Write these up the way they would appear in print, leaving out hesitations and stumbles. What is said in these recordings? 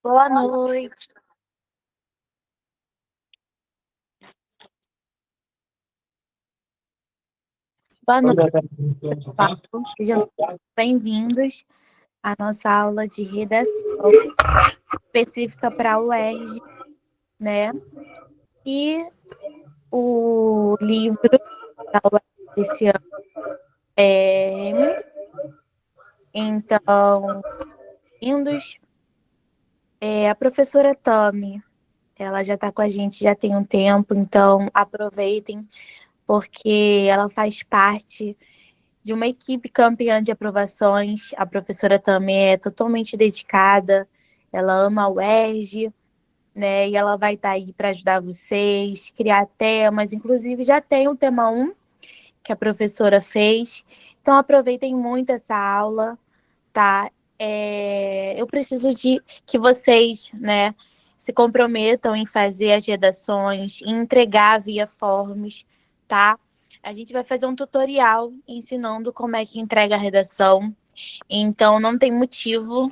Boa noite. Boa noite, pessoal. Sejam bem-vindos à nossa aula de redação específica para a UERJ, né? E o livro da UERJ desse ano é Emily. Então, bem-vindos. A professora Tami, ela já está com a gente já tem um tempo, então aproveitem, porque ela faz parte de uma equipe campeã de aprovações. A professora também é totalmente dedicada, ela ama a UERJ, né? E ela vai estar aí para ajudar vocês, criar temas. Inclusive, já tem o tema 1 que a professora fez. Então, aproveitem muito essa aula, tá? Eu preciso de que vocês, né, se comprometam em fazer as redações, em entregar via forms, tá? A gente vai fazer um tutorial ensinando como é que entrega a redação. Então, não tem motivo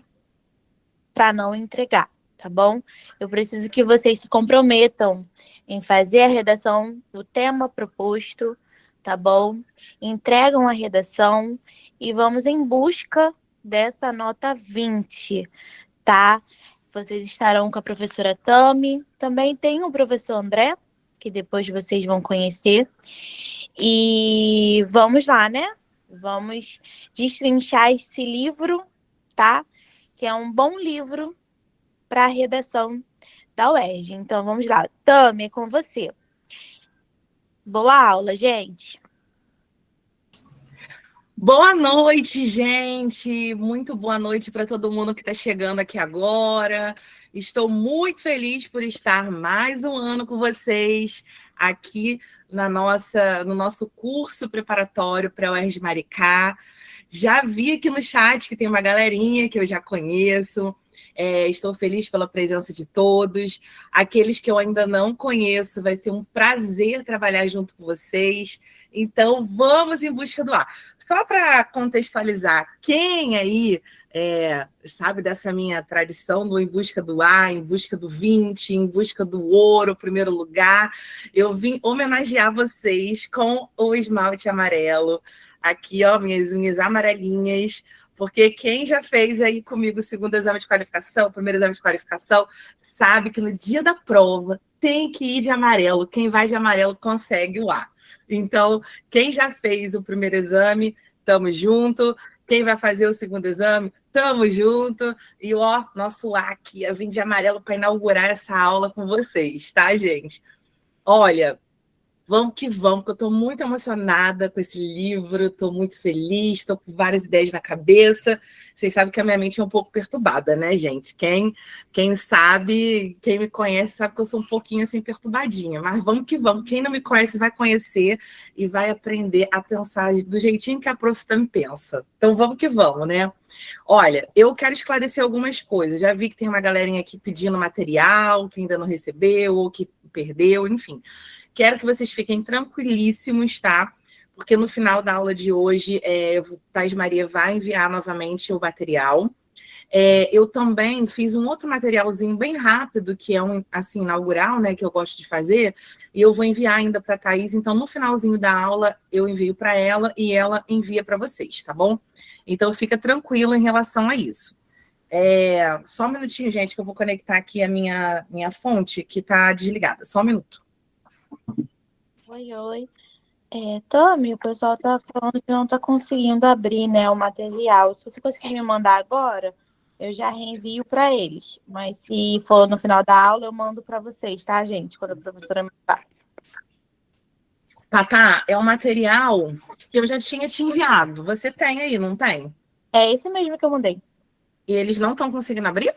para não entregar, tá bom? Eu preciso que vocês se comprometam em fazer a redação do tema proposto, tá bom? Entregam a redação e vamos em busca dessa nota 20, tá? Vocês estarão com a professora Tami, também tem o professor André, que depois vocês vão conhecer. E vamos lá, né? Vamos destrinchar esse livro, tá? Que é um bom livro para a redação da UERJ. Então vamos lá. Tami, é com você. Boa aula, gente. Boa noite, gente! Muito boa noite para todo mundo que está chegando aqui agora. Estou muito feliz por estar mais um ano com vocês aqui no nosso curso preparatório para a UERJ Maricá. Já vi aqui no chat que tem uma galerinha que eu já conheço. Estou feliz pela presença de todos. Aqueles que eu ainda não conheço, vai ser um prazer trabalhar junto com vocês. Então, vamos em busca do A. Só para contextualizar, quem aí sabe dessa minha tradição do em busca do A, em busca do 20, em busca do ouro, primeiro lugar, eu vim homenagear vocês com o esmalte amarelo. Aqui, ó, minhas unhas amarelinhas, porque quem já fez aí comigo o segundo exame de qualificação, o primeiro exame de qualificação, sabe que no dia da prova tem que ir de amarelo. Quem vai de amarelo consegue o A. Então, quem já fez o primeiro exame, tamo junto. Quem vai fazer o segundo exame, tamo junto. E, ó, nosso A aqui, eu vim de amarelo para inaugurar essa aula com vocês, tá, gente? Olha, vamos que vamos, porque eu estou muito emocionada com esse livro, estou muito feliz, estou com várias ideias na cabeça. Vocês sabem que a minha mente é um pouco perturbada, né, gente? Quem sabe, quem me conhece, sabe que eu sou um pouquinho assim perturbadinha. Mas vamos que vamos. Quem não me conhece vai conhecer e vai aprender a pensar do jeitinho que a prof também pensa. Então vamos que vamos, né? Olha, eu quero esclarecer algumas coisas. Já vi que tem uma galerinha aqui pedindo material, que ainda não recebeu, ou que perdeu, enfim. Quero que vocês fiquem tranquilíssimos, tá? Porque no final da aula de hoje, Thais Maria vai enviar novamente o material. Eu também fiz um outro materialzinho bem rápido, que é um assim, inaugural, né? Que eu gosto de fazer, e eu vou enviar ainda para a Thais. Então, no finalzinho da aula, eu envio para ela e ela envia para vocês, tá bom? Então, fica tranquilo em relação a isso. Só um minutinho, gente, que eu vou conectar aqui a minha fonte, que está desligada. Só um minuto. Oi. Tami, o pessoal tá falando que não tá conseguindo abrir, né, o material. Se você conseguir me mandar agora, eu já reenvio para eles. Mas se for no final da aula, eu mando para vocês, tá, gente? Quando a professora me mandar. Tatá, é um material que eu já tinha te enviado. Você tem aí, não tem? É esse mesmo que eu mandei. E eles não estão conseguindo abrir?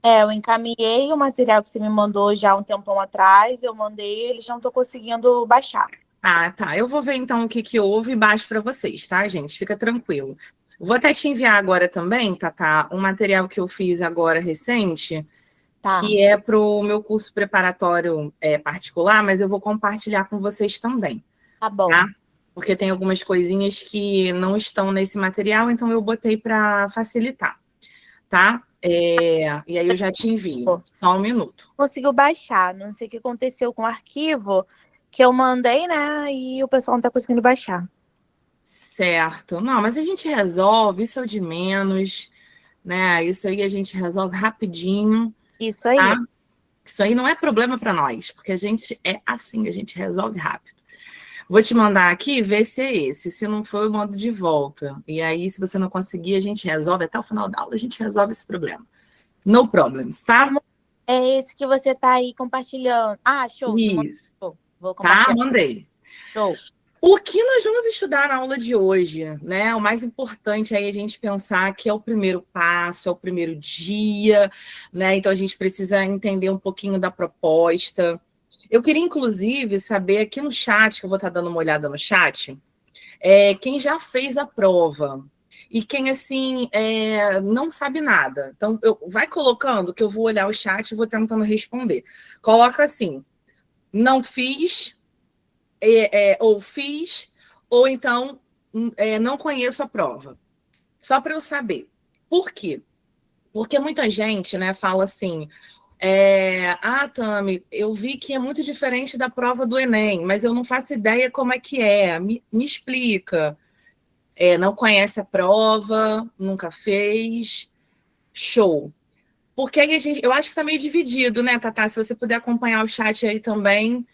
Eu encaminhei o material que você me mandou já um tempão atrás, eu mandei, eles não estão conseguindo baixar. Ah, tá. Eu vou ver então o que houve e baixo para vocês, tá, gente? Fica tranquilo. Vou até te enviar agora também, Tatá, um material que eu fiz agora recente, Tá. que é para o meu curso preparatório particular, mas eu vou compartilhar com vocês também. Tá bom. Tá? Porque tem algumas coisinhas que não estão nesse material, então eu botei para facilitar, tá? E aí eu já te envio. Só um minuto. Conseguiu baixar. Não sei o que aconteceu com o arquivo que eu mandei, né? E o pessoal não tá conseguindo baixar. Certo. Não, mas a gente resolve, isso é o de menos, né? Isso aí a gente resolve rapidinho, Isso aí. tá? Isso aí não é problema para nós, porque a gente é assim, a gente resolve rápido. Vou te mandar aqui, ver se é esse. Se não for, eu mando de volta. E aí, se você não conseguir, a gente resolve até o final da aula, a gente resolve esse problema. No problems, tá? É esse que você tá aí compartilhando. Ah, show. Você Isso. mandou. Vou Tá? compartilhar. Mandei. Show. O que nós vamos estudar na aula de hoje, né? O mais importante aí é a gente pensar que é o primeiro passo, é o primeiro dia, né? Então a gente precisa entender um pouquinho da proposta. Eu queria, inclusive, saber aqui no chat, que eu vou estar dando uma olhada no chat, quem já fez a prova e quem, assim, não sabe nada. Então, vai colocando que eu vou olhar o chat e vou tentando responder. Coloca assim, não fiz, ou fiz, ou então não conheço a prova. Só para eu saber. Por quê? Porque muita gente, né, fala assim, Tami, eu vi que é muito diferente da prova do Enem, mas eu não faço ideia como é que é. Me explica. Não conhece a prova, nunca fez. Show. Porque aí eu acho que está meio dividido, né, Tatá? Se você puder acompanhar o chat aí também,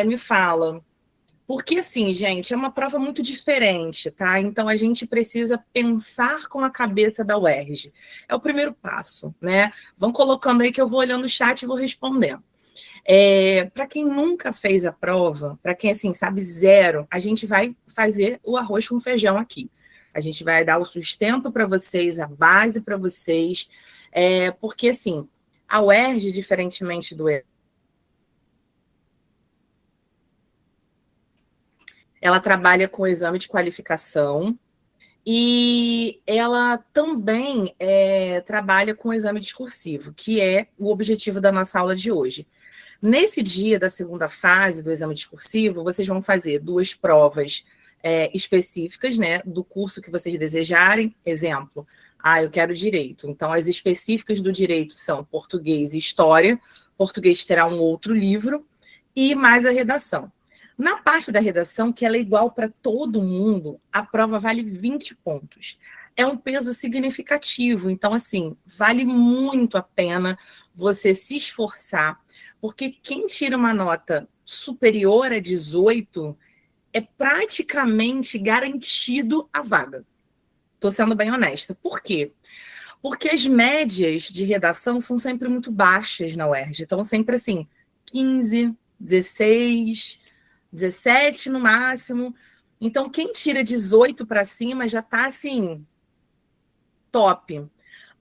me fala. Porque, assim, gente, é uma prova muito diferente, tá? Então, a gente precisa pensar com a cabeça da UERJ. É o primeiro passo, né? Vão colocando aí que eu vou olhando o chat e vou respondendo. Para quem nunca fez a prova, para quem, assim, sabe zero, a gente vai fazer o arroz com feijão aqui. A gente vai dar o sustento para vocês, a base para vocês, porque, assim, a UERJ, diferentemente do ela trabalha com exame de qualificação e ela também trabalha com exame discursivo, que é o objetivo da nossa aula de hoje. Nesse dia da segunda fase do exame discursivo, vocês vão fazer 2 provas específicas, né, do curso que vocês desejarem. Exemplo, eu quero direito. Então, as específicas do direito são português e história. Português terá um outro livro e mais a redação. Na parte da redação, que ela é igual para todo mundo, a prova vale 20 pontos. É um peso significativo, então, assim, vale muito a pena você se esforçar, porque quem tira uma nota superior a 18 é praticamente garantido a vaga. Estou sendo bem honesta. Por quê? Porque as médias de redação são sempre muito baixas na UERJ. Então, sempre assim, 15, 16, 17 no máximo. Então, quem tira 18 para cima já está assim, top.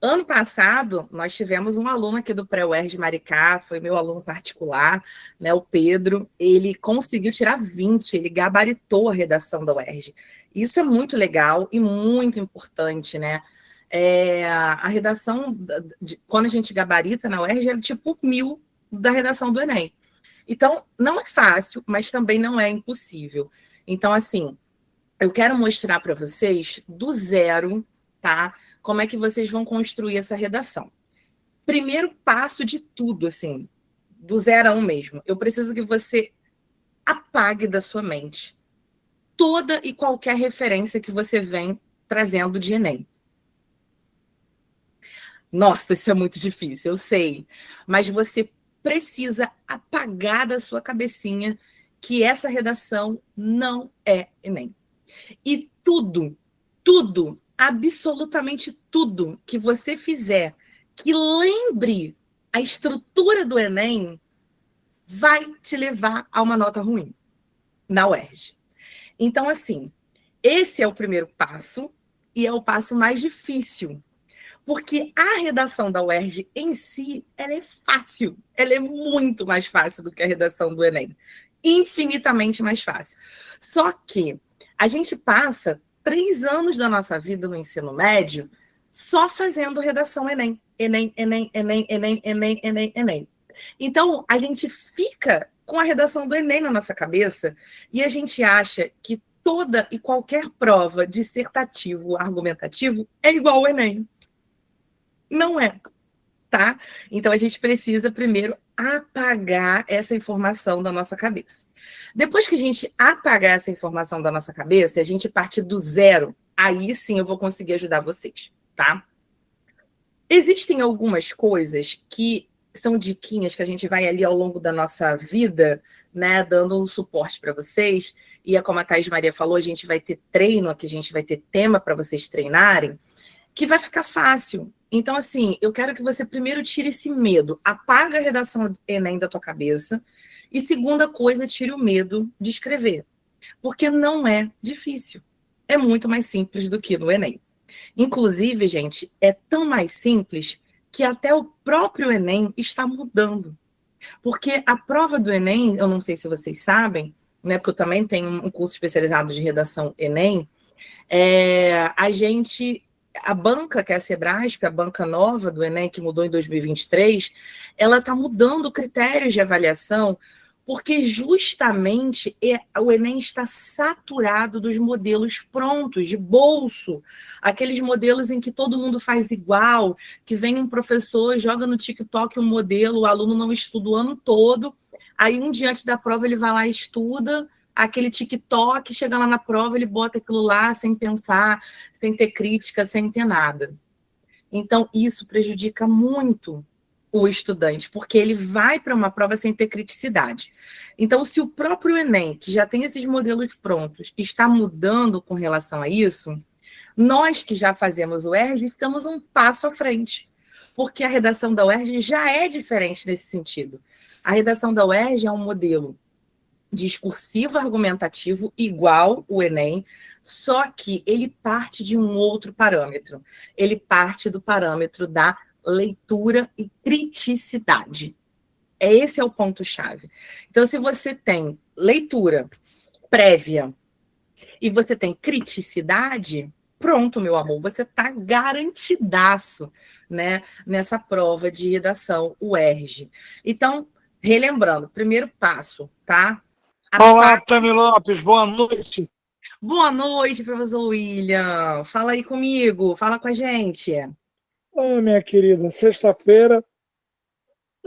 Ano passado, nós tivemos um aluno aqui do Pré-UERJ Maricá, foi meu aluno particular, né, o Pedro. Ele conseguiu tirar 20, ele gabaritou a redação da UERJ. Isso é muito legal e muito importante, né? A redação, quando a gente gabarita na UERJ, é tipo 1000 da redação do Enem. Então, não é fácil, mas também não é impossível. Então, assim, eu quero mostrar para vocês do zero, tá? Como é que vocês vão construir essa redação. Primeiro passo de tudo, assim, do 0 a 1 mesmo. Eu preciso que você apague da sua mente toda e qualquer referência que você vem trazendo de Enem. Nossa, isso é muito difícil, eu sei. Mas você precisa apagar da sua cabecinha que essa redação não é Enem. E tudo, absolutamente tudo que você fizer que lembre a estrutura do Enem vai te levar a uma nota ruim na UERJ. Então, assim, esse é o primeiro passo e é o passo mais difícil. Porque a redação da UERJ em si, ela é fácil. Ela é muito mais fácil do que a redação do Enem. Infinitamente mais fácil. Só que a gente passa 3 anos da nossa vida no ensino médio só fazendo redação Enem. Enem, Enem, Enem, Enem, Enem, Enem, Enem. Então, a gente fica com a redação do Enem na nossa cabeça e a gente acha que toda e qualquer prova dissertativo, argumentativo, é igual ao Enem. Não é, tá? Então a gente precisa primeiro apagar essa informação da nossa cabeça. Depois que a gente apagar essa informação da nossa cabeça, a gente partir do zero, aí sim eu vou conseguir ajudar vocês, tá? Existem algumas coisas que são diquinhas que a gente vai ali ao longo da nossa vida, né, dando um suporte para vocês. E é como a Thais Maria falou, a gente vai ter treino aqui, a gente vai ter tema para vocês treinarem, que vai ficar fácil. Então, assim, eu quero que você primeiro tire esse medo, apaga a redação do Enem da tua cabeça, e segunda coisa, tire o medo de escrever, porque não é difícil. É muito mais simples do que no Enem. Inclusive, gente, é tão mais simples que até o próprio Enem está mudando. Porque a prova do Enem, eu não sei se vocês sabem, né, porque eu também tenho um curso especializado de redação Enem, a gente, a banca, que é a Sebrasp, a banca nova do Enem, que mudou em 2023, ela está mudando critérios de avaliação, porque justamente o Enem está saturado dos modelos prontos, de bolso, aqueles modelos em que todo mundo faz igual, que vem um professor, joga no TikTok um modelo, o aluno não estuda o ano todo, aí um dia antes da prova ele vai lá e estuda, aquele TikTok, chega lá na prova, ele bota aquilo lá sem pensar, sem ter crítica, sem ter nada. Então, isso prejudica muito o estudante, porque ele vai para uma prova sem ter criticidade. Então, se o próprio Enem, que já tem esses modelos prontos, está mudando com relação a isso, nós que já fazemos o ERJ estamos um passo à frente, porque a redação da UERJ já é diferente nesse sentido. A redação da UERJ é um modelo discursivo argumentativo igual o Enem, só que ele parte de um outro parâmetro. Ele parte do parâmetro da leitura e criticidade. Esse é o ponto-chave. Então, se você tem leitura prévia e você tem criticidade, pronto, meu amor, você está garantidaço, né, nessa prova de redação UERJ. Então, relembrando, primeiro passo, tá? Olá, Tami Lopes, boa noite. Boa noite, professor William. Fala aí comigo, fala com a gente. Minha querida, sexta-feira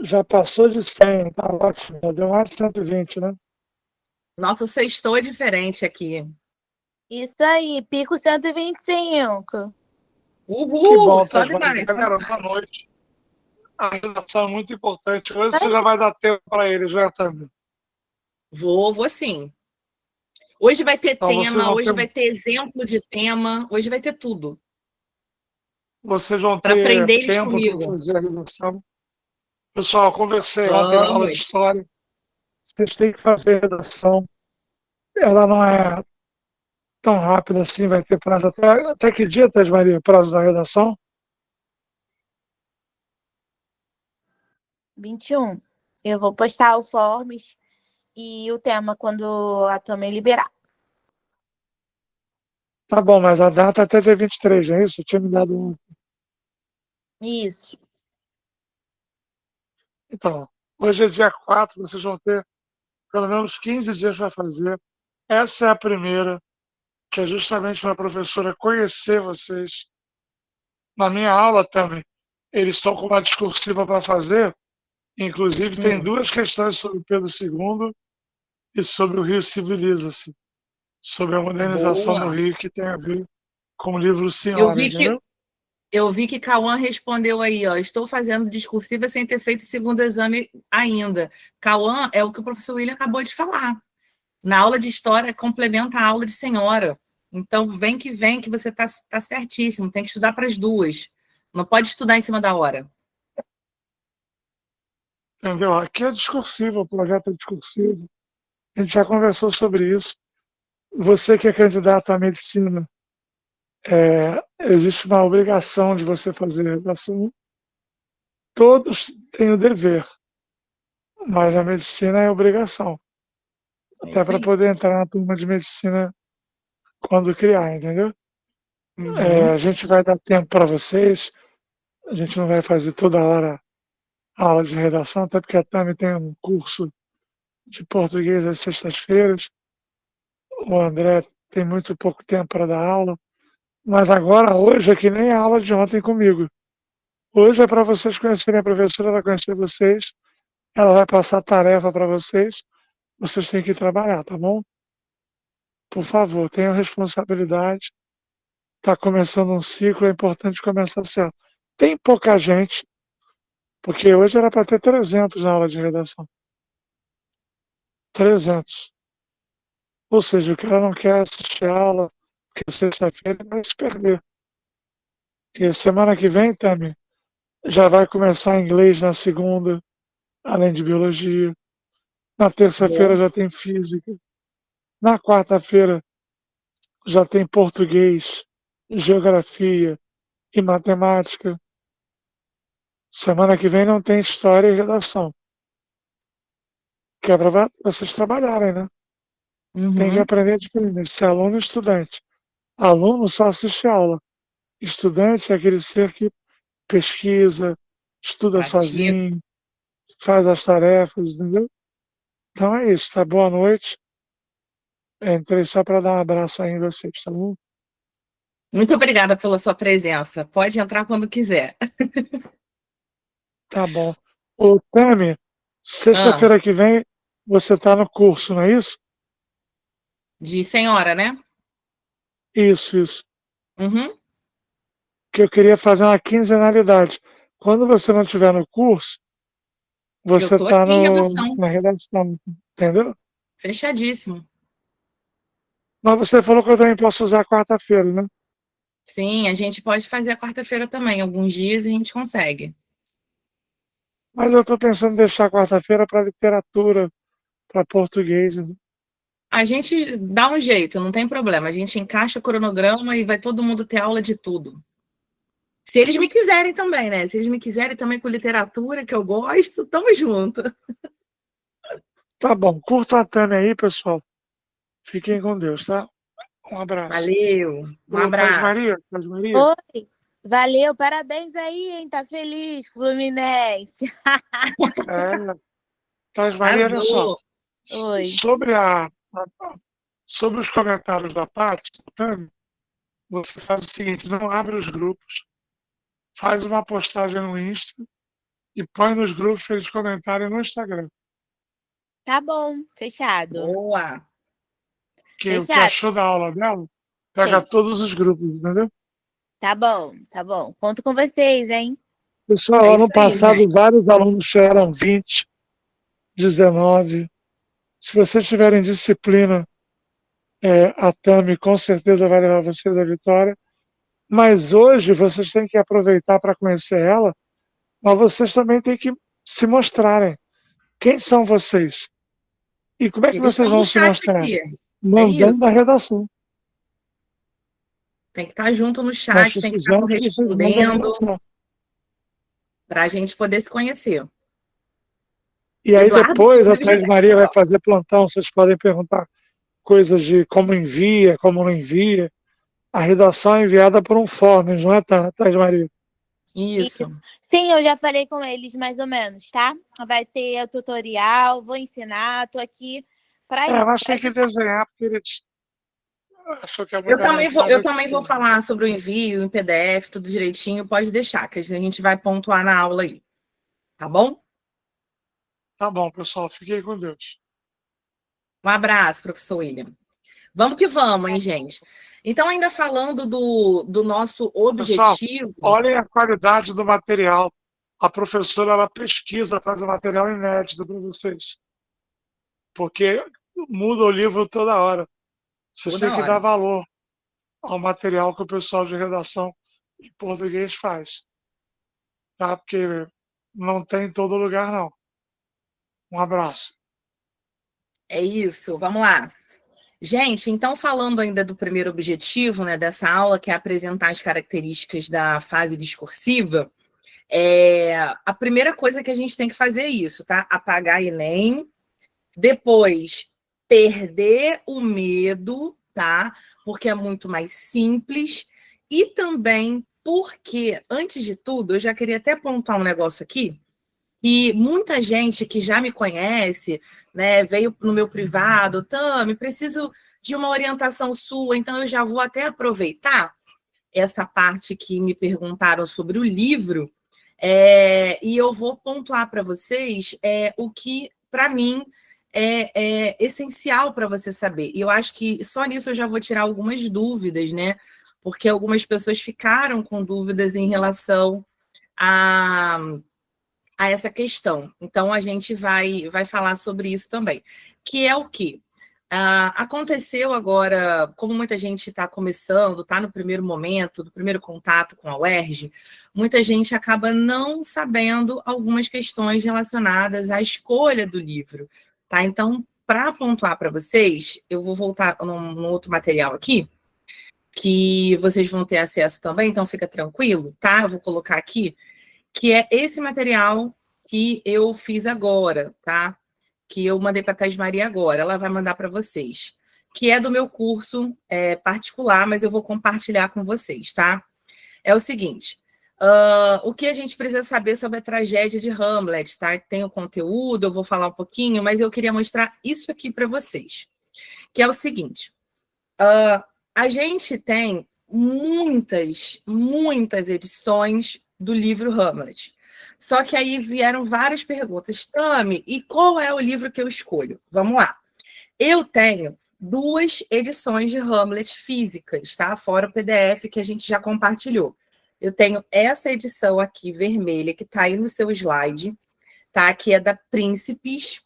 já passou de 100, tá ótimo, já deu mais de 120, né? Nosso sextou é diferente aqui. Isso aí, pico 125. Que Uhul, bom, sobe Tasmania. mais. Galera, boa noite. A redação é muito importante. Hoje você já vai dar tempo para eles, né, Tami? Vou sim. Hoje vai ter Então, tema, hoje vai ter exemplo de tema, hoje vai ter tudo. vocês vão Para ter aprender eles tempo para comigo. fazer a redação. Pessoal, eu conversei ontem na aula de Vamos. história. Vocês têm que fazer a redação. Ela não é tão rápida assim, vai ter prazo até que dia, Tasmania, prazo da redação? 21. Eu vou postar o Forms e o tema quando a Tami liberar. Tá bom, mas a data é até dia 23, não é isso? Eu tinha me dado um. Isso. Então, hoje é dia 4, vocês vão ter pelo menos 15 dias para fazer. Essa é a primeira, que é justamente para a professora conhecer vocês. Na minha aula também, eles estão com uma discursiva para fazer, inclusive tem duas questões sobre Pedro II e sobre o Rio Civiliza-se, sobre a modernização do Boa. Rio, que tem a ver com o livro Eu Senhora, vi que entendeu? eu vi que Cauã respondeu aí, ó. Estou fazendo discursiva sem ter feito o segundo exame ainda. Cauã é o que o professor William acabou de falar. Na aula de história, complementa a aula de senhora. Então, vem, que você tá certíssimo. Tem que estudar para as duas. Não pode estudar em cima da hora. Entendeu? Aqui é discursivo, o projeto é discursivo. A gente já conversou sobre isso. Você que é candidato à medicina, existe uma obrigação de você fazer redação. Todos têm o dever, mas a medicina é obrigação. É Até isso para aí. poder entrar na turma de medicina quando criar, entendeu? A gente vai dar tempo para vocês. A gente não vai fazer toda hora aula de redação, até porque a Tami tem um curso de português às sextas-feiras. O André tem muito pouco tempo para dar aula. Mas agora, hoje, é que nem a aula de ontem comigo. Hoje é para vocês conhecerem a professora, ela vai conhecer vocês, ela vai passar tarefa para vocês têm que ir trabalhar, tá bom? Por favor, tenham responsabilidade. Está começando um ciclo, é importante começar certo. Tem pouca gente, porque hoje era para ter 300 na aula de redação. 300. Ou seja, o cara não quer assistir a aula, porque sexta-feira vai se perder. E semana que vem, Tami, já vai começar inglês na segunda, além de biologia. Na terça-feira já tem física. Na quarta-feira já tem português, geografia e matemática. Semana que vem não tem história e redação. Que é para vocês trabalharem, né? Tem que Uhum. aprender a diferenciar se é aluno e estudante. Aluno só assiste aula. Estudante é aquele ser que pesquisa, estuda Pratica. sozinho, faz as tarefas, entendeu? Então é isso, tá? Boa noite. Entrei só para dar um abraço aí em vocês, tá bom? Muito obrigada pela sua presença. Pode entrar quando quiser. Tá bom. Ô, Tami, Ah, sexta-feira que vem você tá no curso, não é isso? de senhora, né? Isso. Uhum. Que eu queria fazer uma quinzenalidade. Quando você não estiver no curso, Eu você estou está aqui em redação. na redação, entendeu? Fechadíssimo. Mas você falou que eu também posso usar quarta-feira, né? Sim, a gente pode fazer a quarta-feira também. Alguns dias a gente consegue. Mas eu estou pensando em deixar quarta-feira para literatura, para português, né? A gente dá um jeito, não tem problema. A gente encaixa o cronograma e vai todo mundo ter aula de tudo. Se eles me quiserem também, né? Se eles me quiserem também com literatura, que eu gosto, tamo junto. Tá bom, curta a Tânia aí, pessoal. Fiquem com Deus, tá? Um abraço. Valeu, um Ô, Thais abraço. Maria, Thais Maria. Oi, valeu, parabéns aí, hein? Tá feliz, Fluminense. É, Thais Maria, olha só. Arrasou. Oi. Sobre, sobre os comentários da Paty, da Tânia, você faz o seguinte, não abre os grupos, faz uma postagem no Insta e põe nos grupos para eles comentarem no Instagram. Tá bom, fechado. Boa. Que o que Fechado, achou da aula dela, pega gente. todos os grupos, entendeu? Tá bom, tá bom. Conto com vocês, hein? Pessoal, É ano isso aí, passado gente. vários alunos chegaram 20, 19. Se vocês tiverem disciplina, a Tami com certeza vai levar vocês à vitória. Mas hoje vocês têm que aproveitar para conhecer ela, mas vocês também têm que se mostrarem. Quem são vocês? E como é que Eles vocês estão no vão se chat mostrar? aqui. É Mandando isso. a redação. Tem que estar junto no Nós chat, tem que estar precisamos que vocês mandem a correspondendo redação. para a gente poder se conhecer. E aí Eduardo, depois a inclusive, já Thais está Maria aqui, vai ó. fazer plantão, vocês podem perguntar coisas de como envia, como não envia. A redação é enviada por um forms, não é, Thais Maria? Isso. Isso. Sim, eu já falei com eles mais ou menos, tá? Vai ter o tutorial, vou ensinar, tô aqui pra isso, Mas pra tem que ajudar. desenhar, porque ele achou que Eu é também mais vou, eu fácil. também vou falar sobre o envio em PDF, tudo direitinho. Pode deixar, que a gente vai pontuar na aula aí. Tá bom? Tá bom, pessoal, fiquem com Deus. Um abraço, professor William. Vamos que vamos, hein, gente? Então, ainda falando do nosso Pessoal, objetivo. olhem a qualidade do material. A professora, ela pesquisa, faz um material inédito para vocês. Porque muda o livro toda hora. Vocês têm Toda que dar hora. valor ao material que o pessoal de redação em português faz. Tá? Porque não tem em todo lugar, não. Um abraço. É isso, vamos lá. Gente, então falando ainda do primeiro objetivo, né, dessa aula, que é apresentar as características da fase discursiva, a primeira coisa que a gente tem que fazer é isso, tá? Apagar Enem, depois perder o medo, tá? Porque é muito mais simples, e também porque, antes de tudo, eu já queria até pontuar um negócio aqui, e muita gente que já me conhece, né, veio no meu privado, Tami, preciso de uma orientação sua, então eu já vou até aproveitar essa parte que me perguntaram sobre o livro, E eu vou pontuar para vocês o que, para mim, é essencial para você saber. E eu acho que só nisso eu já vou tirar algumas dúvidas, né? Porque algumas pessoas ficaram com dúvidas em relação a essa questão. Então, a gente vai falar sobre isso também. Que é o quê? Aconteceu agora, como muita gente está começando, está no primeiro momento, do primeiro contato com a UERJ, muita gente acaba não sabendo algumas questões relacionadas à escolha do livro. Tá? Então, para pontuar para vocês, eu vou voltar num outro material aqui, que vocês vão ter acesso também, então fica tranquilo, tá? Eu vou colocar aqui, que é esse material que eu fiz agora, tá? Que eu mandei para a Thais Maria agora, ela vai mandar para vocês, que é do meu curso particular, mas eu vou compartilhar com vocês, tá? É o seguinte, o que a gente precisa saber sobre a tragédia de Hamlet, tá? Tem o conteúdo, eu vou falar um pouquinho, mas eu queria mostrar isso aqui para vocês, que é o seguinte, a gente tem muitas edições do livro Hamlet. Só que aí vieram várias perguntas. Tami, e qual é o livro que eu escolho? Vamos lá. Eu tenho 2 edições de Hamlet físicas, tá? Fora o PDF que a gente já compartilhou. Eu tenho essa edição aqui, vermelha, que está aí no seu slide, tá? Que é da Príncipes.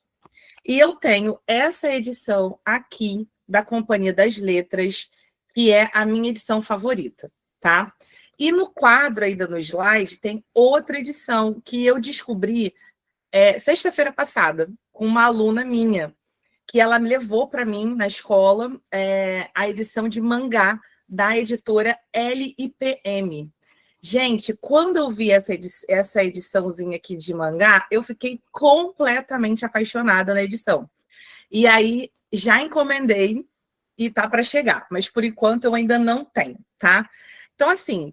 E eu tenho essa edição aqui, da Companhia das Letras, que é a minha edição favorita, tá? E no quadro, ainda no slide, tem outra edição que eu descobri sexta-feira passada, com uma aluna minha, que ela me levou para mim na escola a edição de mangá da editora LIPM. Gente, quando eu vi essa ediçãozinha aqui de mangá, eu fiquei completamente apaixonada na edição. E aí, já encomendei e tá para chegar, mas por enquanto eu ainda não tenho, tá? Então, assim,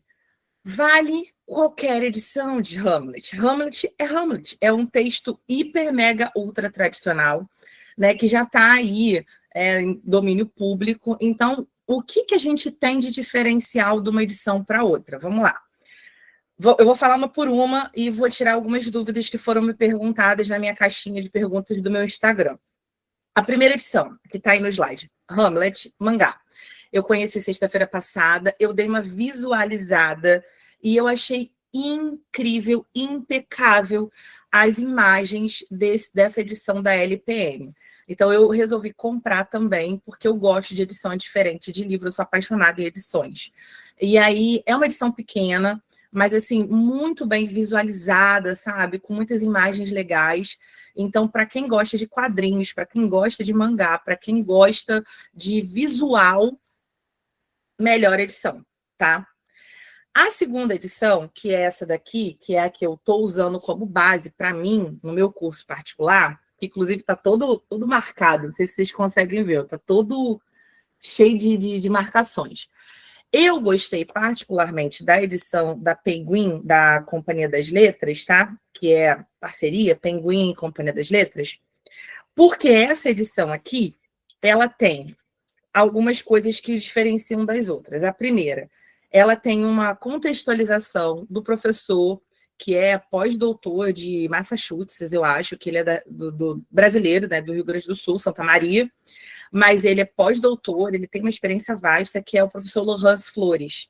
vale qualquer edição de Hamlet. Hamlet, é um texto hiper, mega, ultra tradicional, né, que já está aí em domínio público. Então, o que a gente tem de diferencial de uma edição para outra? Vamos lá. Eu vou falar uma por uma e vou tirar algumas dúvidas que foram me perguntadas na minha caixinha de perguntas do meu Instagram. A primeira edição, que está aí no slide, Hamlet, mangá. Eu conheci sexta-feira passada, eu dei uma visualizada e eu achei incrível, impecável as imagens dessa edição da LPM. Então, eu resolvi comprar também, porque eu gosto de edição diferente de livro, eu sou apaixonada em edições. E aí, é uma edição pequena, mas, assim, muito bem visualizada, sabe? Com muitas imagens legais. Então, para quem gosta de quadrinhos, para quem gosta de mangá, para quem gosta de visual, melhor edição, tá? A segunda edição, que é essa daqui, que é a que eu estou usando como base para mim, no meu curso particular, que inclusive está todo marcado, não sei se vocês conseguem ver, está todo cheio de marcações. Eu gostei particularmente da edição da Penguin, da Companhia das Letras, tá? Que é parceria, Penguin e Companhia das Letras, porque essa edição aqui, ela tem algumas coisas que diferenciam das outras. A primeira, ela tem uma contextualização do professor, que é pós-doutor de Massachusetts, eu acho, que ele é do brasileiro, né, do Rio Grande do Sul, Santa Maria, mas ele é pós-doutor, ele tem uma experiência vasta, que é o professor Laurence Flores.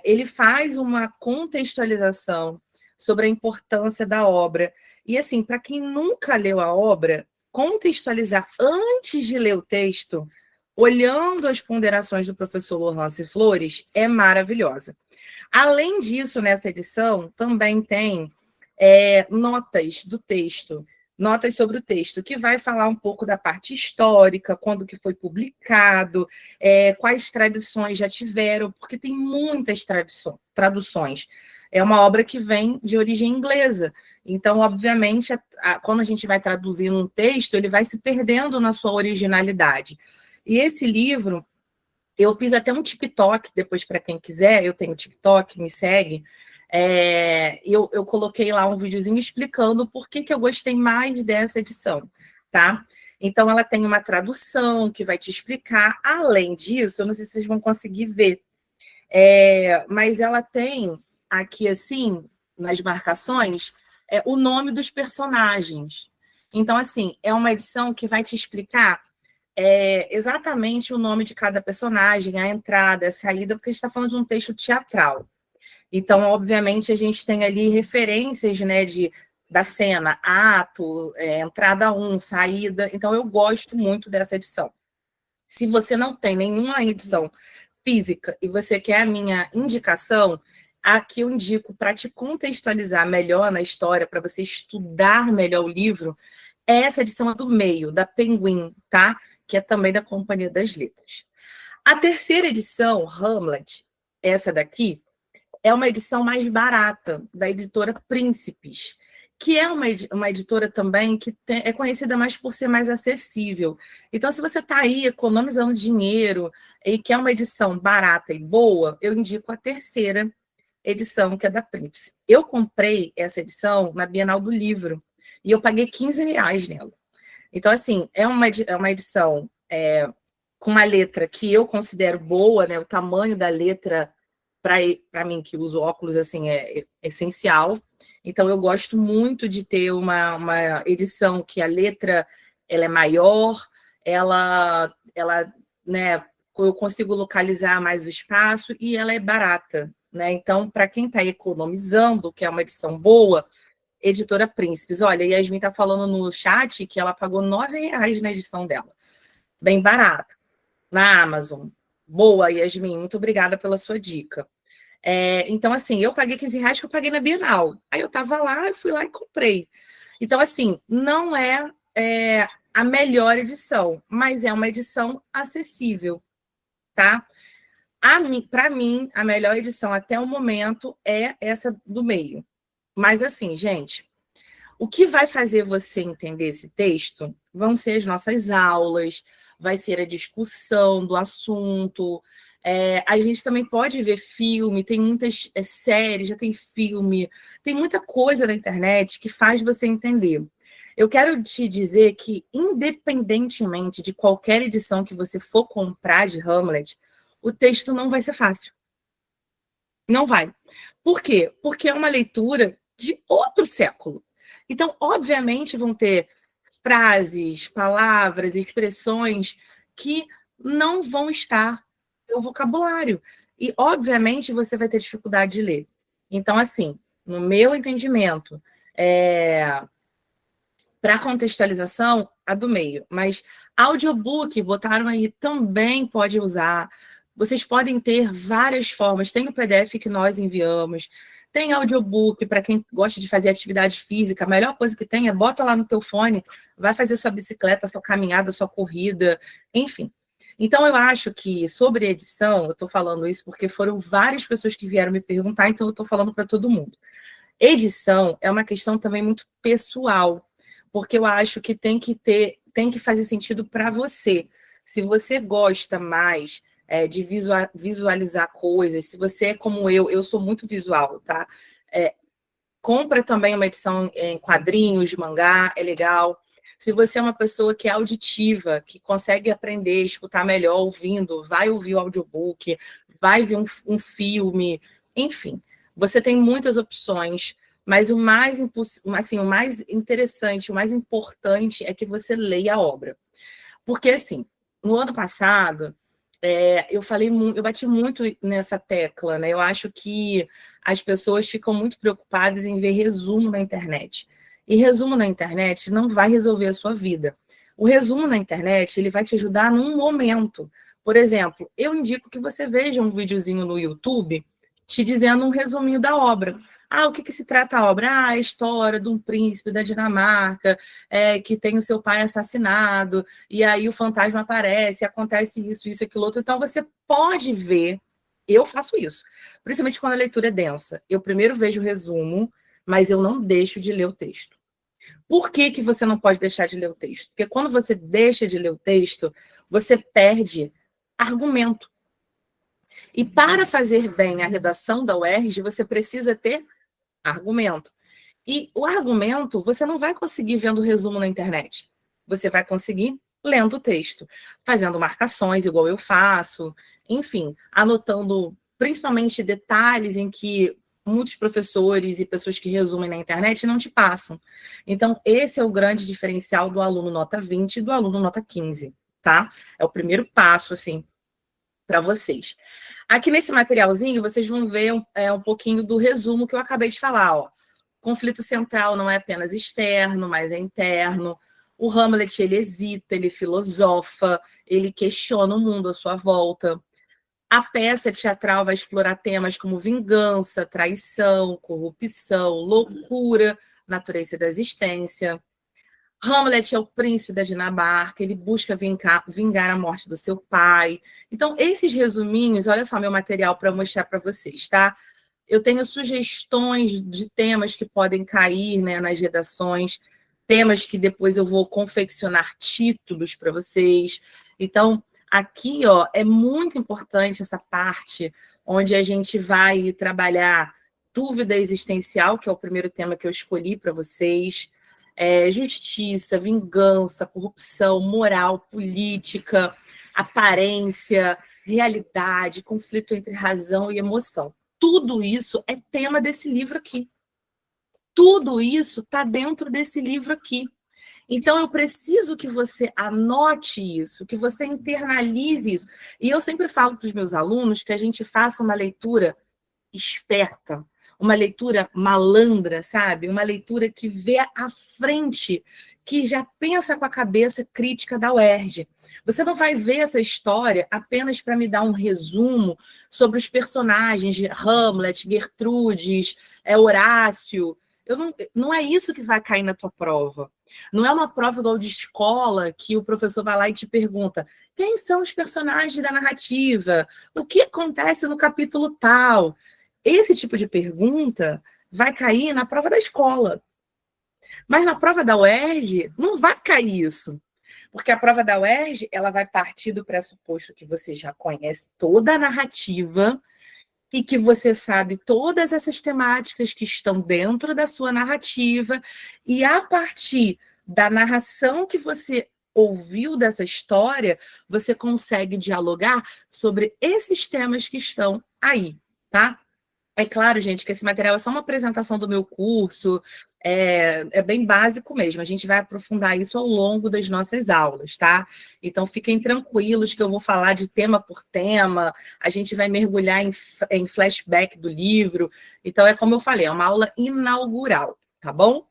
Ele faz uma contextualização sobre a importância da obra. E, assim, para quem nunca leu a obra, contextualizar antes de ler o texto, olhando as ponderações do professor Laurence Flores, é maravilhosa. Além disso, nessa edição, também tem notas do texto, notas sobre o texto, que vai falar um pouco da parte histórica, quando que foi publicado, quais traduções já tiveram, porque tem muitas traduções. É uma obra que vem de origem inglesa. Então, obviamente, quando a gente vai traduzindo um texto, ele vai se perdendo na sua originalidade. E esse livro, eu fiz até um TikTok, depois para quem quiser, eu tenho TikTok, me segue, eu coloquei lá um videozinho explicando por que eu gostei mais dessa edição, tá? Então, ela tem uma tradução que vai te explicar. Além disso, eu não sei se vocês vão conseguir ver, mas ela tem aqui, assim, nas marcações o nome dos personagens. Então, assim, é uma edição que vai te explicar exatamente o nome de cada personagem, a entrada, a saída, porque a gente está falando de um texto teatral. Então, obviamente, a gente tem ali referências, né, da cena, ato, entrada 1, saída. Então, eu gosto muito dessa edição. Se você não tem nenhuma edição física e você quer a minha indicação, aqui eu indico para te contextualizar melhor na história, para você estudar melhor o livro, essa edição é do meio, da Penguin, tá? Que é também da Companhia das Letras. A terceira edição, Hamlet, essa daqui, é uma edição mais barata, da editora Príncipes, que é uma editora também que é conhecida mais por ser mais acessível. Então, se você está aí economizando dinheiro e quer uma edição barata e boa, eu indico a terceira edição, que é da Príncipes. Eu comprei essa edição na Bienal do Livro e eu paguei R$ 15 nela. Então, assim, é uma edição com uma letra que eu considero boa, né? O tamanho da letra, para mim, que uso óculos, assim, é essencial. Então, eu gosto muito de ter uma edição que a letra ela é maior, ela né, eu consigo localizar mais o espaço e ela é barata, né? Então, para quem está economizando, que é uma edição boa, Editora Príncipes. Olha, a Yasmin está falando no chat que ela pagou R$ 9 na edição dela. Bem barata. Na Amazon. Boa, Yasmin. Muito obrigada pela sua dica. Então, assim, eu paguei R$ 15 que eu paguei na Bienal. Aí eu estava lá, eu fui lá e comprei. Então, assim, não é a melhor edição, mas é uma edição acessível, tá? Para mim, a melhor edição até o momento é essa do meio. Mas, assim, gente, o que vai fazer você entender esse texto vão ser as nossas aulas, vai ser a discussão do assunto. A gente também pode ver filme, tem muitas séries, já tem filme, tem muita coisa na internet que faz você entender. Eu quero te dizer que, independentemente de qualquer edição que você for comprar de Hamlet, o texto não vai ser fácil. Não vai. Por quê? Porque é uma leitura de outro século. Então, obviamente, vão ter frases, palavras, expressões que não vão estar no vocabulário. E, obviamente, você vai ter dificuldade de ler. Então, assim, no meu entendimento, para contextualização, a do meio. Mas audiobook, botaram aí, também pode usar. Vocês podem ter várias formas. Tem o PDF que nós enviamos, tem audiobook para quem gosta de fazer atividade física. A melhor coisa que tem é bota lá no teu fone, vai fazer sua bicicleta, sua caminhada, sua corrida, enfim. Então, eu acho que sobre edição, eu estou falando isso porque foram várias pessoas que vieram me perguntar, então eu estou falando para todo mundo. Edição é uma questão também muito pessoal, porque eu acho que tem que fazer sentido para você. Se você gosta mais de visualizar coisas, se você é como eu sou muito visual, tá? Compra também uma edição em quadrinhos, de mangá, é legal. Se você é uma pessoa que é auditiva, que consegue aprender, escutar melhor ouvindo, vai ouvir o audiobook, vai ver um filme, enfim. Você tem muitas opções, mas o mais interessante, o mais importante é que você leia a obra. Porque, assim, no ano passado, eu bati muito nessa tecla, né? Eu acho que as pessoas ficam muito preocupadas em ver resumo na internet. E resumo na internet não vai resolver a sua vida. O resumo na internet, ele vai te ajudar num momento. Por exemplo, eu indico que você veja um videozinho no YouTube te dizendo um resuminho da obra. O que se trata a obra? A história de um príncipe da Dinamarca que tem o seu pai assassinado, e aí o fantasma aparece, acontece isso, isso, aquilo outro. Então, você pode ver, eu faço isso, principalmente quando a leitura é densa. Eu primeiro vejo o resumo, mas eu não deixo de ler o texto. Por que você não pode deixar de ler o texto? Porque quando você deixa de ler o texto, você perde argumento. E para fazer bem a redação da UERJ, você precisa ter argumento. E o argumento você não vai conseguir vendo o resumo na internet. Você vai conseguir lendo o texto, fazendo marcações igual eu faço, enfim, anotando principalmente detalhes em que muitos professores e pessoas que resumem na internet não te passam. Então, esse é o grande diferencial do aluno nota 20 e do aluno nota 15, tá? É o primeiro passo, assim, para vocês. Aqui nesse materialzinho, vocês vão ver um pouquinho do resumo que eu acabei de falar, ó. Conflito central não é apenas externo, mas é interno. O Hamlet, ele hesita, ele filosofa, ele questiona o mundo à sua volta. A peça teatral vai explorar temas como vingança, traição, corrupção, loucura, natureza da existência. Hamlet é o príncipe da Dinamarca, ele busca vingar a morte do seu pai. Então, esses resuminhos, olha só meu material para mostrar para vocês, tá? Eu tenho sugestões de temas que podem cair, né, nas redações, temas que depois eu vou confeccionar títulos para vocês. Então, aqui, ó, é muito importante essa parte onde a gente vai trabalhar dúvida existencial, que é o primeiro tema que eu escolhi para vocês, justiça, vingança, corrupção, moral, política, aparência, realidade, conflito entre razão e emoção. Tudo isso é tema desse livro aqui. Tudo isso está dentro desse livro aqui. Então, eu preciso que você anote isso, que você internalize isso. E eu sempre falo para os meus alunos que a gente faça uma leitura esperta, uma leitura malandra, sabe? Uma leitura que vê à frente, que já pensa com a cabeça crítica da UERJ. Você não vai ver essa história apenas para me dar um resumo sobre os personagens de Hamlet, Gertrudes, Horácio. Não é isso que vai cair na tua prova. Não é uma prova igual de escola que o professor vai lá e te pergunta quem são os personagens da narrativa, o que acontece no capítulo tal. Esse tipo de pergunta vai cair na prova da escola. Mas na prova da UERJ, não vai cair isso. Porque a prova da UERJ, ela vai partir do pressuposto que você já conhece toda a narrativa e que você sabe todas essas temáticas que estão dentro da sua narrativa, e a partir da narração que você ouviu dessa história, você consegue dialogar sobre esses temas que estão aí, tá? É claro, gente, que esse material é só uma apresentação do meu curso, é bem básico mesmo. A gente vai aprofundar isso ao longo das nossas aulas, tá? Então, fiquem tranquilos que eu vou falar de tema por tema, a gente vai mergulhar em flashback do livro. Então, é como eu falei, é uma aula inaugural, tá bom?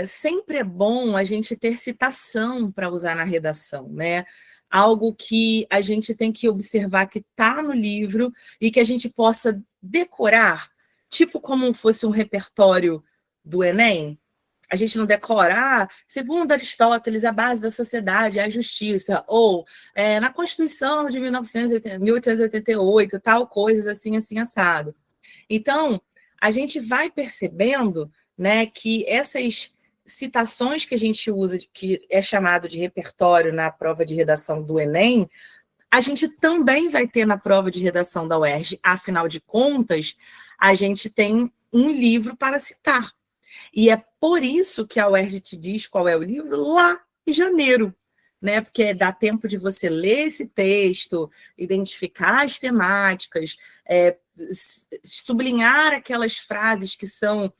Sempre é bom a gente ter citação para usar na redação, né? Algo que a gente tem que observar que está no livro e que a gente possa decorar, tipo como fosse um repertório do Enem. A gente não decora, segundo Aristóteles, a base da sociedade é a justiça, ou na Constituição de 1888, tal, coisas assim, assim, assado. Então, a gente vai percebendo, né, que essas citações que a gente usa, que é chamado de repertório na prova de redação do Enem, a gente também vai ter na prova de redação da UERJ. Afinal de contas, a gente tem um livro para citar. E é por isso que a UERJ te diz qual é o livro lá em janeiro, né? Porque dá tempo de você ler esse texto, identificar as temáticas, sublinhar aquelas frases que são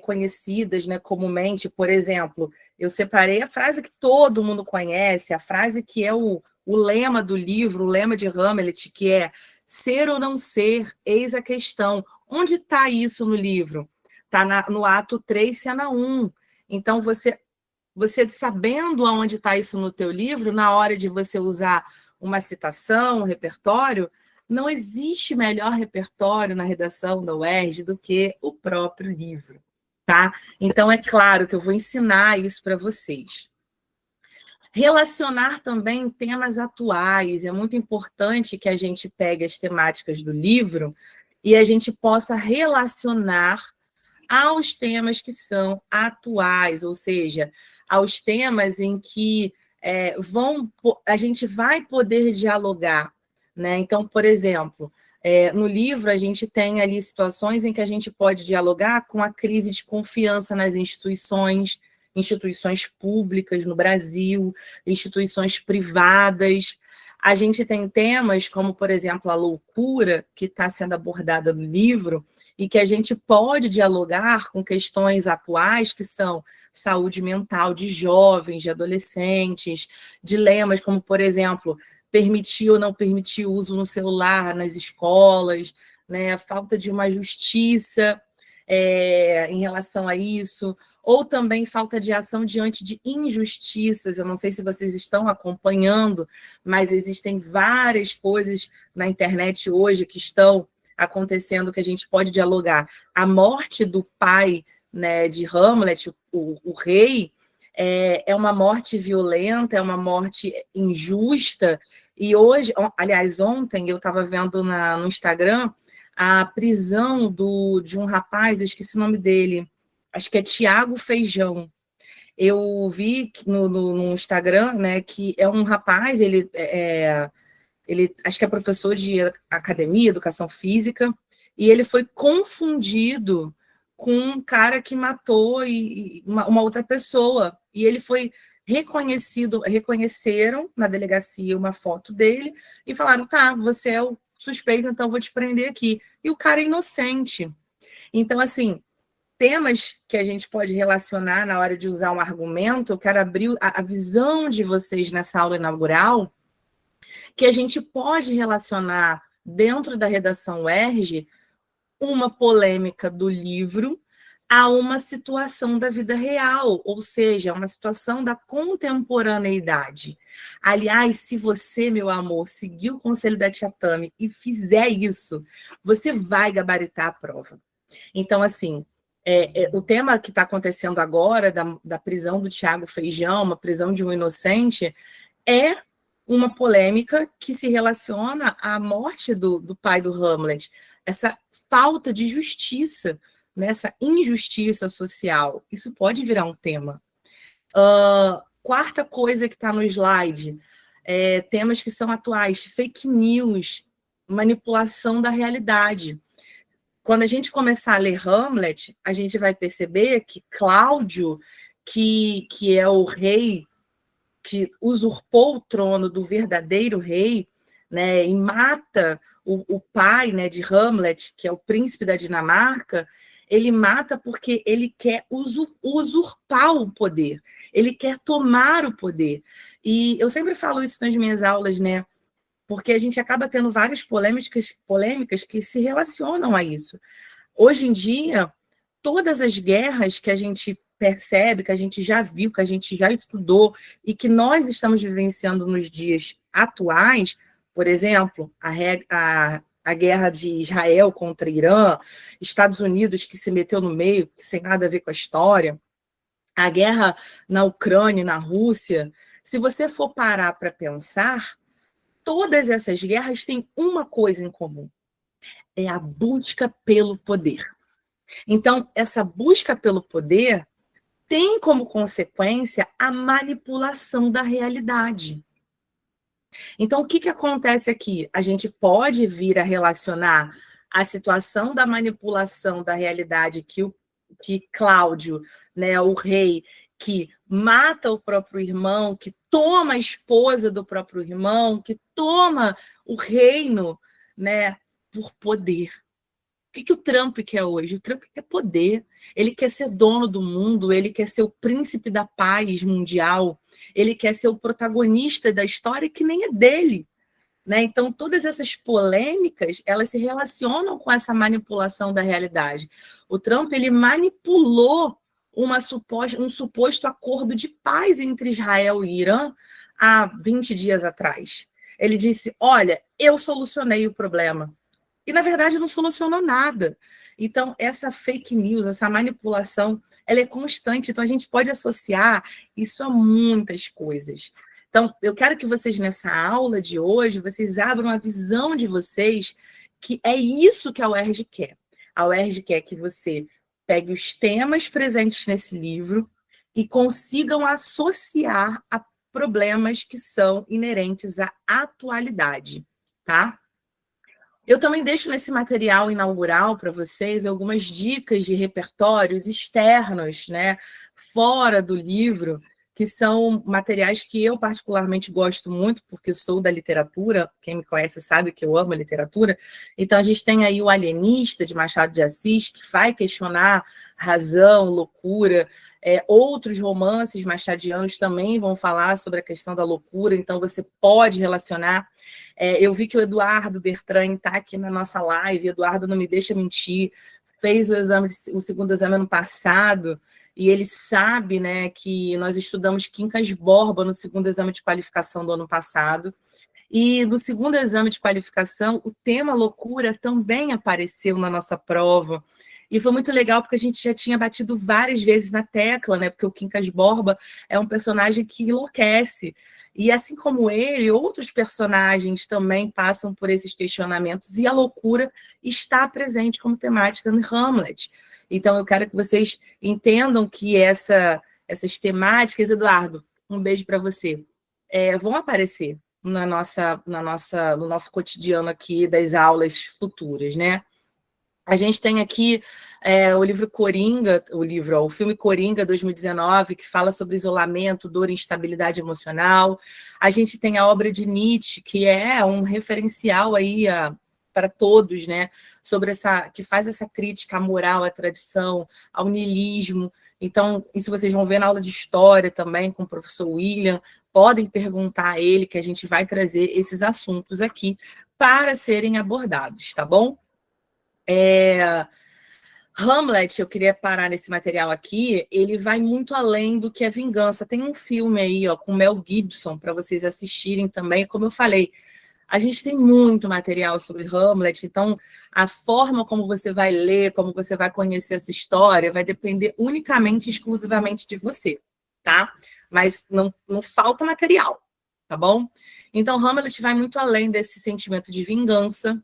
conhecidas, né, comumente. Por exemplo, eu separei a frase que todo mundo conhece, a frase que é o lema do livro, o lema de Hamlet, que é ser ou não ser, eis a questão. Onde está isso no livro? Está no ato 3, cena 1. Então, você sabendo aonde está isso no teu livro, na hora de você usar uma citação, um repertório, não existe melhor repertório na redação da UERJ do que o próprio livro, tá? Então, é claro que eu vou ensinar isso para vocês. Relacionar também temas atuais. É muito importante que a gente pegue as temáticas do livro e a gente possa relacionar aos temas que são atuais, ou seja, aos temas em que a gente vai poder dialogar, né? Então, por exemplo, no livro a gente tem ali situações em que a gente pode dialogar com a crise de confiança nas instituições públicas no Brasil, instituições privadas. A gente tem temas como, por exemplo, a loucura, que está sendo abordada no livro, e que a gente pode dialogar com questões atuais, que são saúde mental de jovens, de adolescentes, dilemas como, por exemplo, permitir ou não permitir o uso no celular nas escolas, né? A falta de uma justiça em relação a isso, ou também falta de ação diante de injustiças. Eu não sei se vocês estão acompanhando, mas existem várias coisas na internet hoje que estão acontecendo que a gente pode dialogar. A morte do pai, né, de Hamlet, o rei, é uma morte violenta, é uma morte injusta. E hoje, aliás, ontem eu estava vendo no Instagram a prisão de um rapaz, eu esqueci o nome dele, acho que é Tiago Feijão. Eu vi no Instagram, né, que é um rapaz, ele acho que é professor de academia, educação física, e ele foi confundido com um cara que matou uma outra pessoa. E ele foi reconheceram na delegacia uma foto dele e falaram, tá, você é o suspeito, então vou te prender aqui. E o cara é inocente. Então, assim, temas que a gente pode relacionar na hora de usar um argumento, eu quero abrir a visão de vocês nessa aula inaugural, que a gente pode relacionar dentro da redação UERJ uma polêmica do livro a uma situação da vida real, ou seja, uma situação da contemporaneidade. Aliás, se você, meu amor, seguir o conselho da Tia Tami e fizer isso, você vai gabaritar a prova. Então, assim, o tema que está acontecendo agora, da prisão do Tiago Feijão, uma prisão de um inocente, é uma polêmica que se relaciona à morte do pai do Hamlet, essa falta de justiça, né, essa injustiça social. Isso pode virar um tema. Quarta coisa que está no slide, temas que são atuais, fake news, manipulação da realidade. Quando a gente começar a ler Hamlet, a gente vai perceber que Cláudio, que é o rei que usurpou o trono do verdadeiro rei, né, e mata o pai, né, de Hamlet, que é o príncipe da Dinamarca, ele mata porque ele quer usurpar o poder, ele quer tomar o poder. E eu sempre falo isso nas minhas aulas, né, porque a gente acaba tendo várias polêmicas que se relacionam a isso. Hoje em dia, todas as guerras que a gente percebe, que a gente já viu, que a gente já estudou e que nós estamos vivenciando nos dias atuais, por exemplo, a guerra de Israel contra Irã, Estados Unidos que se meteu no meio, sem nada a ver com a história, a guerra na Ucrânia e na Rússia, se você for parar para pensar, todas essas guerras têm uma coisa em comum, é a busca pelo poder. Então, essa busca pelo poder tem como consequência a manipulação da realidade. Então, o que acontece aqui? A gente pode vir a relacionar a situação da manipulação da realidade que Cláudio, né, o rei, que mata o próprio irmão, que toma a esposa do próprio irmão, que toma o reino, né, por poder. O que o Trump quer hoje? O Trump quer poder, ele quer ser dono do mundo, ele quer ser o príncipe da paz mundial, ele quer ser o protagonista da história que nem é dele. Né? Então, todas essas polêmicas, elas se relacionam com essa manipulação da realidade. O Trump, ele manipulou um suposto acordo de paz entre Israel e Irã há 20 dias atrás. Ele disse, olha, eu solucionei o problema. E, na verdade, não solucionou nada. Então, essa fake news, essa manipulação, ela é constante. Então, a gente pode associar isso a muitas coisas. Então, eu quero que vocês, nessa aula de hoje, vocês abram a visão de vocês, que é isso que a UERJ quer. A UERJ quer que você pegue os temas presentes nesse livro e consigam associar a problemas que são inerentes à atualidade, tá? Eu também deixo nesse material inaugural para vocês algumas dicas de repertórios externos, né, fora do livro, que são materiais que eu particularmente gosto muito, porque sou da literatura, quem me conhece sabe que eu amo a literatura. Então, a gente tem aí o Alienista, de Machado de Assis, que vai questionar razão, loucura. Outros romances machadianos também vão falar sobre a questão da loucura, então você pode relacionar. Eu vi que o Eduardo Bertrand está aqui na nossa live. Eduardo, não me deixa mentir, fez o segundo exame ano passado, e ele sabe, né, que nós estudamos Quincas Borba no segundo exame de qualificação do ano passado, e no segundo exame de qualificação, o tema loucura também apareceu na nossa prova, e foi muito legal porque a gente já tinha batido várias vezes na tecla, né, porque o Quincas Borba é um personagem que enlouquece, e assim como ele, outros personagens também passam por esses questionamentos, e a loucura está presente como temática no Hamlet. Então, eu quero que vocês entendam que essas temáticas, Eduardo, um beijo para você, vão aparecer no nosso cotidiano aqui das aulas futuras, né? A gente tem aqui o livro Coringa, o filme Coringa 2019, que fala sobre isolamento, dor e instabilidade emocional. A gente tem a obra de Nietzsche, que é um referencial aí para todos, né? Que faz essa crítica à moral, à tradição, ao niilismo. Então, isso vocês vão ver na aula de história também com o professor William. Podem perguntar a ele, que a gente vai trazer esses assuntos aqui para serem abordados, tá bom? Hamlet, eu queria parar nesse material aqui, ele vai muito além do que é vingança. Tem um filme aí, ó, com Mel Gibson, para vocês assistirem também. Como eu falei, a gente tem muito material sobre Hamlet, então a forma como você vai ler, como você vai conhecer essa história, vai depender unicamente, exclusivamente de você, tá? Mas não falta material, tá bom? Então, Hamlet vai muito além desse sentimento de vingança,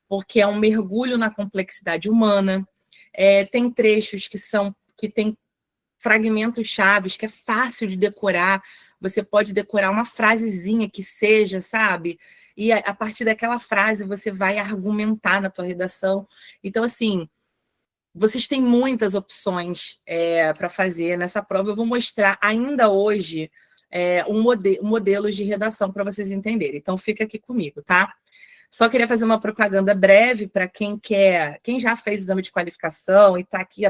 porque é um mergulho na complexidade humana. Tem trechos que tem fragmentos chaves, que é fácil de decorar. Você pode decorar uma frasezinha que seja, sabe? E a partir daquela frase você vai argumentar na tua redação. Então, assim, vocês têm muitas opções para fazer nessa prova. Eu vou mostrar ainda hoje modelos de redação para vocês entenderem. Então, fica aqui comigo, tá? Só queria fazer uma propaganda breve para quem já fez exame de qualificação e está aqui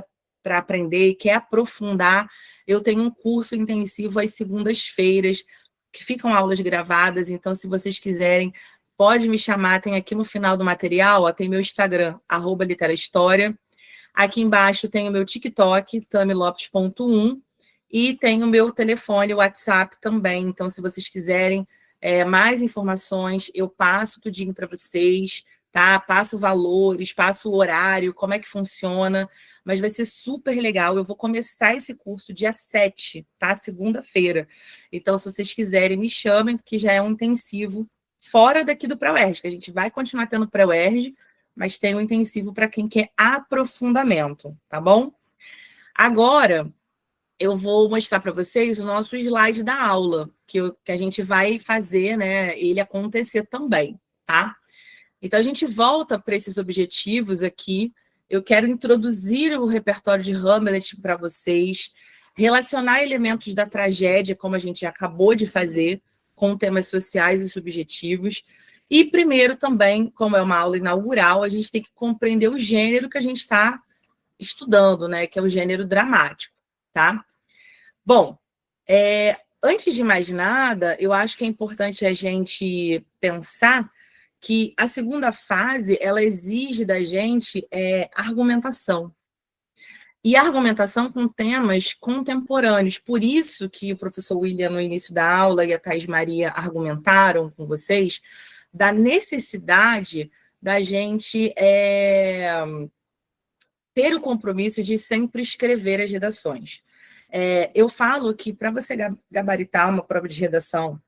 para aprender e quer aprofundar. Eu tenho um curso intensivo às segundas-feiras, que ficam aulas gravadas, então, se vocês quiserem, pode me chamar, tem aqui no final do material, ó, tem meu Instagram, @literahistoria. Aqui embaixo tem o meu TikTok, tamilopes.1, e tem o meu telefone, o WhatsApp também, então, se vocês quiserem mais informações, eu passo tudinho para vocês, tá? Passo valores, passo o horário, como é que funciona, mas vai ser super legal. Eu vou começar esse curso dia 7, tá? Segunda-feira. Então, se vocês quiserem, me chamem, porque já é um intensivo fora daqui do pré-UERJ, que a gente vai continuar tendo pré-UERJ, mas tem um intensivo para quem quer aprofundamento, tá bom? Agora, eu vou mostrar para vocês o nosso slide da aula, que a gente vai fazer, né, ele acontecer também, tá? Então, a gente volta para esses objetivos aqui. Eu quero introduzir o repertório de Hamlet para vocês, relacionar elementos da tragédia, como a gente acabou de fazer, com temas sociais e subjetivos. E, primeiro, também, como é uma aula inaugural, a gente tem que compreender o gênero que a gente está estudando, né, que é o gênero dramático, tá? Bom, antes de mais nada, eu acho que é importante a gente pensar que a segunda fase, ela exige da gente argumentação. E argumentação com temas contemporâneos. Por isso que o professor William, no início da aula, e a Thais Maria argumentaram com vocês da necessidade da gente ter o compromisso de sempre escrever as redações. Eu falo que para você gabaritar uma prova de redação,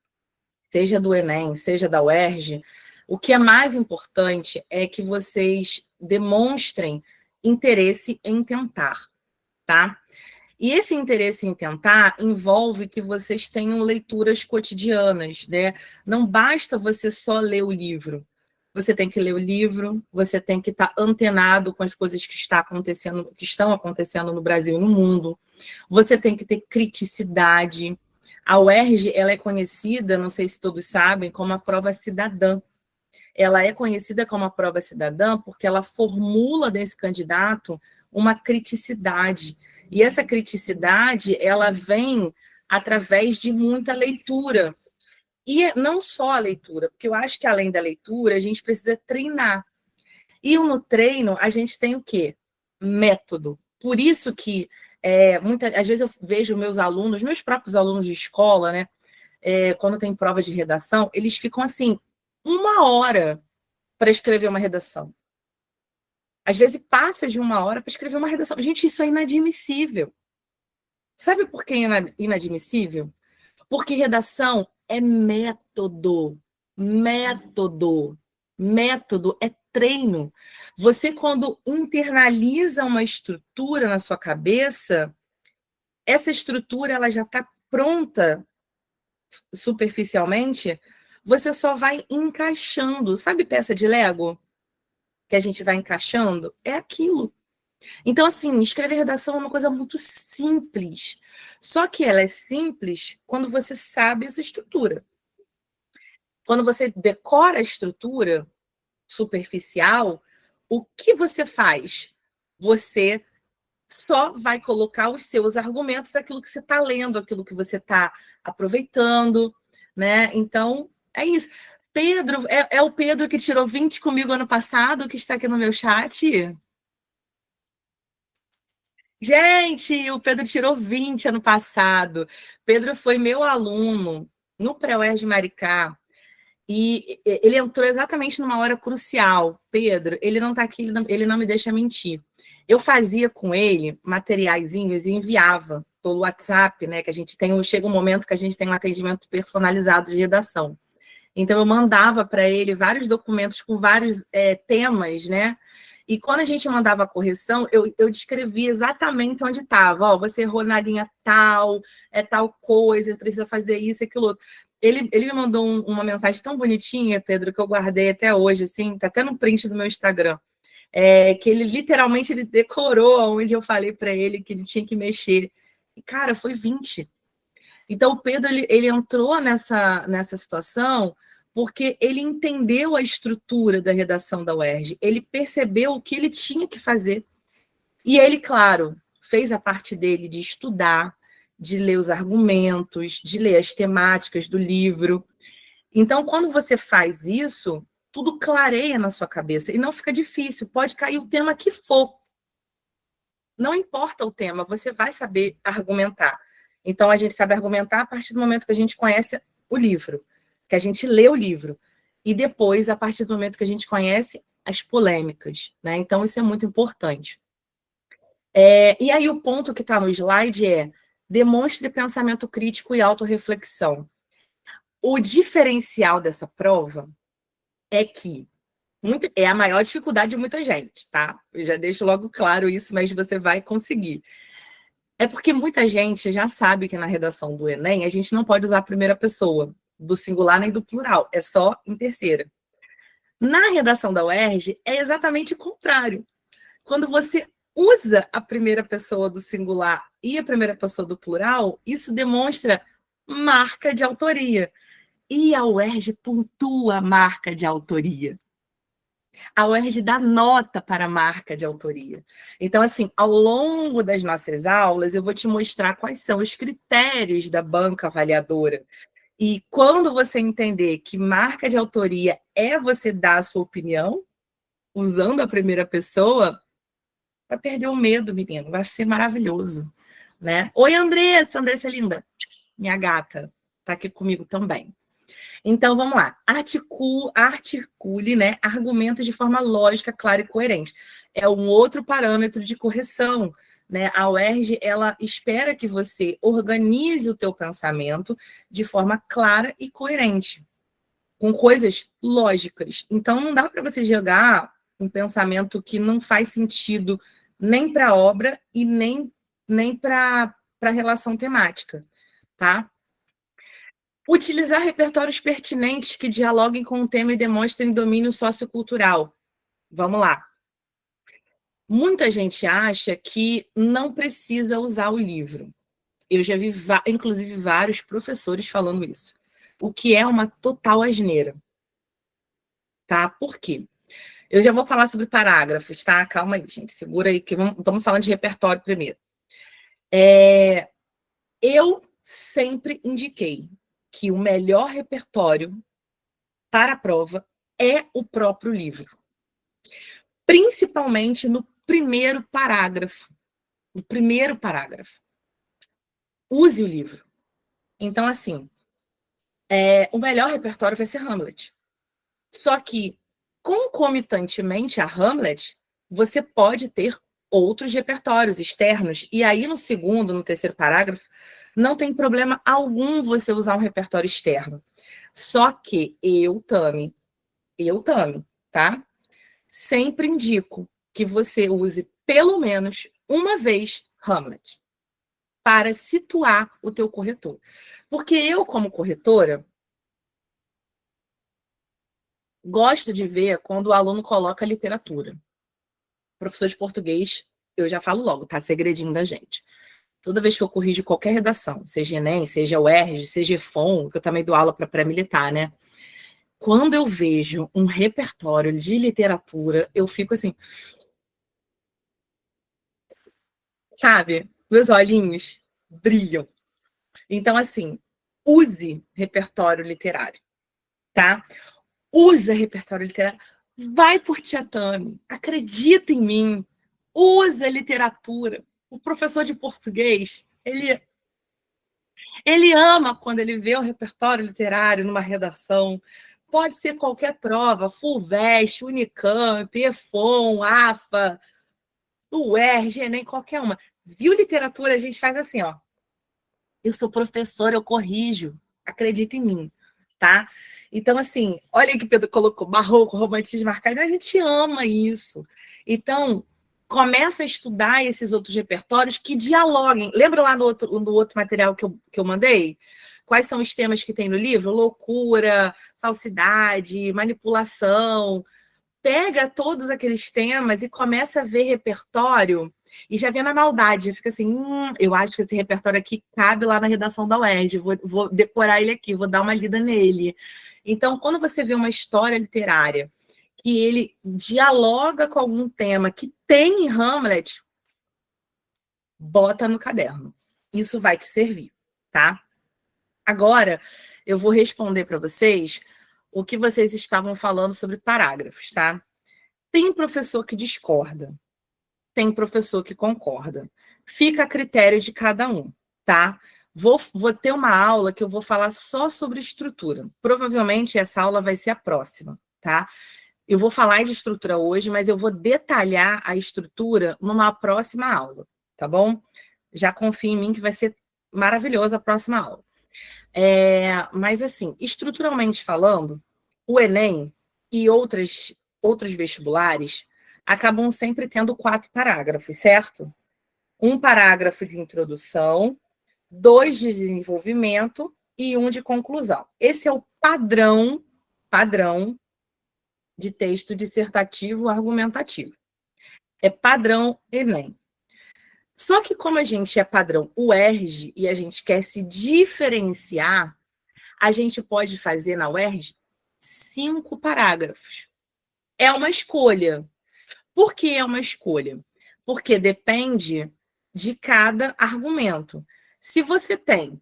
seja do Enem, seja da UERJ, o que é mais importante é que vocês demonstrem interesse em tentar, tá? E esse interesse em tentar envolve que vocês tenham leituras cotidianas, né? Não basta você só ler o livro. Você tem que ler o livro, você tem que estar antenado com as coisas que estão acontecendo no Brasil e no mundo. Você tem que ter criticidade. A UERJ, ela é conhecida, não sei se todos sabem, como a prova cidadã. Ela é conhecida como a prova cidadã porque ela formula desse candidato uma criticidade. E essa criticidade, ela vem através de muita leitura. E não só a leitura, porque eu acho que além da leitura, a gente precisa treinar. E no treino, a gente tem o quê? Método. Por isso que, às vezes eu vejo meus alunos, meus próprios alunos de escola, né? Quando tem prova de redação, eles ficam assim, 1 hora para escrever uma redação. Às vezes passa de 1 hora para escrever uma redação. Gente, isso é inadmissível. Sabe por que é inadmissível? Porque redação é método. Método. Método é treino. Você, quando internaliza uma estrutura na sua cabeça, essa estrutura ela já está pronta superficialmente, você só vai encaixando. Sabe peça de Lego? Que a gente vai encaixando? É aquilo. Então, assim, escrever redação é uma coisa muito simples. Só que ela é simples quando você sabe essa estrutura. Quando você decora a estrutura superficial, o que você faz? Você só vai colocar os seus argumentos, aquilo que você está lendo, aquilo que você está aproveitando, né? Então, é isso. Pedro, é o Pedro que tirou 20 comigo ano passado, que está aqui no meu chat? Gente, o Pedro tirou 20 ano passado. Pedro foi meu aluno no Pré-UERJ Maricá. E ele entrou exatamente numa hora crucial. Pedro, ele não está aqui, ele não me deixa mentir. Eu fazia com ele materiaizinhos e enviava pelo WhatsApp, né? Que a gente tem, chega um momento que a gente tem um atendimento personalizado de redação. Então, eu mandava para ele vários documentos com vários temas, né? E quando a gente mandava a correção, eu descrevia exatamente onde estava. Ó, você errou na linha tal, é tal coisa, precisa fazer isso, aquilo outro. Ele me mandou uma mensagem tão bonitinha, Pedro, que eu guardei até hoje, assim, tá até no print do meu Instagram. Que ele literalmente ele decorou onde eu falei para ele que ele tinha que mexer. E, cara, foi 20. Então, o Pedro ele entrou nessa situação porque ele entendeu a estrutura da redação da UERJ, ele percebeu o que ele tinha que fazer. E ele, claro, fez a parte dele de estudar, de ler os argumentos, de ler as temáticas do livro. Então, quando você faz isso, tudo clareia na sua cabeça e não fica difícil. Pode cair o tema que for. Não importa o tema, você vai saber argumentar. Então, a gente sabe argumentar a partir do momento que a gente conhece o livro, que a gente lê o livro. E depois, a partir do momento que a gente conhece as polêmicas, né? Então, isso é muito importante. E aí, o ponto que está no slide é: demonstre pensamento crítico e autorreflexão. O diferencial dessa prova é que é a maior dificuldade de muita gente, tá? Eu já deixo logo claro isso, mas você vai conseguir. É porque muita gente já sabe que na redação do Enem a gente não pode usar a primeira pessoa, do singular nem do plural, é só em terceira. Na redação da UERJ é exatamente o contrário. Quando você usa a primeira pessoa do singular e a primeira pessoa do plural, isso demonstra marca de autoria. E a UERJ pontua a marca de autoria. A UERJ dá nota para a marca de autoria. Então, assim, ao longo das nossas aulas, eu vou te mostrar quais são os critérios da banca avaliadora. E quando você entender que marca de autoria é você dar a sua opinião, usando a primeira pessoa, vai perder o medo, menino. Vai ser maravilhoso, né? Oi, Andressa. Andressa é linda. Minha gata. Está aqui comigo também. Então, vamos lá. Articule, né, argumentos de forma lógica, clara e coerente. É um outro parâmetro de correção, né? A UERJ, ela espera que você organize o teu pensamento de forma clara e coerente, com coisas lógicas. Então, não dá para você jogar um pensamento que não faz sentido nem para a obra e nem para a relação temática, tá? Utilizar repertórios pertinentes que dialoguem com o tema e demonstrem domínio sociocultural. Vamos lá. Muita gente acha que não precisa usar o livro. Eu já vi, inclusive, vários professores falando isso. O que é uma total asneira. Tá? Por quê? Eu já vou falar sobre parágrafos, tá? Calma aí, gente. Segura aí, que estamos falando de repertório primeiro. Eu sempre indiquei que o melhor repertório para a prova é o próprio livro. Principalmente no primeiro parágrafo. No primeiro parágrafo. Use o livro. Então, assim, o melhor repertório vai ser Hamlet. Só que, concomitantemente a Hamlet, você pode ter outros repertórios externos. E aí, no segundo, no terceiro parágrafo, não tem problema algum você usar um repertório externo. Só que Tami, tá? Sempre indico que você use pelo menos uma vez Hamlet para situar o teu corretor. Porque eu, como corretora, gosto de ver quando o aluno coloca literatura. Professor de português, eu já falo logo, tá? Segredinho da gente. Toda vez que eu corrijo qualquer redação, seja Enem, seja UERJ, seja EFON, que eu também dou aula para pré-militar, né? Quando eu vejo um repertório de literatura, eu fico assim, sabe? Meus olhinhos brilham. Então, assim, use repertório literário, tá? Usa repertório literário. Vai por Tia Tami. Acredita em mim. Usa literatura. O professor de português, ele ama quando ele vê o repertório literário numa redação. Pode ser qualquer prova, FUVEST, Unicamp, EFON, AFA, UERJ, Enem, qualquer uma. Viu literatura, a gente faz assim, ó. Eu sou professora, eu corrijo. Acredita em mim, tá? Então, assim, olha que Pedro colocou barroco, romantismo arcaico, a gente ama isso. Então, começa a estudar esses outros repertórios que dialoguem. Lembra lá no outro material que eu mandei? Quais são os temas que tem no livro? Loucura, falsidade, manipulação. Pega todos aqueles temas e começa a ver repertório e já vê na maldade, fica assim, eu acho que esse repertório aqui cabe lá na redação da UERJ, vou decorar ele aqui, vou dar uma lida nele. Então, quando você vê uma história literária que ele dialoga com algum tema que tem em Hamlet, bota no caderno. Isso vai te servir, tá? Agora, eu vou responder para vocês o que vocês estavam falando sobre parágrafos, tá? Tem professor que discorda, tem professor que concorda. Fica a critério de cada um, tá? Vou ter uma aula que eu vou falar só sobre estrutura. Provavelmente essa aula vai ser a próxima, tá? Eu vou falar de estrutura hoje, mas eu vou detalhar a estrutura numa próxima aula, tá bom? Já confia em mim que vai ser maravilhosa a próxima aula. Mas, assim, estruturalmente falando, o Enem e outros vestibulares acabam sempre tendo 4 parágrafos, certo? Um parágrafo de introdução, 2 de desenvolvimento e 1 de conclusão. Esse é o padrão de texto dissertativo argumentativo. É padrão Enem. Só que como a gente é padrão UERJ e a gente quer se diferenciar, a gente pode fazer na UERJ 5 parágrafos. É uma escolha. Por que é uma escolha? Porque depende de cada argumento. Se você tem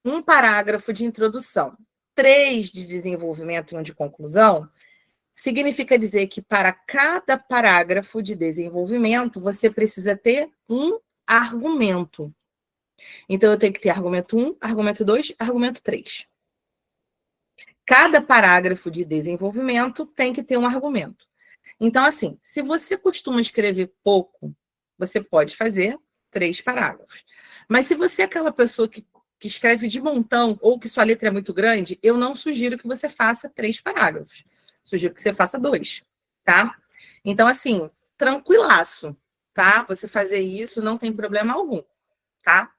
um parágrafo de introdução, 3 de desenvolvimento e 1 de conclusão, significa dizer que para cada parágrafo de desenvolvimento, você precisa ter um argumento. Então, eu tenho que ter argumento 1, argumento 2, argumento 3. Cada parágrafo de desenvolvimento tem que ter um argumento. Então, assim, se você costuma escrever pouco, você pode fazer 3 parágrafos. Mas se você é aquela pessoa que escreve de montão ou que sua letra é muito grande, eu não sugiro que você faça 3 parágrafos. Sugiro que você faça 2, tá? Então, assim, tranquilaço, tá? Você fazer isso não tem problema algum, tá?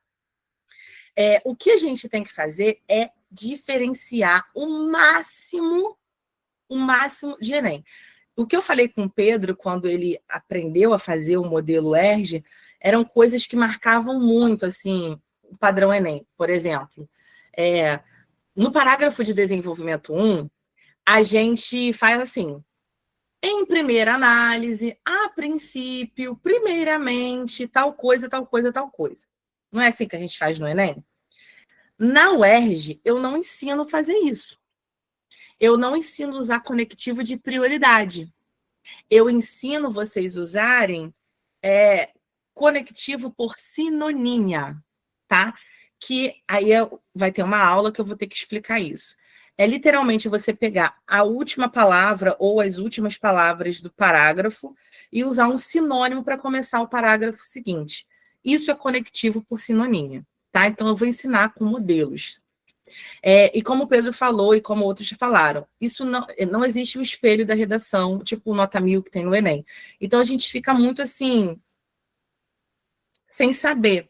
O que a gente tem que fazer é diferenciar o máximo de Enem. O que eu falei com o Pedro quando ele aprendeu a fazer o modelo ERJ eram coisas que marcavam muito, assim, padrão Enem, por exemplo. No parágrafo de desenvolvimento 1, a gente faz assim: em primeira análise, a princípio, primeiramente, tal coisa, tal coisa, tal coisa. Não é assim que a gente faz no Enem? Na UERJ, eu não ensino a fazer isso. Eu não ensino a usar conectivo de prioridade. Eu ensino vocês usarem conectivo por sinonímia, tá? Que aí vai ter uma aula que eu vou ter que explicar isso. É literalmente você pegar a última palavra ou as últimas palavras do parágrafo e usar um sinônimo para começar o parágrafo seguinte. Isso é conectivo por sinonímia, tá? Então eu vou ensinar com modelos. E como o Pedro falou e como outros já falaram, isso não existe o espelho da redação, tipo o nota 1000 que tem no Enem. Então a gente fica muito assim, sem saber.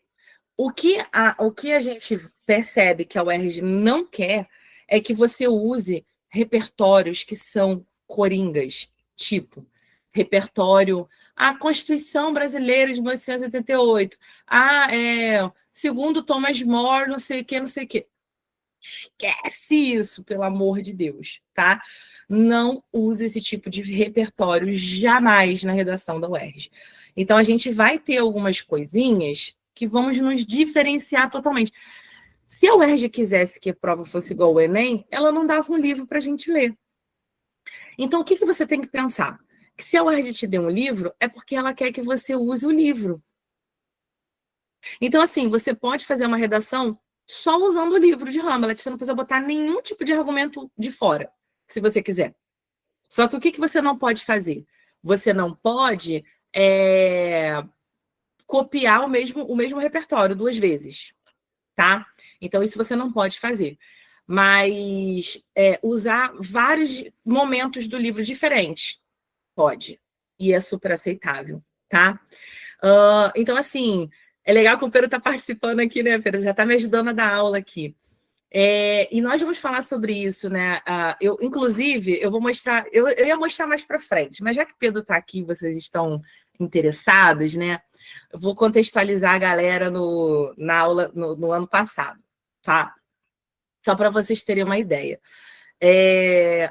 O que a gente percebe que a UERJ não quer é que você use repertórios que são coringas, tipo repertório, a Constituição Brasileira de 1888, segundo Thomas More, não sei o que, não sei o que. Esquece isso, pelo amor de Deus, tá? Não use esse tipo de repertório jamais na redação da UERJ. Então, a gente vai ter algumas coisinhas que vamos nos diferenciar totalmente. Se a UERJ quisesse que a prova fosse igual ao Enem, ela não dava um livro para a gente ler. Então, o que você tem que pensar? Que se a UERJ te deu um livro, é porque ela quer que você use o livro. Então, assim, você pode fazer uma redação só usando o livro de Hamlet, você não precisa botar nenhum tipo de argumento de fora, se você quiser. Só que o que você não pode fazer? Você não pode copiar o mesmo repertório 2 vezes, tá? Então, isso você não pode fazer. Mas usar vários momentos do livro diferentes, pode. E é super aceitável, tá? Então, assim, é legal que o Pedro está participando aqui, né, Pedro? Já está me ajudando a dar aula aqui. E nós vamos falar sobre isso, né? Inclusive, eu vou mostrar, eu ia mostrar mais para frente, mas já que o Pedro está aqui, vocês estão interessados, né? Eu vou contextualizar a galera na aula no ano passado, tá? Só para vocês terem uma ideia.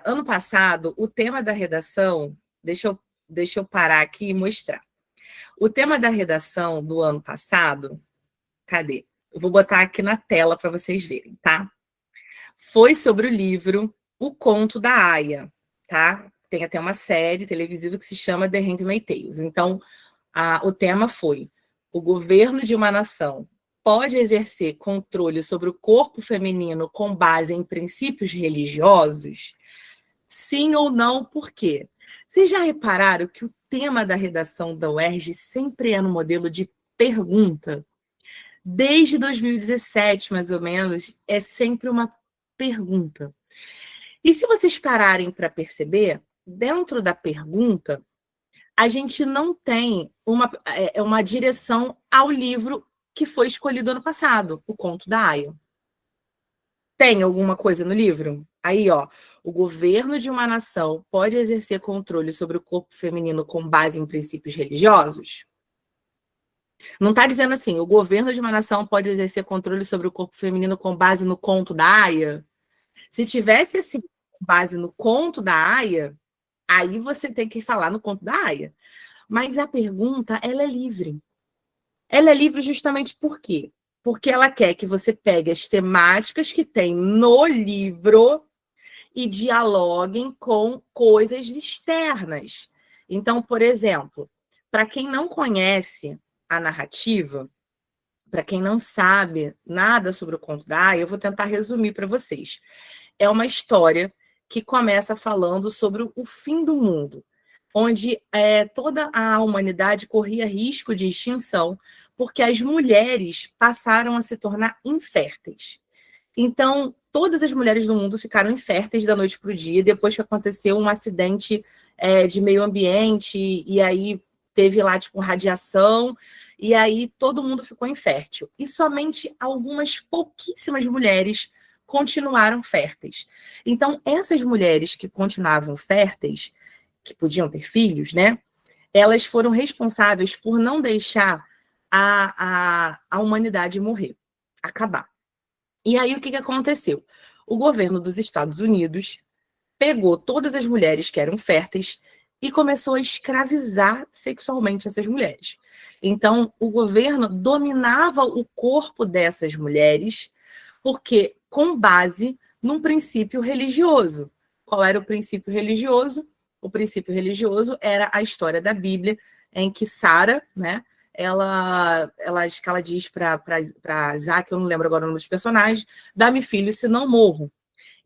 Ano passado, o tema da redação, deixa eu parar aqui e mostrar. O tema da redação do ano passado, cadê? Eu vou botar aqui na tela para vocês verem, tá? Foi sobre o livro O Conto da Aia, tá? Tem até uma série televisiva que se chama The Handmaid's Tale. Então, o tema foi: o governo de uma nação pode exercer controle sobre o corpo feminino com base em princípios religiosos? Sim ou não, por quê? Vocês já repararam que o tema da redação da UERJ sempre é no modelo de pergunta? Desde 2017, mais ou menos, é sempre uma pergunta. E se vocês pararem para perceber, dentro da pergunta, a gente não tem uma direção ao livro que foi escolhido ano passado, O Conto da Aia. Tem alguma coisa no livro? Aí, ó, o governo de uma nação pode exercer controle sobre o corpo feminino com base em princípios religiosos? Não está dizendo assim, o governo de uma nação pode exercer controle sobre o corpo feminino com base no conto da Aia? Se tivesse assim, com base no conto da Aia, aí você tem que falar no conto da Aia. Mas a pergunta, ela é livre. Ela é livre justamente por quê? Porque ela quer que você pegue as temáticas que tem no livro e dialoguem com coisas externas. Então, por exemplo, para quem não conhece a narrativa, para quem não sabe nada sobre o conto da Aia, eu vou tentar resumir para vocês. É uma história que começa falando sobre o fim do mundo, onde toda a humanidade corria risco de extinção porque as mulheres passaram a se tornar inférteis. Então, todas as mulheres do mundo ficaram inférteis da noite para o dia, depois que aconteceu um acidente de meio ambiente, e aí teve lá, tipo, radiação, e aí todo mundo ficou infértil. E somente algumas pouquíssimas mulheres continuaram férteis. Então, essas mulheres que continuavam férteis, que podiam ter filhos, né? Elas foram responsáveis por não deixar a humanidade morrer. acabar. E aí, o que aconteceu? O governo dos Estados Unidos pegou todas as mulheres que eram férteis e começou a escravizar sexualmente essas mulheres. Então, o governo dominava o corpo dessas mulheres, porque com base num princípio religioso. Qual era o princípio religioso? O princípio religioso era a história da Bíblia, em que Sara, né, ela diz para Isaac, eu não lembro agora o nome dos personagens, dá-me filhos, senão morro.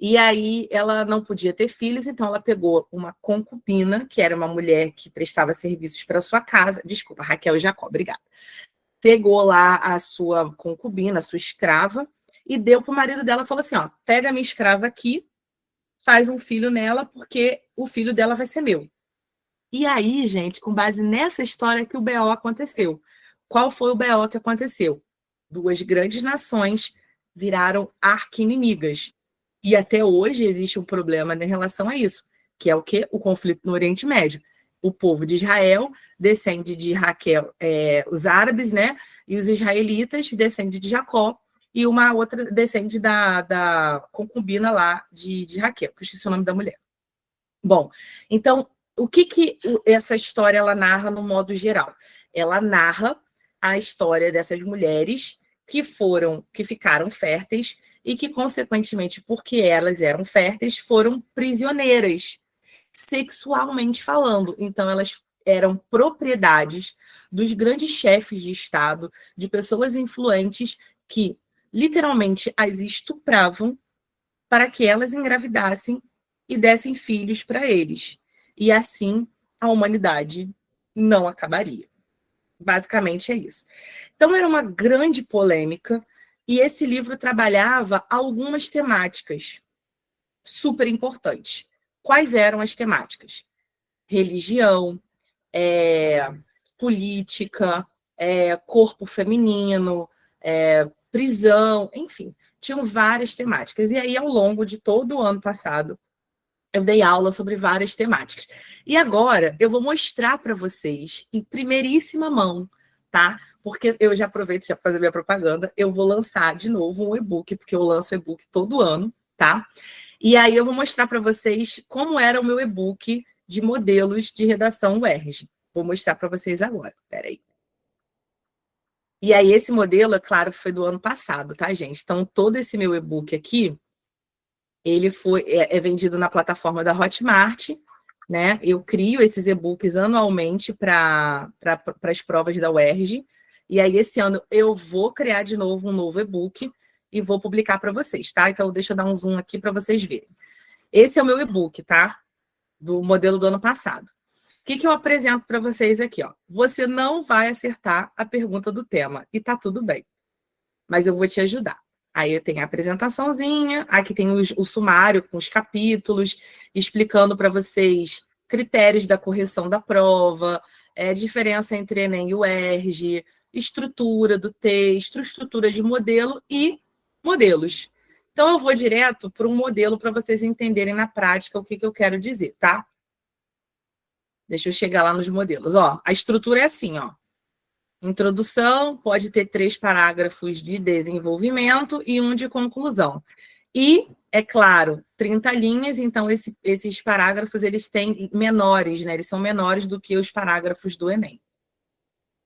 E aí ela não podia ter filhos, então ela pegou uma concubina, que era uma mulher que prestava serviços para sua casa. Desculpa, Raquel e Jacó, obrigada. Pegou lá a sua concubina, a sua escrava, e deu para o marido dela, falou assim, ó, pega a minha escrava aqui, faz um filho nela, porque o filho dela vai ser meu. E aí, gente, com base nessa história que o BO aconteceu. Qual foi o BO que aconteceu? Duas grandes nações viraram arqui-inimigas. E até hoje existe um problema em relação a isso, que é o quê? O conflito no Oriente Médio. O povo de Israel descende de Raquel, os árabes, né? E os israelitas descendem de Jacó, e uma outra descende da concubina lá de Raquel, que eu esqueci o nome da mulher. Bom, então, o que essa história ela narra no modo geral? Ela narra a história dessas mulheres que ficaram férteis e que, consequentemente, porque elas eram férteis, foram prisioneiras, sexualmente falando. Então, elas eram propriedades dos grandes chefes de Estado, de pessoas influentes que, literalmente, as estupravam para que elas engravidassem e dessem filhos para eles. E assim, a humanidade não acabaria. Basicamente é isso. Então, era uma grande polêmica, e esse livro trabalhava algumas temáticas super importantes. Quais eram as temáticas? Religião, política, corpo feminino, prisão, enfim, tinham várias temáticas. E aí, ao longo de todo o ano passado, eu dei aula sobre várias temáticas. E agora eu vou mostrar para vocês, em primeiríssima mão, tá? Porque eu já aproveito já para fazer minha propaganda, eu vou lançar de novo um e-book, porque eu lanço e-book todo ano, tá? E aí eu vou mostrar para vocês como era o meu e-book de modelos de redação UERJ. Vou mostrar para vocês agora. Peraí. E aí esse modelo, é claro, foi do ano passado, tá, gente? Então, todo esse meu e-book aqui, ele é vendido na plataforma da Hotmart, né? Eu crio esses e-books anualmente para as provas da UERJ, e aí esse ano eu vou criar de novo um novo e-book e vou publicar para vocês, tá? Então, deixa eu dar um zoom aqui para vocês verem. Esse é o meu e-book, tá? Do modelo do ano passado. O que eu apresento para vocês aqui, ó? Você não vai acertar a pergunta do tema, e tá tudo bem. Mas eu vou te ajudar. Aí eu tenho a apresentaçãozinha, aqui tem o sumário com os capítulos, explicando para vocês critérios da correção da prova, diferença entre Enem e UERJ, estrutura do texto, estrutura de modelo e modelos. Então, eu vou direto para um modelo para vocês entenderem na prática o que eu quero dizer, tá? Deixa eu chegar lá nos modelos. Ó, a estrutura é assim, ó. Introdução, pode ter 3 parágrafos de desenvolvimento e 1 de conclusão. E, é claro, 30 linhas, então esses parágrafos eles têm menores, né? Eles são menores do que os parágrafos do Enem.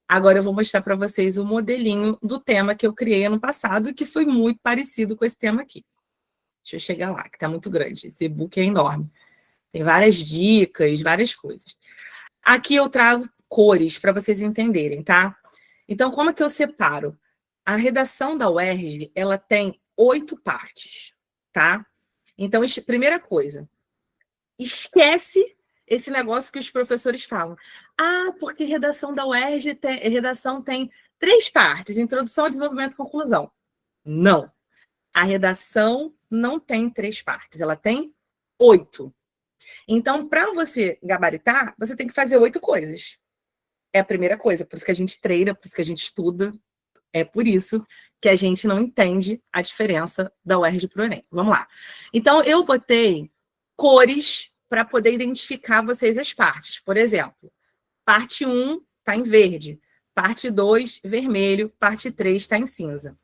Agora eu vou mostrar para vocês o modelinho do tema que eu criei ano passado, que foi muito parecido com esse tema aqui. Deixa eu chegar lá, que está muito grande. Esse e-book é enorme. Tem várias dicas, várias coisas. Aqui eu trago cores para vocês entenderem, tá? Então, como é que eu separo? A redação da UERJ, ela tem 8 partes, tá? Então, primeira coisa, esquece esse negócio que os professores falam. Ah, porque redação da UERJ tem 3 partes, introdução, desenvolvimento e conclusão. Não. A redação não tem 3 partes, ela tem 8. Então, para você gabaritar, você tem que fazer 8 coisas. É a primeira coisa, por isso que a gente treina, por isso que a gente estuda, é por isso que a gente não entende a diferença da UERJ para o Enem. Vamos lá. Então, eu botei cores para poder identificar vocês as partes. Por exemplo, parte 1 está em verde, parte 2, vermelho, parte 3 está em cinza.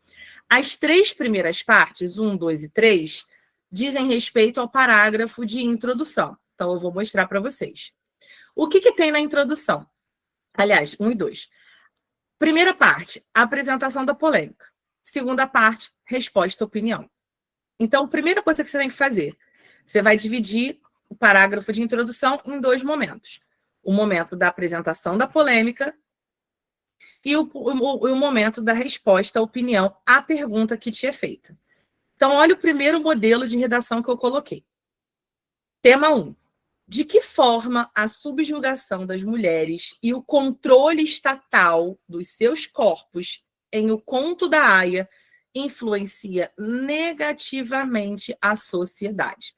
As 3 primeiras partes, 1, 2 e 3, dizem respeito ao parágrafo de introdução. Então, eu vou mostrar para vocês. O que tem na introdução? Aliás, 1 e 2. Primeira parte, apresentação da polêmica. Segunda parte, resposta à opinião. Então, a primeira coisa que você tem que fazer, você vai dividir o parágrafo de introdução em 2 momentos. O momento da apresentação da polêmica e o momento da resposta à opinião à pergunta que te é feita. Então, olha o primeiro modelo de redação que eu coloquei. Tema 1. De que forma a subjugação das mulheres e o controle estatal dos seus corpos em O Conto da Aia influencia negativamente a sociedade?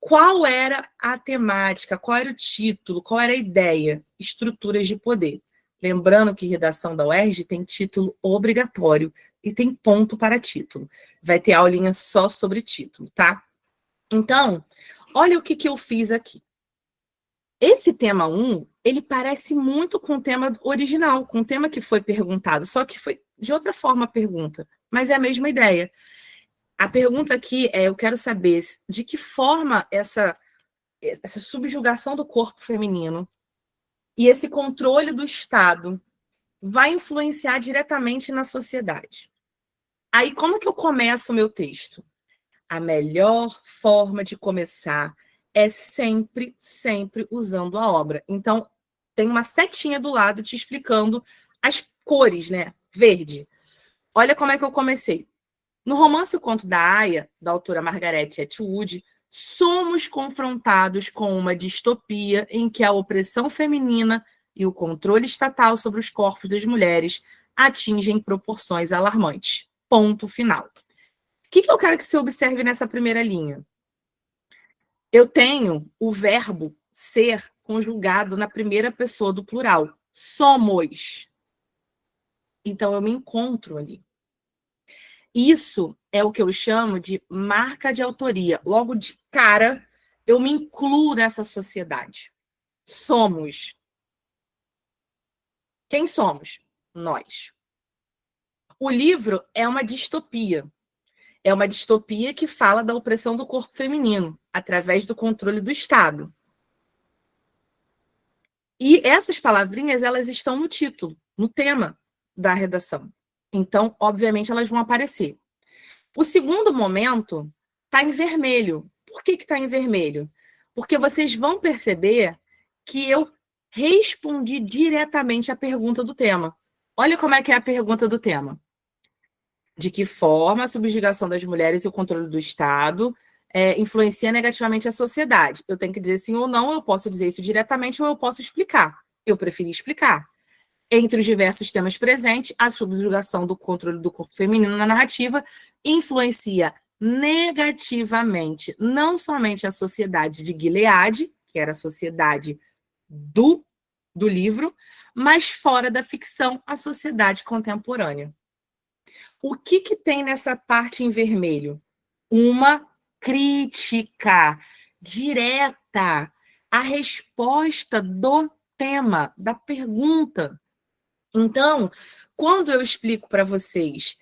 Qual era a temática, qual era o título, qual era a ideia? Estruturas de poder. Lembrando que redação da UERJ tem título obrigatório e tem ponto para título. Vai ter aulinha só sobre título, tá? Então, olha o que eu fiz aqui. Esse tema 1, ele parece muito com o tema original, com o tema que foi perguntado, só que foi de outra forma a pergunta, mas é a mesma ideia. A pergunta aqui é, eu quero saber de que forma essa subjugação do corpo feminino e esse controle do Estado vai influenciar diretamente na sociedade. Aí, como que eu começo o meu texto? A melhor forma de começar é sempre, sempre usando a obra. Então, tem uma setinha do lado te explicando as cores, né? Verde. Olha como é que eu comecei. No romance O Conto da Aia, da autora Margaret Atwood, somos confrontados com uma distopia em que a opressão feminina e o controle estatal sobre os corpos das mulheres atingem proporções alarmantes. Ponto final. O que eu quero que você observe nessa primeira linha? Eu tenho o verbo ser conjugado na primeira pessoa do plural. Somos. Então, eu me encontro ali. Isso é o que eu chamo de marca de autoria. Logo de cara, eu me incluo nessa sociedade. Somos. Quem somos? Nós. O livro é uma distopia. É uma distopia que fala da opressão do corpo feminino, através do controle do Estado. E essas palavrinhas, elas estão no título, no tema da redação. Então, obviamente, elas vão aparecer. O segundo momento está em vermelho. Por que está em vermelho? Porque vocês vão perceber que eu respondi diretamente à pergunta do tema. Olha como é que é a pergunta do tema. De que forma a subjugação das mulheres e o controle do Estado influencia negativamente a sociedade? Eu tenho que dizer sim ou não, eu posso dizer isso diretamente ou eu posso explicar. Eu preferi explicar. Entre os diversos temas presentes, a subjugação do controle do corpo feminino na narrativa influencia negativamente não somente a sociedade de Gilead, que era a sociedade do livro, mas fora da ficção, a sociedade contemporânea. O que tem nessa parte em vermelho? Uma crítica direta à resposta do tema, da pergunta. Então, quando eu explico para vocês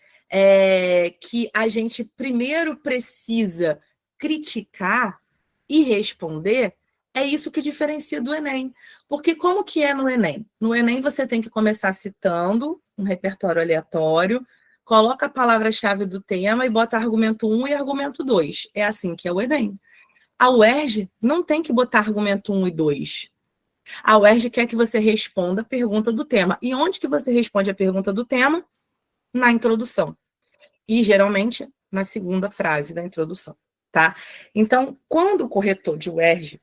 que a gente primeiro precisa criticar e responder, é isso que diferencia do Enem. Porque como que é no Enem? No Enem você tem que começar citando um repertório aleatório, coloca a palavra-chave do tema e bota argumento 1 e argumento 2. É assim que é o Enem. A UERJ não tem que botar argumento 1 e 2. A UERJ quer que você responda a pergunta do tema. E onde que você responde a pergunta do tema? Na introdução. E, geralmente, na segunda frase da introdução. Tá? Então, quando o corretor de UERJ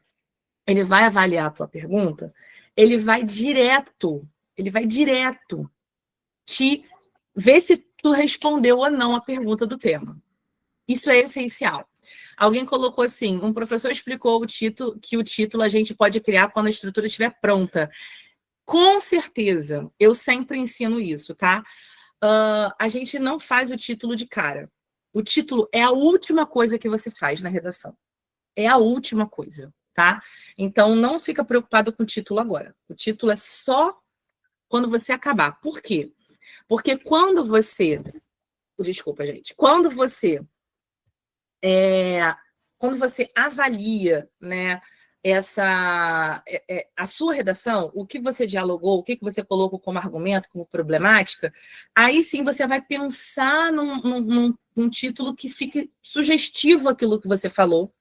ele vai avaliar a tua pergunta, ele vai direto te ver se tu respondeu ou não a pergunta do tema. Isso é essencial. Alguém colocou assim, um professor explicou que o título a gente pode criar quando a estrutura estiver pronta. Com certeza, eu sempre ensino isso, tá? A gente não faz o título de cara. O título é a última coisa que você faz na redação. É a última coisa, tá? Então, não fica preocupado com o título agora. O título é só quando você acabar. Por quê? Porque quando você Desculpa, gente. Quando você avalia, né, a sua redação, o que você dialogou, o que você colocou como argumento, como problemática, aí sim você vai pensar num título que fique sugestivo àquilo que você falou,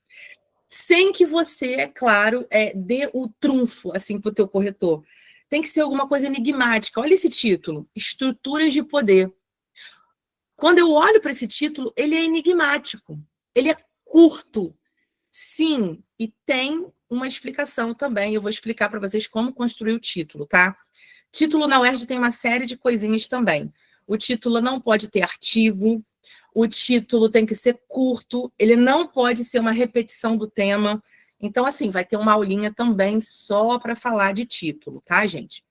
sem que você, é claro, dê o trunfo assim, para o teu corretor. Tem que ser alguma coisa enigmática. Olha esse título, Estruturas de Poder. Quando eu olho para esse título, ele é enigmático, ele é curto, sim, e tem uma explicação também. Eu vou explicar para vocês como construir o título, tá? Título na UERJ tem uma série de coisinhas também. O título não pode ter artigo, o título tem que ser curto, ele não pode ser uma repetição do tema. Então, assim, vai ter uma aulinha também só para falar de título, tá, gente?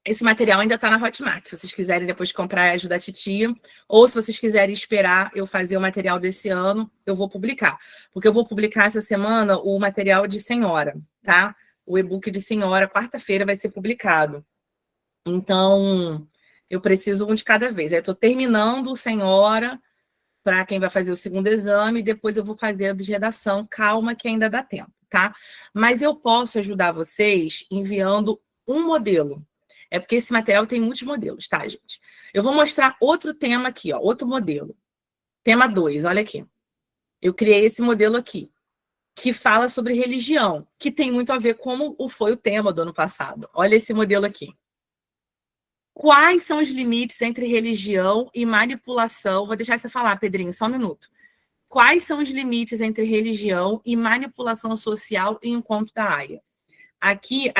Esse material ainda está na Hotmart, se vocês quiserem depois comprar e ajudar a titia, ou se vocês quiserem esperar eu fazer o material desse ano, eu vou publicar. Porque eu vou publicar essa semana o material de senhora, tá? O e-book de senhora, quarta-feira vai ser publicado. Então, eu preciso um de cada vez. Eu estou terminando o senhora, para quem vai fazer o segundo exame, e depois eu vou fazer o de redação. Calma que ainda dá tempo, tá? Mas eu posso ajudar vocês enviando um modelo. É porque esse material tem muitos modelos, tá, gente? Eu vou mostrar outro tema aqui, ó, outro modelo. Tema 2, olha aqui. Eu criei esse modelo aqui, que fala sobre religião, que tem muito a ver com como foi o tema do ano passado. Olha esse modelo aqui. Quais são os limites entre religião e manipulação? Vou deixar você falar, Pedrinho, só um minuto. Quais são os limites entre religião e manipulação social em Um Conto da Aya? Aqui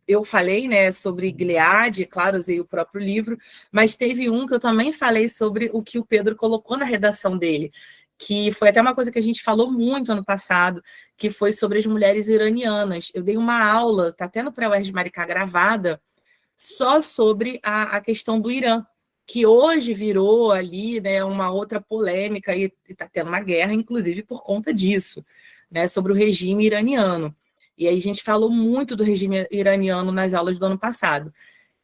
eu falei, né, sobre Gilead, claro, usei o próprio livro, mas teve um que eu também falei sobre o que o Pedro colocou na redação dele, que foi até uma coisa que a gente falou muito ano passado, que foi sobre as mulheres iranianas. Eu dei uma aula, está até no pré-UERJ de Maricá gravada, só sobre a questão do Irã, que hoje virou ali, né, uma outra polêmica e está tendo uma guerra, inclusive, por conta disso, né, sobre o regime iraniano. E aí a gente falou muito do regime iraniano nas aulas do ano passado.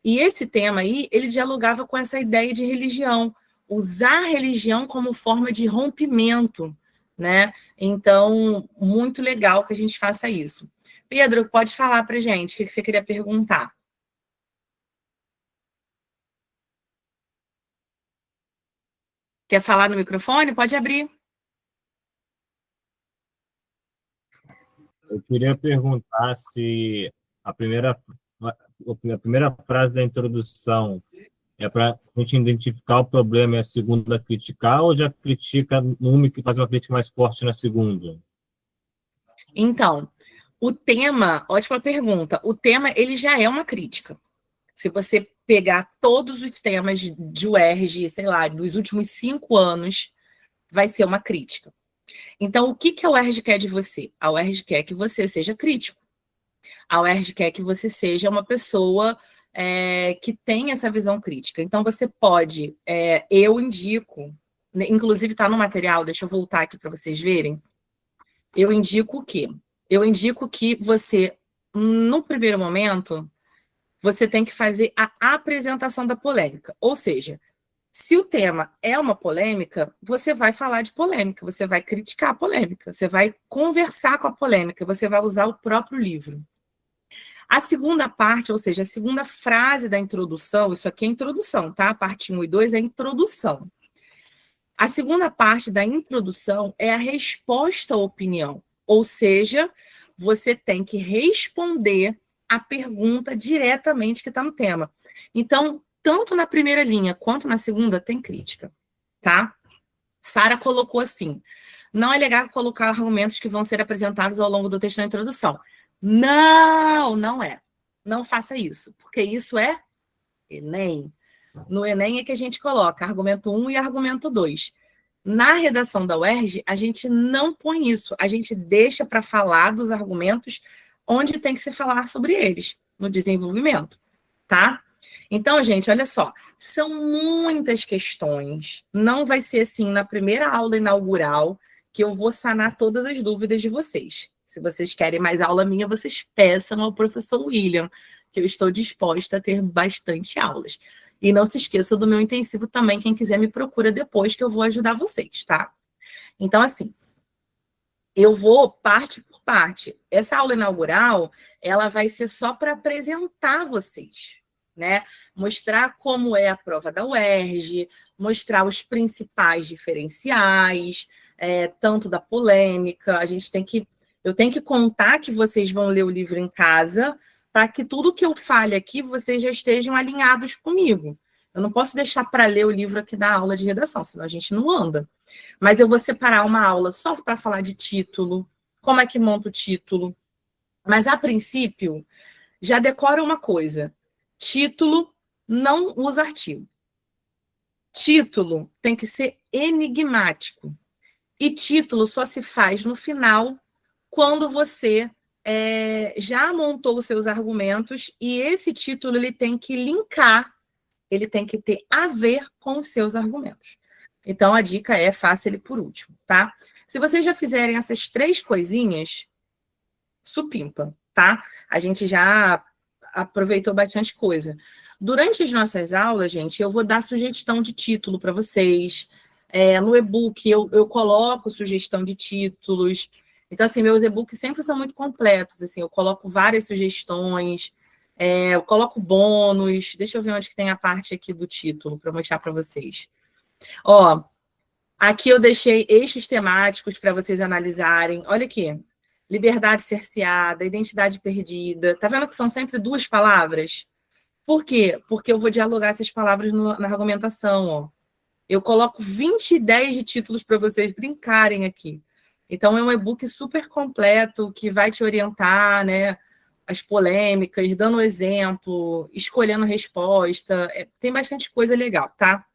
E esse tema aí, ele dialogava com essa ideia de religião, usar a religião como forma de rompimento, né? Então, muito legal que a gente faça isso. Pedro, pode falar para a gente o que você queria perguntar? Quer falar no microfone? Pode abrir. Eu queria perguntar se a primeira frase da introdução é para a gente identificar o problema e a segunda criticar, ou já critica numa e faz uma crítica mais forte na segunda? Então, o tema, ótima pergunta, o tema ele já é uma crítica. Se você pegar todos os temas de UERJ, sei lá, dos últimos 5 anos, vai ser uma crítica. Então, o que a UERJ quer de você? A UERJ quer que você seja crítico. A UERJ quer que você seja uma pessoa que tem essa visão crítica. Então, você pode, eu indico, inclusive está no material, deixa eu voltar aqui para vocês verem, eu indico o quê? Eu indico que você, no primeiro momento, você tem que fazer a apresentação da polêmica. Ou seja, se o tema é uma polêmica, você vai falar de polêmica, você vai criticar a polêmica, você vai conversar com a polêmica, você vai usar o próprio livro. A segunda parte, ou seja, a segunda frase da introdução, isso aqui é introdução, tá? A parte 1 e 2 é introdução. A segunda parte da introdução é a resposta à opinião, ou seja, você tem que responder a pergunta diretamente que está no tema. Então, tanto na primeira linha quanto na segunda, tem crítica, tá? Sara colocou assim, não é legal colocar argumentos que vão ser apresentados ao longo do texto da introdução. Não, não é. Não faça isso, porque isso é Enem. No Enem é que a gente coloca argumento 1 e argumento 2. Na redação da UERJ, a gente não põe isso, a gente deixa para falar dos argumentos onde tem que se falar sobre eles, no desenvolvimento, tá? Então, gente, olha só, são muitas questões, não vai ser assim na primeira aula inaugural que eu vou sanar todas as dúvidas de vocês. Se vocês querem mais aula minha, vocês peçam ao professor William, que eu estou disposta a ter bastante aulas. E não se esqueça do meu intensivo também, quem quiser me procura depois, que eu vou ajudar vocês, tá? Então, assim, eu vou parte por parte. Essa aula inaugural, ela vai ser só para apresentar vocês, né? Mostrar como é a prova da UERJ, mostrar os principais diferenciais, tanto da polêmica. Eu tenho que contar que vocês vão ler o livro em casa, para que tudo que eu fale aqui, vocês já estejam alinhados comigo. Eu não posso deixar para ler o livro aqui na aula de redação, senão a gente não anda. Mas eu vou separar uma aula só para falar de título, como é que monta o título. Mas, a princípio, já decora uma coisa. Título não usa artigo. Título tem que ser enigmático. E título só se faz no final, quando você já montou os seus argumentos, e esse título ele tem que linkar, ele tem que ter a ver com os seus argumentos. Então, a dica é faça ele por último, tá? Se vocês já fizerem essas 3 coisinhas, supimpa, tá? A gente já aproveitou bastante coisa. Durante as nossas aulas, gente, eu vou dar sugestão de título para vocês. No e-book, eu coloco sugestão de títulos. Então, assim, meus e-books sempre são muito completos. Assim, eu coloco várias sugestões, eu coloco bônus. Deixa eu ver onde que tem a parte aqui do título para mostrar para vocês. Ó, aqui eu deixei eixos temáticos para vocês analisarem. Olha aqui. Liberdade cerceada, identidade perdida. Tá vendo que são sempre 2 palavras? Por quê? Porque eu vou dialogar essas palavras na argumentação, ó. Eu coloco 20 ideias de títulos para vocês brincarem aqui. Então, é um e-book super completo que vai te orientar, né? As polêmicas, dando exemplo, escolhendo resposta. Tem bastante coisa legal, tá?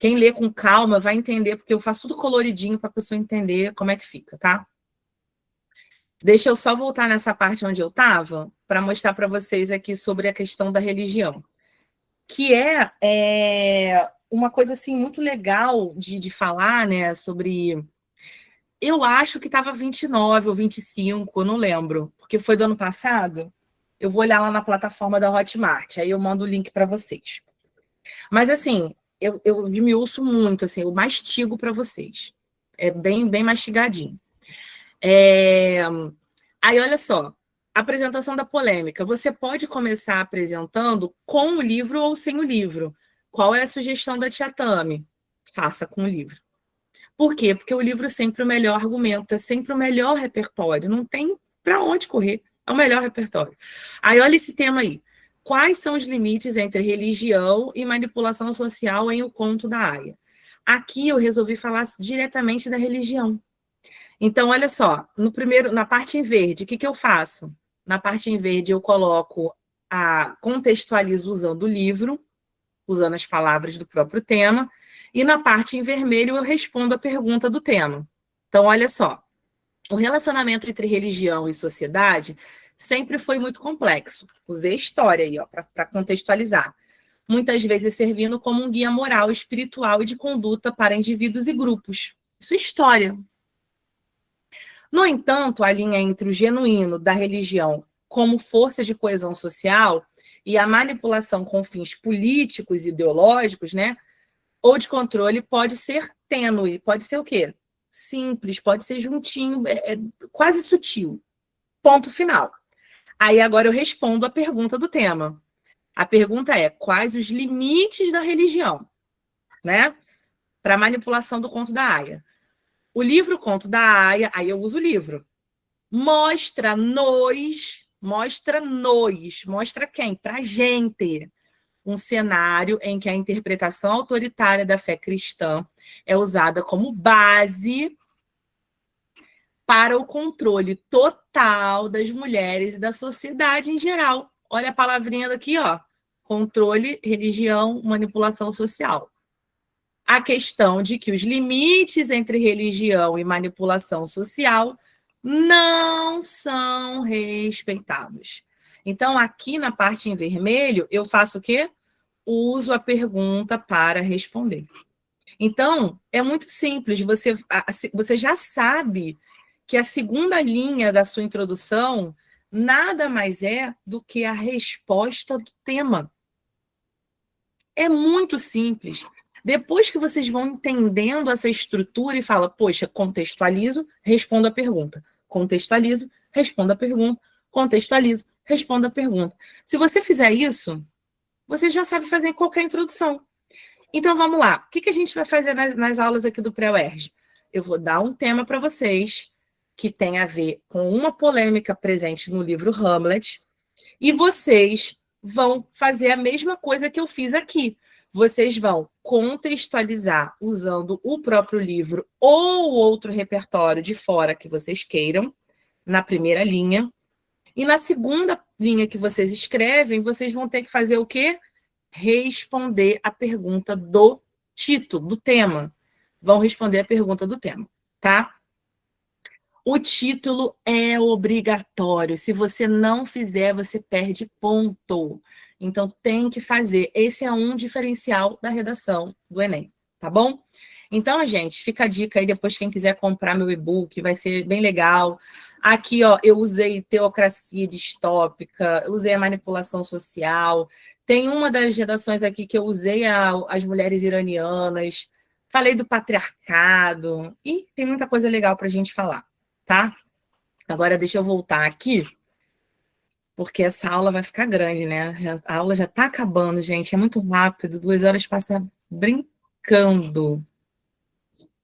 Quem lê com calma vai entender, porque eu faço tudo coloridinho para a pessoa entender como é que fica, tá? Deixa eu só voltar nessa parte onde eu estava, para mostrar para vocês aqui sobre a questão da religião. Que uma coisa assim muito legal de falar, né? Sobre. Eu acho que estava 29 ou 25, eu não lembro, porque foi do ano passado. Eu vou olhar lá na plataforma da Hotmart, aí eu mando o link para vocês. Mas assim, eu me ouço muito, assim, eu mastigo para vocês. É bem, bem mastigadinho. Aí, olha só, apresentação da polêmica. Você pode começar apresentando com o livro ou sem o livro. Qual é a sugestão da Tia Tami? Faça com o livro. Por quê? Porque o livro é sempre o melhor argumento, é sempre o melhor repertório. Não tem para onde correr. É o melhor repertório. Aí, olha esse tema aí. Quais são os limites entre religião e manipulação social em O Conto da Aia? Aqui eu resolvi falar diretamente da religião. Então, olha só, na parte em verde, o que eu faço? Na parte em verde eu coloco contextualizo usando o livro, usando as palavras do próprio tema, e na parte em vermelho eu respondo a pergunta do tema. Então, olha só, o relacionamento entre religião e sociedade sempre foi muito complexo. Usei história aí, para contextualizar. Muitas vezes servindo como um guia moral, espiritual e de conduta para indivíduos e grupos. Isso é história. No entanto, a linha entre o genuíno da religião como força de coesão social e a manipulação com fins políticos e ideológicos, né, ou de controle, pode ser tênue, pode ser o quê? Simples, pode ser juntinho, quase sutil. Ponto final. Aí agora eu respondo a pergunta do tema. A pergunta é: quais os limites da religião, né, para a manipulação do Conto da Aia? O livro Conto da Aia, aí eu uso o livro, mostra quem? Pra gente. Um cenário em que a interpretação autoritária da fé cristã é usada como base para o controle total das mulheres e da sociedade em geral. Olha a palavrinha daqui, ó. Controle, religião, manipulação social. A questão de que os limites entre religião e manipulação social não são respeitados. Então, aqui na parte em vermelho, eu faço o quê? Uso a pergunta para responder. Então, é muito simples. Você já sabe que a segunda linha da sua introdução nada mais é do que a resposta do tema. É muito simples. Depois que vocês vão entendendo essa estrutura e fala, poxa, contextualizo, respondo a pergunta. Contextualizo, respondo a pergunta. Contextualizo, respondo a pergunta. Se você fizer isso, você já sabe fazer qualquer introdução. Então, vamos lá. O que a gente vai fazer nas aulas aqui do Pré-UERJ? Eu vou dar um tema para vocês que tem a ver com uma polêmica presente no livro Hamlet, e vocês vão fazer a mesma coisa que eu fiz aqui. Vocês vão contextualizar usando o próprio livro ou outro repertório de fora que vocês queiram, na primeira linha. E na segunda linha que vocês escrevem, vocês vão ter que fazer o quê? Responder a pergunta do título, do tema. Vão responder a pergunta do tema, tá? O título é obrigatório. Se você não fizer, você perde ponto. Então, tem que fazer. Esse é um diferencial da redação do Enem, tá bom? Então, gente, fica a dica aí depois, quem quiser comprar meu e-book, vai ser bem legal. Aqui, ó, eu usei teocracia distópica, eu usei a manipulação social. Tem uma das redações aqui que eu usei as mulheres iranianas, falei do patriarcado, e tem muita coisa legal para a gente falar, tá? Agora, deixa eu voltar aqui, porque essa aula vai ficar grande, né? A aula já está acabando, gente, é muito rápido, 2 horas passa brincando.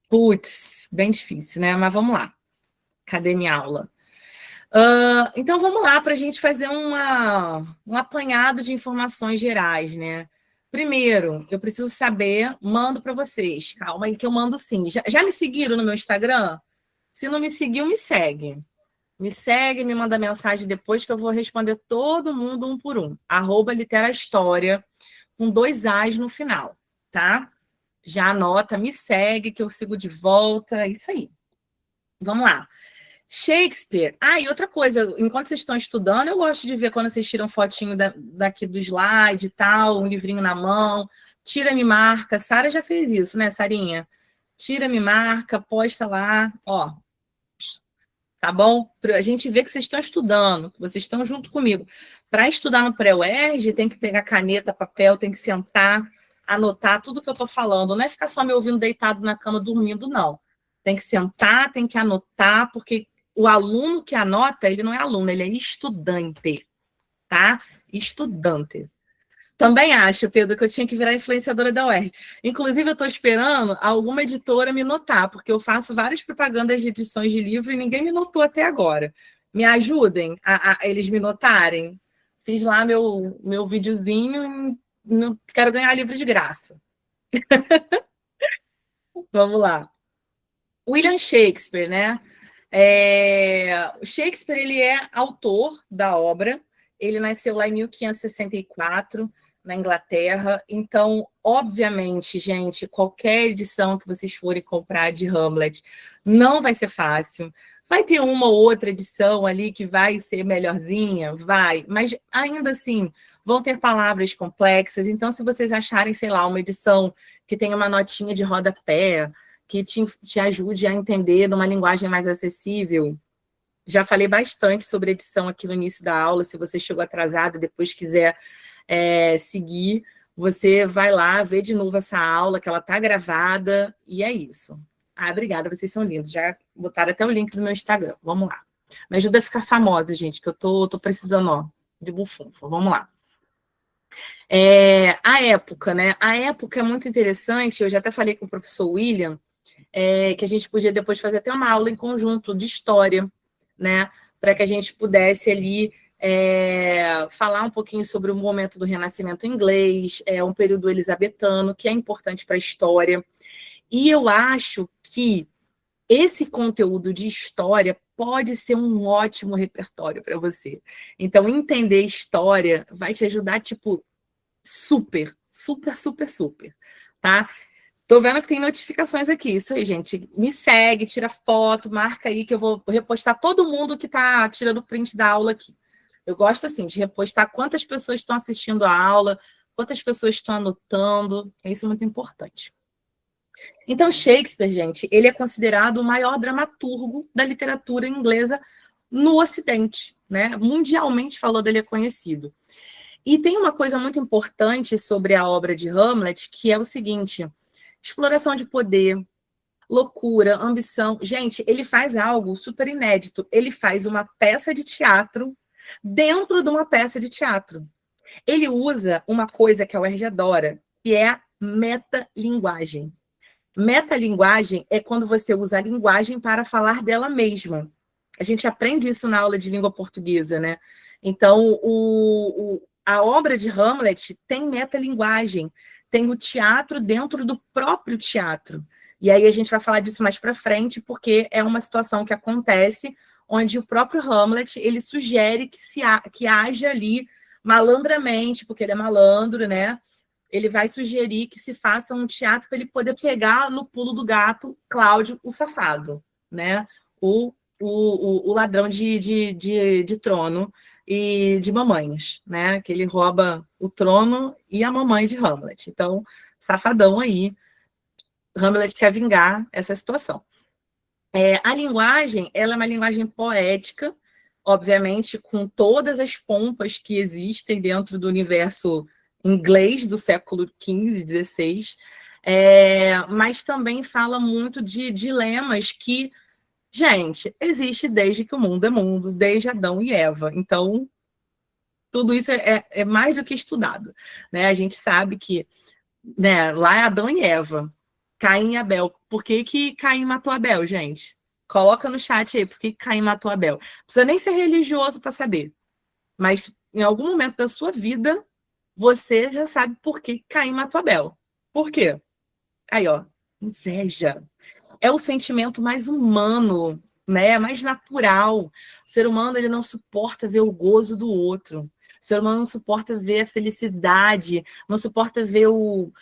Putz, bem difícil, né? Mas vamos lá. Cadê minha aula? Então, vamos lá para a gente fazer um apanhado de informações gerais, né? Primeiro, eu preciso saber, mando para vocês. Calma aí que eu mando sim. Já me seguiram no meu Instagram? Se não me seguiu, me segue. Me segue, me manda mensagem depois que eu vou responder todo mundo um por um. @literahistoria, com 2 As no final, tá? Já anota, me segue que eu sigo de volta, é isso aí. Vamos lá. Shakespeare. E outra coisa, enquanto vocês estão estudando, eu gosto de ver quando vocês tiram fotinho daqui do slide e tal, um livrinho na mão, tira, me marca. Sara já fez isso, né, Sarinha? Tira, me marca, posta lá, ó. Tá bom? Pra gente ver que vocês estão estudando, que vocês estão junto comigo. Para estudar no Pré-UERJ, tem que pegar caneta, papel, tem que sentar, anotar tudo que eu estou falando. Não é ficar só me ouvindo deitado na cama dormindo, não. Tem que sentar, tem que anotar, porque o aluno que anota, ele não é aluno, ele é estudante, tá? Estudante. Também acho, Pedro, que eu tinha que virar influenciadora da UERJ. Inclusive, eu estou esperando alguma editora me notar, porque eu faço várias propagandas de edições de livro e ninguém me notou até agora. Me ajudem a eles me notarem. Fiz lá meu videozinho e não quero ganhar livro de graça. Vamos lá. William Shakespeare, né? Shakespeare, ele é autor da obra. Ele nasceu lá em 1564, na Inglaterra. Então, obviamente, gente, qualquer edição que vocês forem comprar de Hamlet não vai ser fácil. Vai ter uma ou outra edição ali que vai ser melhorzinha? Vai. Mas, ainda assim, vão ter palavras complexas. Então, se vocês acharem, sei lá, uma edição que tenha uma notinha de rodapé, que te ajude a entender numa linguagem mais acessível. Já falei bastante sobre edição aqui no início da aula. Se você chegou atrasado e depois quiser seguir, você vai lá, vê de novo essa aula, que ela está gravada, e é isso. Obrigada, vocês são lindos. Já botaram até o link no meu Instagram. Vamos lá. Me ajuda a ficar famosa, gente, que eu tô precisando, ó, de bufunfa. Vamos lá. A época, né? A época é muito interessante. Eu já até falei com o professor William, que a gente podia depois fazer até uma aula em conjunto de história, né? Para que a gente pudesse ali falar um pouquinho sobre o momento do Renascimento inglês, um período elisabetano, que é importante para a história. E eu acho que esse conteúdo de história pode ser um ótimo repertório para você. Então, entender história vai te ajudar, tipo, super, super, super, super, tá? Tô vendo que tem notificações aqui. Isso aí, gente. Me segue, tira foto, marca aí que eu vou repostar todo mundo que tá tirando print da aula aqui. Eu gosto, assim, de repostar quantas pessoas estão assistindo a aula, quantas pessoas estão anotando. Isso é muito importante. Então, Shakespeare, gente, ele é considerado o maior dramaturgo da literatura inglesa no Ocidente, né? Mundialmente falando, ele é conhecido. E tem uma coisa muito importante sobre a obra de Hamlet, que é o seguinte: exploração de poder, loucura, ambição. Gente, ele faz algo super inédito. Ele faz uma peça de teatro dentro de uma peça de teatro. Ele usa uma coisa que a UERJ adora, que é a metalinguagem. Metalinguagem é quando você usa a linguagem para falar dela mesma. A gente aprende isso na aula de língua portuguesa, né? Então, a obra de Hamlet tem metalinguagem, tem o teatro dentro do próprio teatro. E aí a gente vai falar disso mais para frente, porque é uma situação que acontece onde o próprio Hamlet ele sugere que haja ali malandramente, porque ele é malandro, né? Ele vai sugerir que se faça um teatro para ele poder pegar no pulo do gato Cláudio, o safado, né? O ladrão de trono e de mamães, né? Que ele rouba o trono e a mamãe de Hamlet. Então, safadão aí. Hamlet quer vingar essa situação. A linguagem, ela é uma linguagem poética, obviamente, com todas as pompas que existem dentro do universo inglês do século XV, XVI, mas também fala muito de dilemas que, gente, existe desde que o mundo é mundo, desde Adão e Eva. Então, tudo isso é mais do que estudado, né? A gente sabe que, né, lá é Adão e Eva, Caim e Abel. Por que Caim matou Abel, gente? Coloca no chat aí, por que Caim matou Abel? Não precisa nem ser religioso para saber, mas em algum momento da sua vida, você já sabe por que Caim matou Abel. Por quê? Aí, ó, inveja. É o sentimento mais humano, né? Mais natural. O ser humano ele não suporta ver o gozo do outro. O ser humano não suporta ver a felicidade, não suporta ver o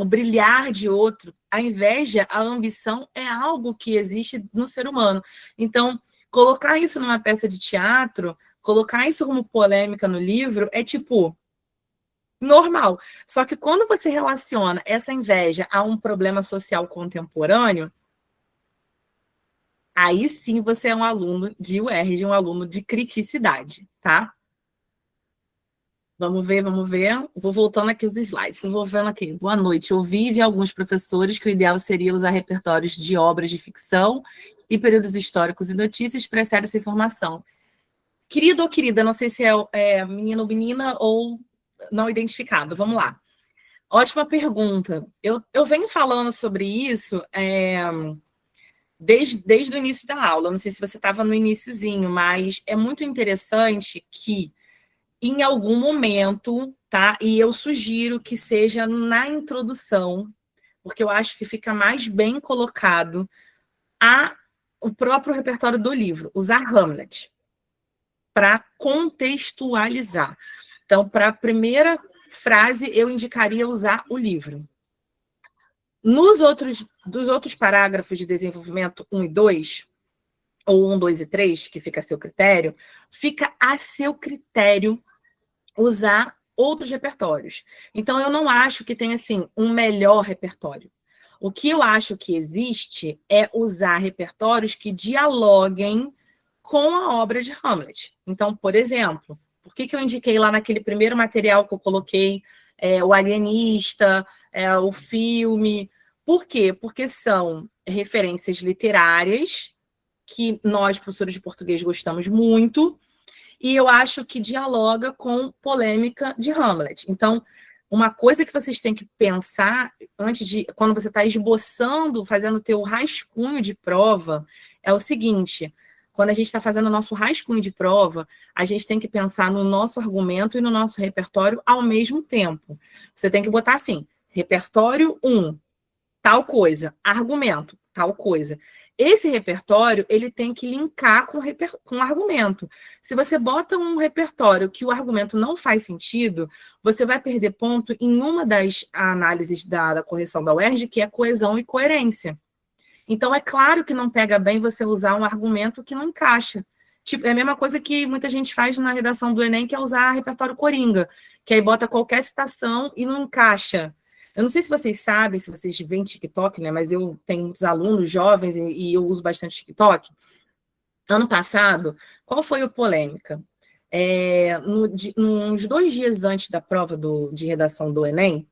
brilhar de outro. A inveja, a ambição é algo que existe no ser humano. Então, colocar isso numa peça de teatro, colocar isso como polêmica no livro, é tipo normal. Só que quando você relaciona essa inveja a um problema social contemporâneo, aí sim você é um aluno de UERJ, um aluno de criticidade, tá? Vamos ver. Vou voltando aqui os slides. Vou vendo aqui. Boa noite. Ouvi de alguns professores que o ideal seria usar repertórios de obras de ficção e períodos históricos e notícias para essa informação. Querido ou querida, não sei se é menino ou menina ou não identificado. Vamos lá. Ótima pergunta. Eu venho falando sobre isso desde o início da aula. Não sei se você estava no iniciozinho, mas é muito interessante que em algum momento, tá? E eu sugiro que seja na introdução, porque eu acho que fica mais bem colocado o próprio repertório do livro, usar Hamlet, para contextualizar. Então, para a primeira frase, eu indicaria usar o livro. Dos outros parágrafos de desenvolvimento 1 e 2, ou 1, 2 e 3, que fica a seu critério usar outros repertórios. Então, eu não acho que tem, assim, um melhor repertório. O que eu acho que existe é usar repertórios que dialoguem com a obra de Hamlet. Então, por exemplo, por que eu indiquei lá naquele primeiro material que eu coloquei o alienista, o filme? Por quê? Porque são referências literárias que nós, professores de português, gostamos muito, e eu acho que dialoga com polêmica de Hamlet. Então, uma coisa que vocês têm que pensar quando você está esboçando, fazendo o teu rascunho de prova, é o seguinte: quando a gente está fazendo o nosso rascunho de prova, a gente tem que pensar no nosso argumento e no nosso repertório ao mesmo tempo. Você tem que botar assim: repertório 1, tal coisa, argumento, tal coisa. Esse repertório, ele tem que linkar com o argumento. Se você bota um repertório que o argumento não faz sentido, você vai perder ponto em uma das análises da correção da UERJ, que é coesão e coerência. Então, é claro que não pega bem você usar um argumento que não encaixa. Tipo, é a mesma coisa que muita gente faz na redação do Enem, que é usar repertório coringa, que aí bota qualquer citação e não encaixa. Eu não sei se vocês sabem, se vocês veem TikTok, né? Mas eu tenho muitos alunos jovens e eu uso bastante TikTok. Ano passado, qual foi a polêmica? Uns 2 dias antes da prova de redação do Enem,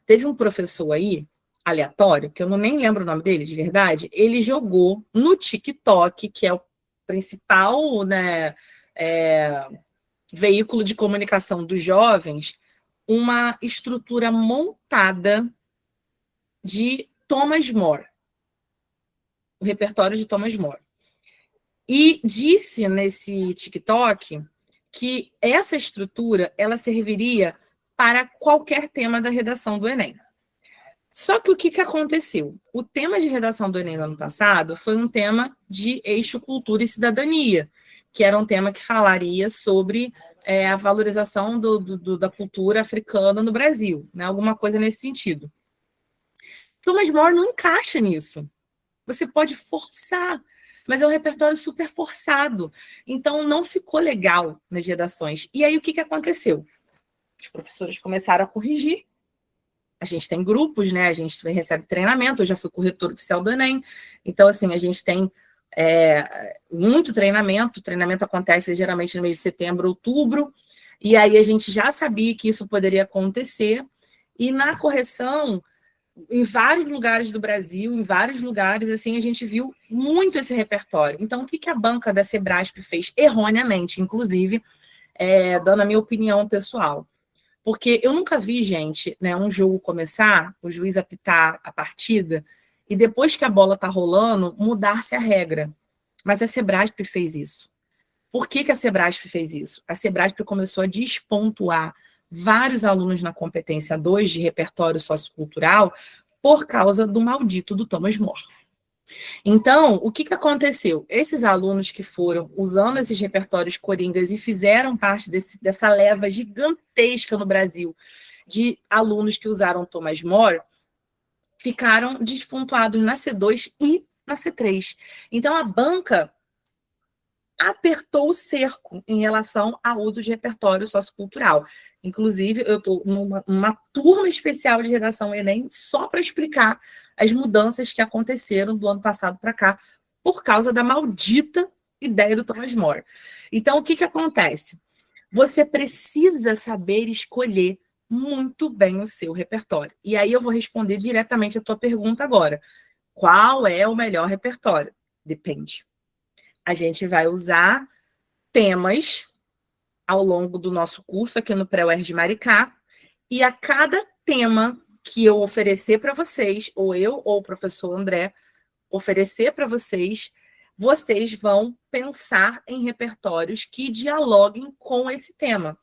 teve um professor aí, aleatório, que eu nem lembro o nome dele de verdade, ele jogou no TikTok, que é o principal, né, veículo de comunicação dos jovens, uma estrutura montada de Thomas More, o repertório de Thomas More. E disse nesse TikTok que essa estrutura ela serviria para qualquer tema da redação do Enem. Só que o que aconteceu? O tema de redação do Enem no ano passado foi um tema de eixo cultura e cidadania, que era um tema que falaria sobre a valorização da cultura africana no Brasil, né? Alguma coisa nesse sentido. Thomas More não encaixa nisso. Você pode forçar, mas é um repertório super forçado. Então, não ficou legal nas redações. E aí, o que aconteceu? Os professores começaram a corrigir. A gente tem grupos, né? A gente recebe treinamento. Eu já fui corretor oficial do Enem. Então, assim, a gente tem muito treinamento. O treinamento acontece geralmente no mês de setembro, outubro. E aí, a gente já sabia que isso poderia acontecer. E na correção, em vários lugares do Brasil, em vários lugares, assim, a gente viu muito esse repertório. Então, o que a banca da Sebrasp fez? Erroneamente, inclusive, dando a minha opinião pessoal. Porque eu nunca vi, gente, né, um jogo começar, o juiz apitar a partida, e depois que a bola está rolando, mudar-se a regra. Mas a Sebrasp fez isso. Por que a Sebrasp fez isso? A Sebrasp começou a despontuar vários alunos na competência 2 de repertório sociocultural por causa do maldito do Thomas More. Então, o que aconteceu? Esses alunos que foram usando esses repertórios coringas e fizeram parte dessa leva gigantesca no Brasil de alunos que usaram Thomas More, ficaram despontuados na C2 e na C3. Então, a banca apertou o cerco em relação ao uso de repertório sociocultural. Inclusive, eu estou numa turma especial de redação Enem só para explicar as mudanças que aconteceram do ano passado para cá por causa da maldita ideia do Thomas More. Então, o que acontece? Você precisa saber escolher muito bem o seu repertório. E aí eu vou responder diretamente a tua pergunta agora. Qual é o melhor repertório? Depende. A gente vai usar temas ao longo do nosso curso aqui no Pré-UERJ Maricá, e a cada tema que eu oferecer para vocês, ou eu ou o professor André oferecer para vocês, vocês vão pensar em repertórios que dialoguem com esse tema.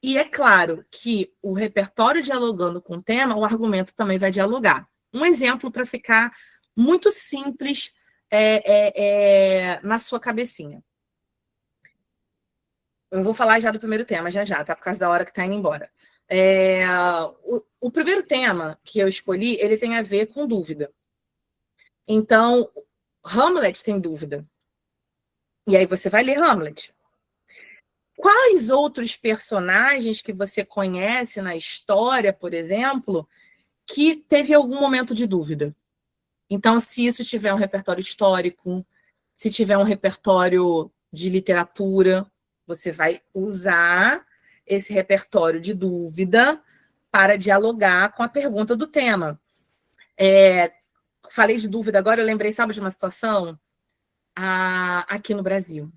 E é claro que o repertório dialogando com o tema, o argumento também vai dialogar. Um exemplo para ficar muito simples na sua cabecinha. Eu vou falar já do primeiro tema, já, tá? Por causa da hora que tá indo embora. O primeiro tema que eu escolhi, ele tem a ver com dúvida. Então, Hamlet tem dúvida. E aí você vai ler Hamlet. Quais outros personagens que você conhece na história, por exemplo, que teve algum momento de dúvida? Então, se isso tiver um repertório histórico, se tiver um repertório de literatura, você vai usar esse repertório de dúvida para dialogar com a pergunta do tema. Falei de dúvida agora, eu lembrei, sabe, de uma situação aqui no Brasil.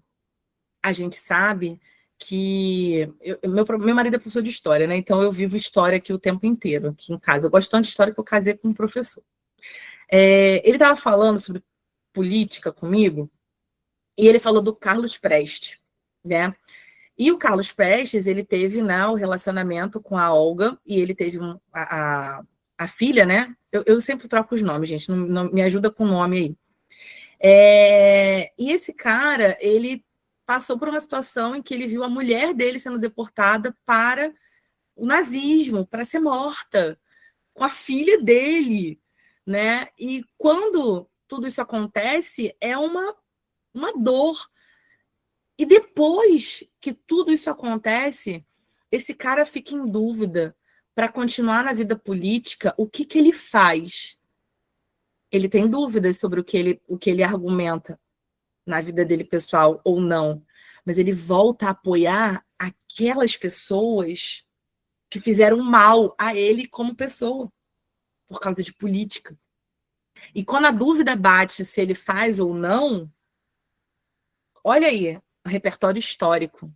A gente sabe que... meu marido é professor de história, né? Então eu vivo história aqui o tempo inteiro, aqui em casa. Eu gosto tanto de história que eu casei com um professor. Ele estava falando sobre política comigo, e ele falou do Carlos Prestes, né? E o Carlos Prestes, ele teve, né, o relacionamento com a Olga, e ele teve a filha, né? Eu sempre troco os nomes, gente, não me ajuda com o nome aí. E esse cara, ele passou por uma situação em que ele viu a mulher dele sendo deportada para o nazismo, para ser morta, com a filha dele, né? E quando tudo isso acontece, é uma dor. E depois que tudo isso acontece, esse cara fica em dúvida para continuar na vida política, o que ele faz? Ele tem dúvidas sobre o que ele argumenta na vida dele pessoal ou não. mas ele volta a apoiar aquelas pessoas que fizeram mal a ele como pessoa, por causa de política. E quando a dúvida bate se ele faz ou não, olha aí, o repertório histórico.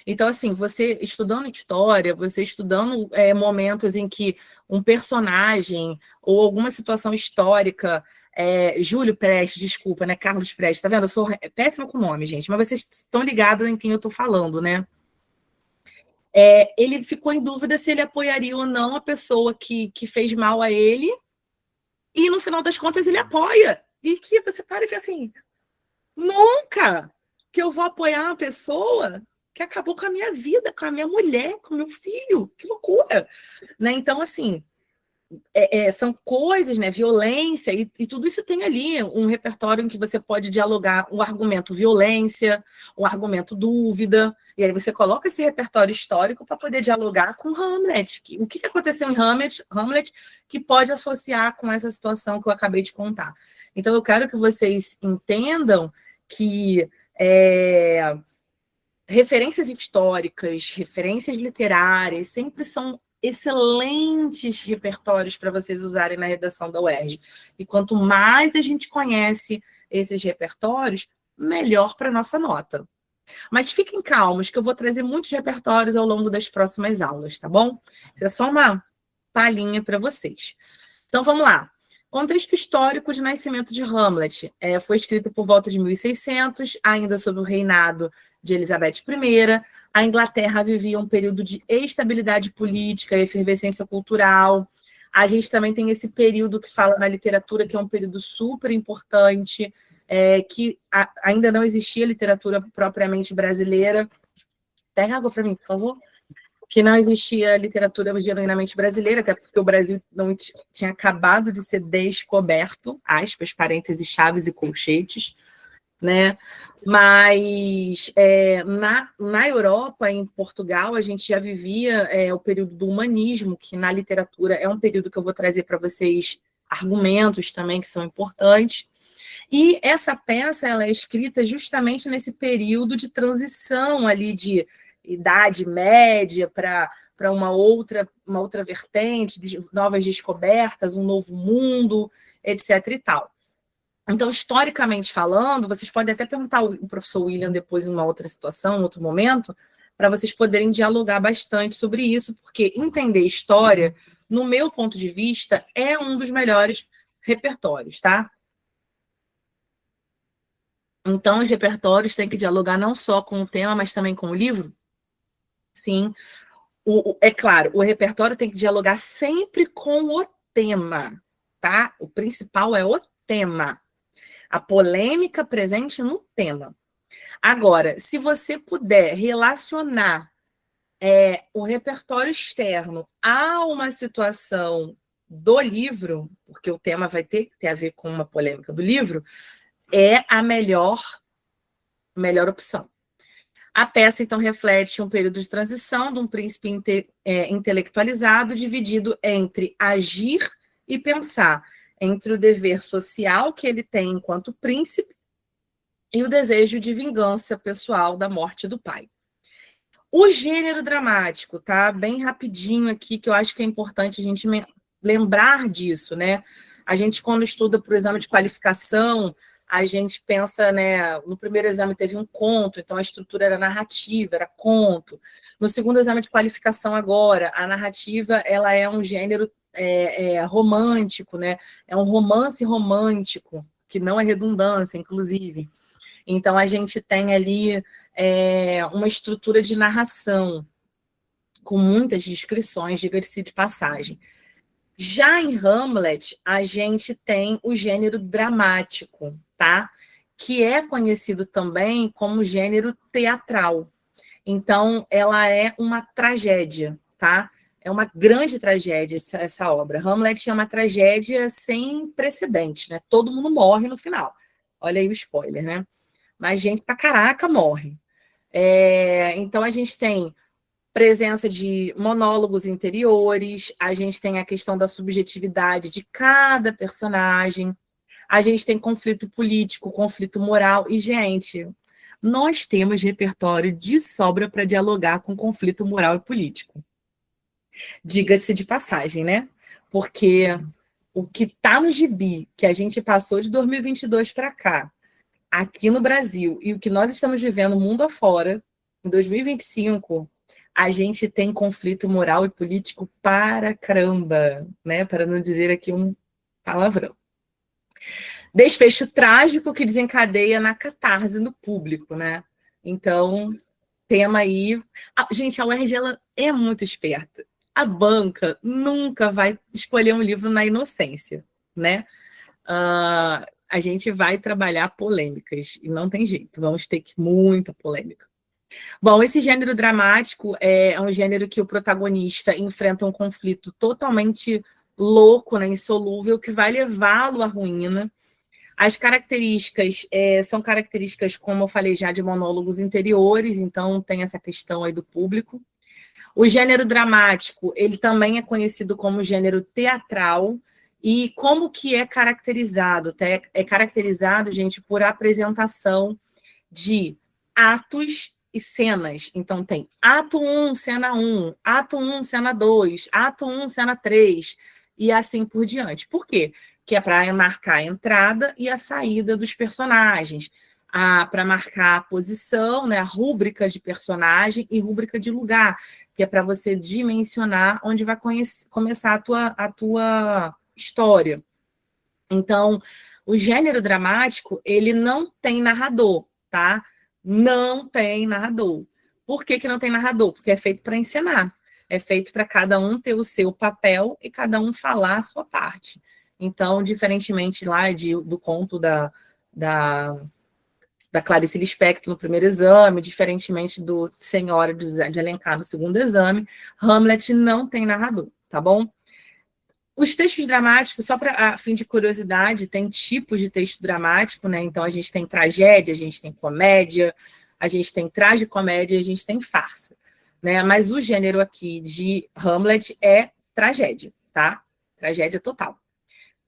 Então, assim, você estudando história, você estudando momentos em que um personagem ou alguma situação histórica, Júlio Prestes, desculpa, né? Carlos Prestes, tá vendo? Eu sou péssima com nome, gente, mas vocês estão ligados em quem eu tô falando, né? Ele ficou em dúvida se ele apoiaria ou não a pessoa que fez mal a ele, e no final das contas ele apoia. E que você para e fica assim, nunca que eu vou apoiar uma pessoa que acabou com a minha vida, com a minha mulher, com o meu filho. Que loucura! Né? Então, assim, são coisas, né? Violência, e tudo isso tem ali um repertório em que você pode dialogar um argumento violência, um argumento dúvida, e aí você coloca esse repertório histórico para poder dialogar com Hamlet. O que aconteceu em Hamlet que pode associar com essa situação que eu acabei de contar. Então, eu quero que vocês entendam que referências históricas, referências literárias, sempre são excelentes repertórios para vocês usarem na redação da UERJ. E quanto mais a gente conhece esses repertórios, melhor para a nossa nota. Mas fiquem calmos, que eu vou trazer muitos repertórios ao longo das próximas aulas, tá bom? Isso é só uma palhinha para vocês. Então, vamos lá. Contexto histórico de nascimento de Hamlet. Foi escrito por volta de 1600, ainda sob o reinado de Elizabeth I. A Inglaterra vivia um período de estabilidade política, efervescência cultural. A gente também tem esse período que fala na literatura, que é um período super importante, que ainda não existia literatura propriamente brasileira. Pega água para mim, por favor. Que não existia literatura genuinamente brasileira, até porque o Brasil não tinha acabado de ser descoberto, aspas, parênteses, chaves e colchetes, né? Mas na Europa, em Portugal, a gente já vivia o período do humanismo, que na literatura é um período que eu vou trazer para vocês argumentos também que são importantes. E essa peça ela é escrita justamente nesse período de transição ali de Idade Média para uma outra vertente, de novas descobertas, um novo mundo, etc. e tal. Então, historicamente falando, vocês podem até perguntar ao professor William depois em uma outra situação, em outro momento, para vocês poderem dialogar bastante sobre isso, porque entender história, no meu ponto de vista, é um dos melhores repertórios, tá? Então, os repertórios têm que dialogar não só com o tema, mas também com o livro. Sim, é claro, o repertório tem que dialogar sempre com o tema, tá? O principal é o tema. A polêmica presente no tema. Agora, se você puder relacionar o repertório externo a uma situação do livro, porque o tema vai ter que ter a ver com uma polêmica do livro, é a melhor opção. A peça, então, reflete um período de transição de um príncipe intelectualizado dividido entre agir e pensar, entre o dever social que ele tem enquanto príncipe e o desejo de vingança pessoal da morte do pai. O gênero dramático, tá? Bem rapidinho aqui, que eu acho que é importante a gente lembrar disso, né? A gente, quando estuda para o exame de qualificação, a gente pensa, né? No primeiro exame teve um conto, então a estrutura era narrativa, era conto. No segundo exame de qualificação agora, a narrativa ela é um gênero romântico, né? É um romance romântico, que não é redundância, inclusive. Então, a gente tem ali uma estrutura de narração, com muitas descrições, diga-se de passagem. Já em Hamlet, a gente tem o gênero dramático, tá? Que é conhecido também como gênero teatral. Então, ela é uma tragédia, tá? É uma grande tragédia essa obra. Hamlet é uma tragédia sem precedentes, né? Todo mundo morre no final. Olha aí o spoiler, né? Mas gente pra caraca morre. Então, a gente tem presença de monólogos interiores, a gente tem a questão da subjetividade de cada personagem, a gente tem conflito político, conflito moral, e, gente, nós temos repertório de sobra para dialogar com conflito moral e político. Diga-se de passagem, né? Porque o que está no gibi, que a gente passou de 2022 para cá, aqui no Brasil, e o que nós estamos vivendo mundo afora, em 2025, a gente tem conflito moral e político para caramba, né? Para não dizer aqui um palavrão. Desfecho trágico que desencadeia na catarse do público, né? Então, tema aí. Gente, a UERJ ela é muito esperta. A banca nunca vai escolher um livro na inocência, né? A gente vai trabalhar polêmicas, e não tem jeito, vamos ter muita polêmica. Bom, esse gênero dramático é um gênero que o protagonista enfrenta um conflito totalmente louco, né, insolúvel, que vai levá-lo à ruína. As características são características, como eu falei já, de monólogos interiores, então tem essa questão aí do público. O gênero dramático, ele também é conhecido como gênero teatral, e como que é caracterizado? É caracterizado, gente, por apresentação de atos e cenas. Então tem ato 1, cena 1, ato 1, cena 2, ato 1, cena 3, e assim por diante. Por quê? Que é para marcar a entrada e a saída dos personagens, para marcar a posição, né, a rúbrica de personagem e rúbrica de lugar, que é para você dimensionar onde vai começar a tua história. Então, o gênero dramático, ele não tem narrador, tá? Não tem narrador. Por que não tem narrador? Porque é feito para encenar. É feito para cada um ter o seu papel e cada um falar a sua parte. Então, diferentemente lá do conto da Clarice Lispector no primeiro exame, diferentemente do Senhora de Alencar no segundo exame, Hamlet não tem narrador, tá bom? Os textos dramáticos, só para a fim de curiosidade, tem tipos de texto dramático, né? Então, a gente tem tragédia, a gente tem comédia, a gente tem tragicomédia, a gente tem farsa, né? Mas o gênero aqui de Hamlet é tragédia, tá? Tragédia total.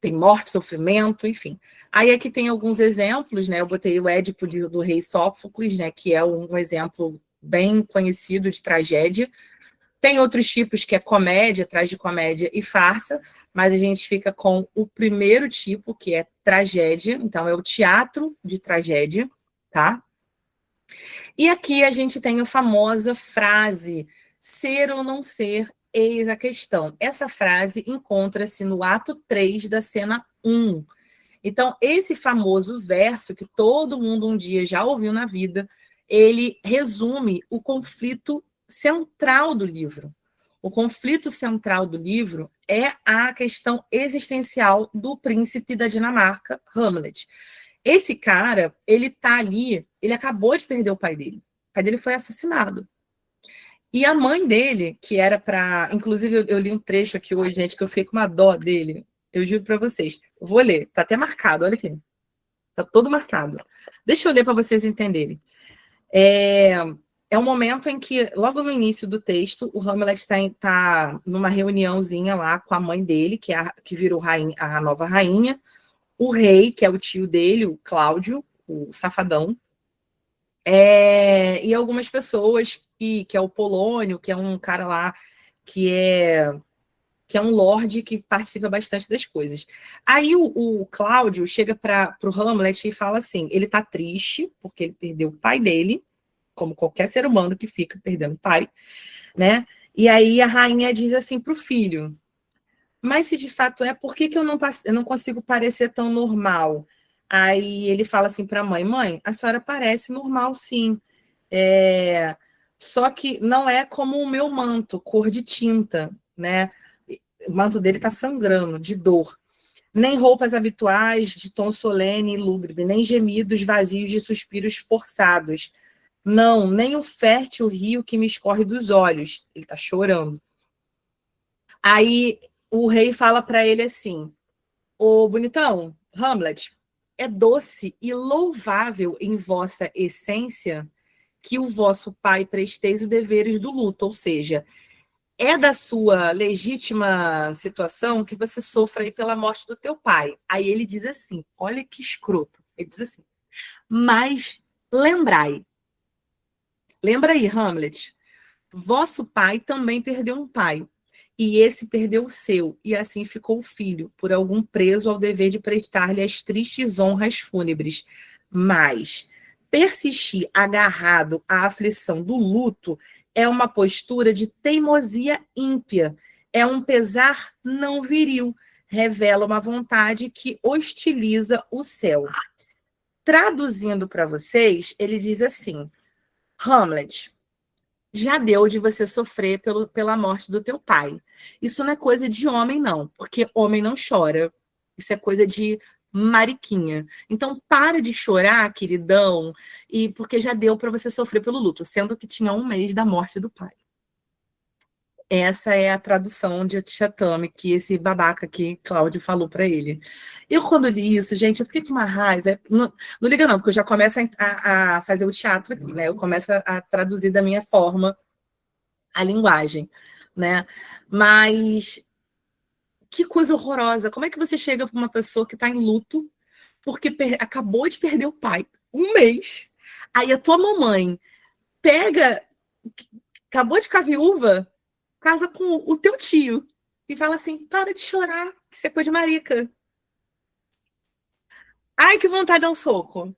Tem morte, sofrimento, enfim. Aí aqui tem alguns exemplos, né? Eu botei o Édipo do rei Sófocles, né? Que é um exemplo bem conhecido de tragédia. Tem outros tipos que é comédia, tragicomédia e farsa, mas a gente fica com o primeiro tipo, que é tragédia. Então, é o teatro de tragédia, tá? E aqui a gente tem a famosa frase, ser ou não ser, eis a questão. Essa frase encontra-se no ato 3 da cena 1. Então, esse famoso verso, que todo mundo um dia já ouviu na vida, ele resume o conflito central do livro. O conflito central do livro é a questão existencial do príncipe da Dinamarca, Hamlet. Esse cara, ele tá ali, ele acabou de perder o pai dele. O pai dele foi assassinado. E a mãe dele, que era para... Inclusive, eu li um trecho aqui hoje, gente, que eu fiquei com uma dó dele. Eu juro para vocês. Eu vou ler, tá até marcado, olha aqui. Tá todo marcado. Deixa eu ler para vocês entenderem. É um momento em que, logo no início do texto, o Hamlet está numa reuniãozinha lá com a mãe dele, que virou a nova rainha, o rei, que é o tio dele, o Cláudio, o safadão, e algumas pessoas, que é o Polônio, que é um cara lá que é um lorde que participa bastante das coisas. Aí o Cláudio chega para o Hamlet e fala assim, ele está triste, porque ele perdeu o pai dele, como qualquer ser humano que fica perdendo o pai, né? E aí a rainha diz assim para o filho, mas se de fato é, por que eu não consigo parecer tão normal? Aí ele fala assim para a mãe, a senhora parece normal sim, só que não é como o meu manto, cor de tinta, né? O manto dele está sangrando, de dor. Nem roupas habituais, de tom solene e lúgubre, nem gemidos vazios de suspiros forçados. Não, nem o fértil rio que me escorre dos olhos. Ele está chorando. Aí o rei fala para ele assim, ô bonitão, Hamlet, é doce e louvável em vossa essência que o vosso pai presteis os deveres do luto, ou seja, é da sua legítima situação que você sofra aí pela morte do teu pai. Aí ele diz assim, olha que escroto, ele diz assim, mas Lembrai. Lembra aí, Hamlet. Vosso pai também perdeu um pai, e esse perdeu o seu, e assim ficou o filho, por algum preso ao dever de prestar-lhe as tristes honras fúnebres. Mas persistir agarrado à aflição do luto é uma postura de teimosia ímpia, é um pesar não viril, revela uma vontade que hostiliza o céu. Traduzindo para vocês, ele diz assim: Hamlet, já deu de você sofrer pela morte do teu pai. Isso não é coisa de homem, não, porque homem não chora. Isso é coisa de mariquinha. Então, para de chorar, queridão, e porque já deu para você sofrer pelo luto, sendo que tinha 1 mês da morte do pai. Essa é a tradução de Chatame, que esse babaca que Cláudio falou para ele. Eu, quando li isso, gente, eu fiquei com uma raiva. Não, não liga não, porque eu já começo a fazer o teatro aqui, né? Eu começo a traduzir da minha forma a linguagem, né? Mas que coisa horrorosa. Como é que você chega para uma pessoa que está em luto porque acabou de perder o pai 1 mês? Aí a tua mamãe pega, acabou de ficar viúva, casa com o teu tio e fala assim: para de chorar, que isso é coisa de marica. Ai, que vontade de dar um soco.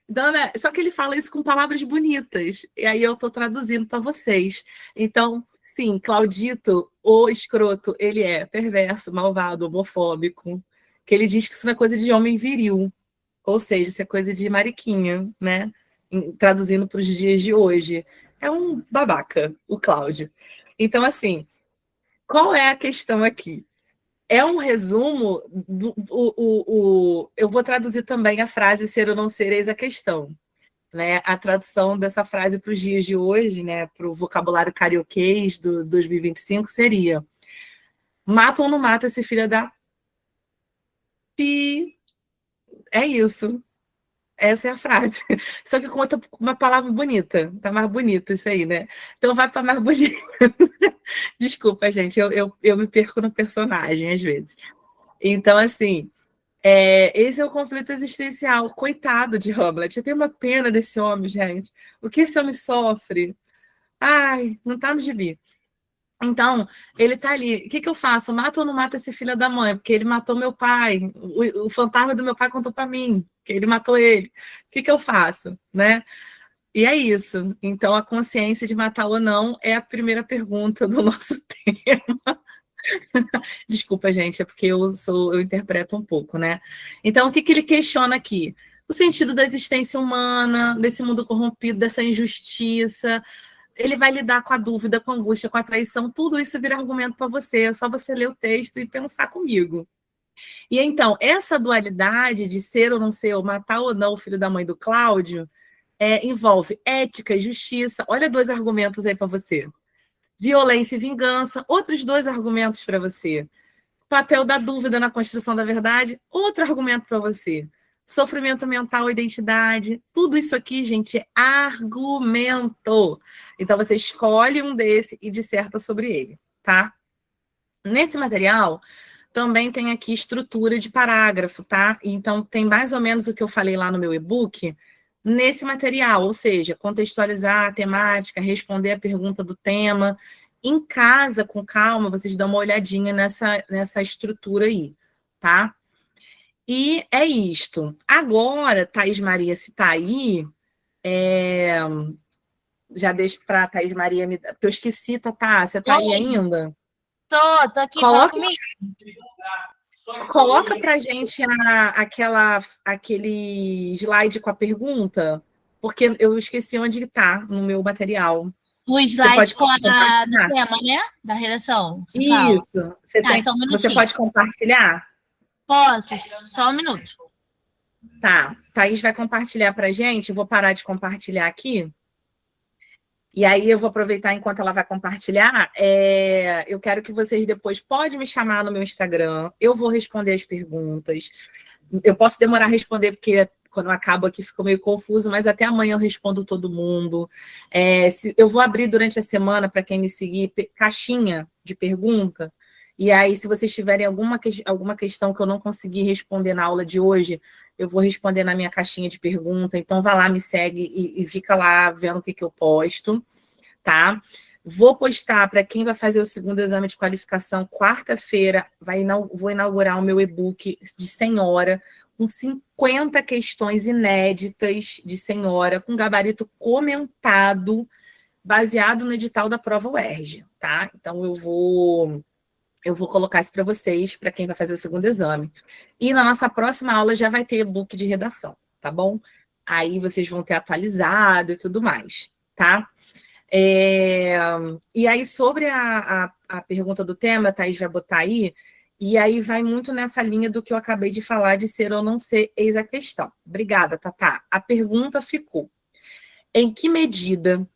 Então, né? Só que ele fala isso com palavras bonitas. E aí eu estou traduzindo para vocês. Então, sim, Claudito, o escroto, ele é perverso, malvado, homofóbico. Que ele diz que isso não é coisa de homem viril. Ou seja, isso é coisa de mariquinha, né? Traduzindo para os dias de hoje. É um babaca, o Cláudio. Então, assim, qual é a questão aqui? É um resumo eu vou traduzir também a frase ser ou não ser, eis a questão. Né? A tradução dessa frase para os dias de hoje, né, para o vocabulário carioquês do 2025, seria: mata ou não mata esse filho da pi. É isso. Essa é a frase. Só que conta com uma palavra bonita. Tá mais bonito isso aí, né? Então vai para mais bonito. Desculpa, gente, eu me perco no personagem às vezes. Então, assim, esse é o conflito existencial. Coitado de Hamlet. Eu tenho uma pena desse homem, gente. O que esse homem sofre? Ai, não tá no gibi. Então, ele tá ali. O que eu faço? Mato ou não mato esse filho da mãe? Porque ele matou meu pai. O fantasma do meu pai contou para mim que ele matou ele. O que eu faço? Né? E é isso. Então, a consciência de matar ou não é a primeira pergunta do nosso tema. Desculpa, gente, é porque eu interpreto um pouco, né? Então, o que ele questiona aqui? O sentido da existência humana, desse mundo corrompido, dessa injustiça. Ele vai lidar com a dúvida, com a angústia, com a traição. Tudo isso vira argumento para você. É só você ler o texto e pensar comigo. E então, essa dualidade de ser ou não ser, ou matar ou não o filho da mãe do Cláudio, envolve ética e justiça. Olha 2 argumentos aí para você. Violência e vingança, outros 2 argumentos para você. Papel da dúvida na construção da verdade, outro argumento para você. Sofrimento mental, identidade, tudo isso aqui, gente, é argumento. Então, você escolhe um desse e disserta sobre ele, tá? Nesse material, também tem aqui estrutura de parágrafo, tá? Então, tem mais ou menos o que eu falei lá no meu e-book, nesse material, ou seja, contextualizar a temática, responder a pergunta do tema. Em casa, com calma, vocês dão uma olhadinha nessa estrutura aí, tá? E é isto. Agora, Thaís Maria, se tá aí, já deixo para a Thaís Maria, porque eu esqueci, Tatá, você tá aí ainda? Tô aqui, fala comigo. Coloca para a gente aquele slide com a pergunta, porque eu esqueci onde está no meu material. O slide com do tema, né? Da redação. Isso. Você pode compartilhar? Posso, só um minuto. Tá. Thaís vai compartilhar para a gente. Eu vou parar de compartilhar aqui. E aí eu vou aproveitar enquanto ela vai compartilhar. Eu quero que vocês depois podem me chamar no meu Instagram. Eu vou responder as perguntas. Eu posso demorar a responder, porque quando eu acabo aqui ficou meio confuso, mas até amanhã eu respondo todo mundo. Eu vou abrir durante a semana, para quem me seguir, caixinha de pergunta. E aí, se vocês tiverem alguma questão que eu não consegui responder na aula de hoje, eu vou responder na minha caixinha de pergunta. Então, vá lá, me segue e fica lá vendo o que eu posto, tá? Vou postar para quem vai fazer o segundo exame de qualificação, quarta-feira, vou inaugurar o meu e-book de senhora, com 50 questões inéditas de senhora, com gabarito comentado, baseado no edital da prova UERJ, tá? Então, eu vou colocar isso para vocês, para quem vai fazer o segundo exame. E na nossa próxima aula já vai ter e-book de redação, tá bom? Aí vocês vão ter atualizado e tudo mais, tá? E aí, sobre a pergunta do tema, a Thaís vai botar aí, e aí vai muito nessa linha do que eu acabei de falar, de ser ou não ser, eis a questão. Obrigada, Tatá. A pergunta ficou: em que medida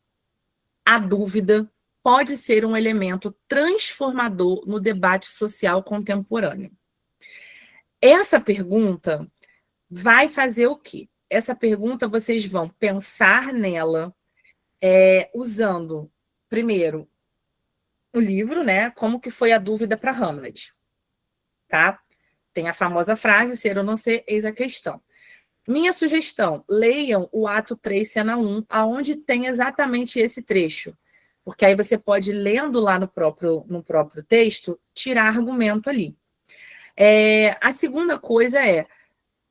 a dúvida pode ser um elemento transformador no debate social contemporâneo? Essa pergunta vai fazer o quê? Essa pergunta vocês vão pensar nela usando, primeiro, o livro, né? Como que foi a dúvida para Hamlet, tá? Tem a famosa frase, ser ou não ser, eis a questão. Minha sugestão, leiam o ato 3, cena 1, aonde tem exatamente esse trecho. Porque aí você pode, lendo lá no próprio texto, tirar argumento ali. A segunda coisa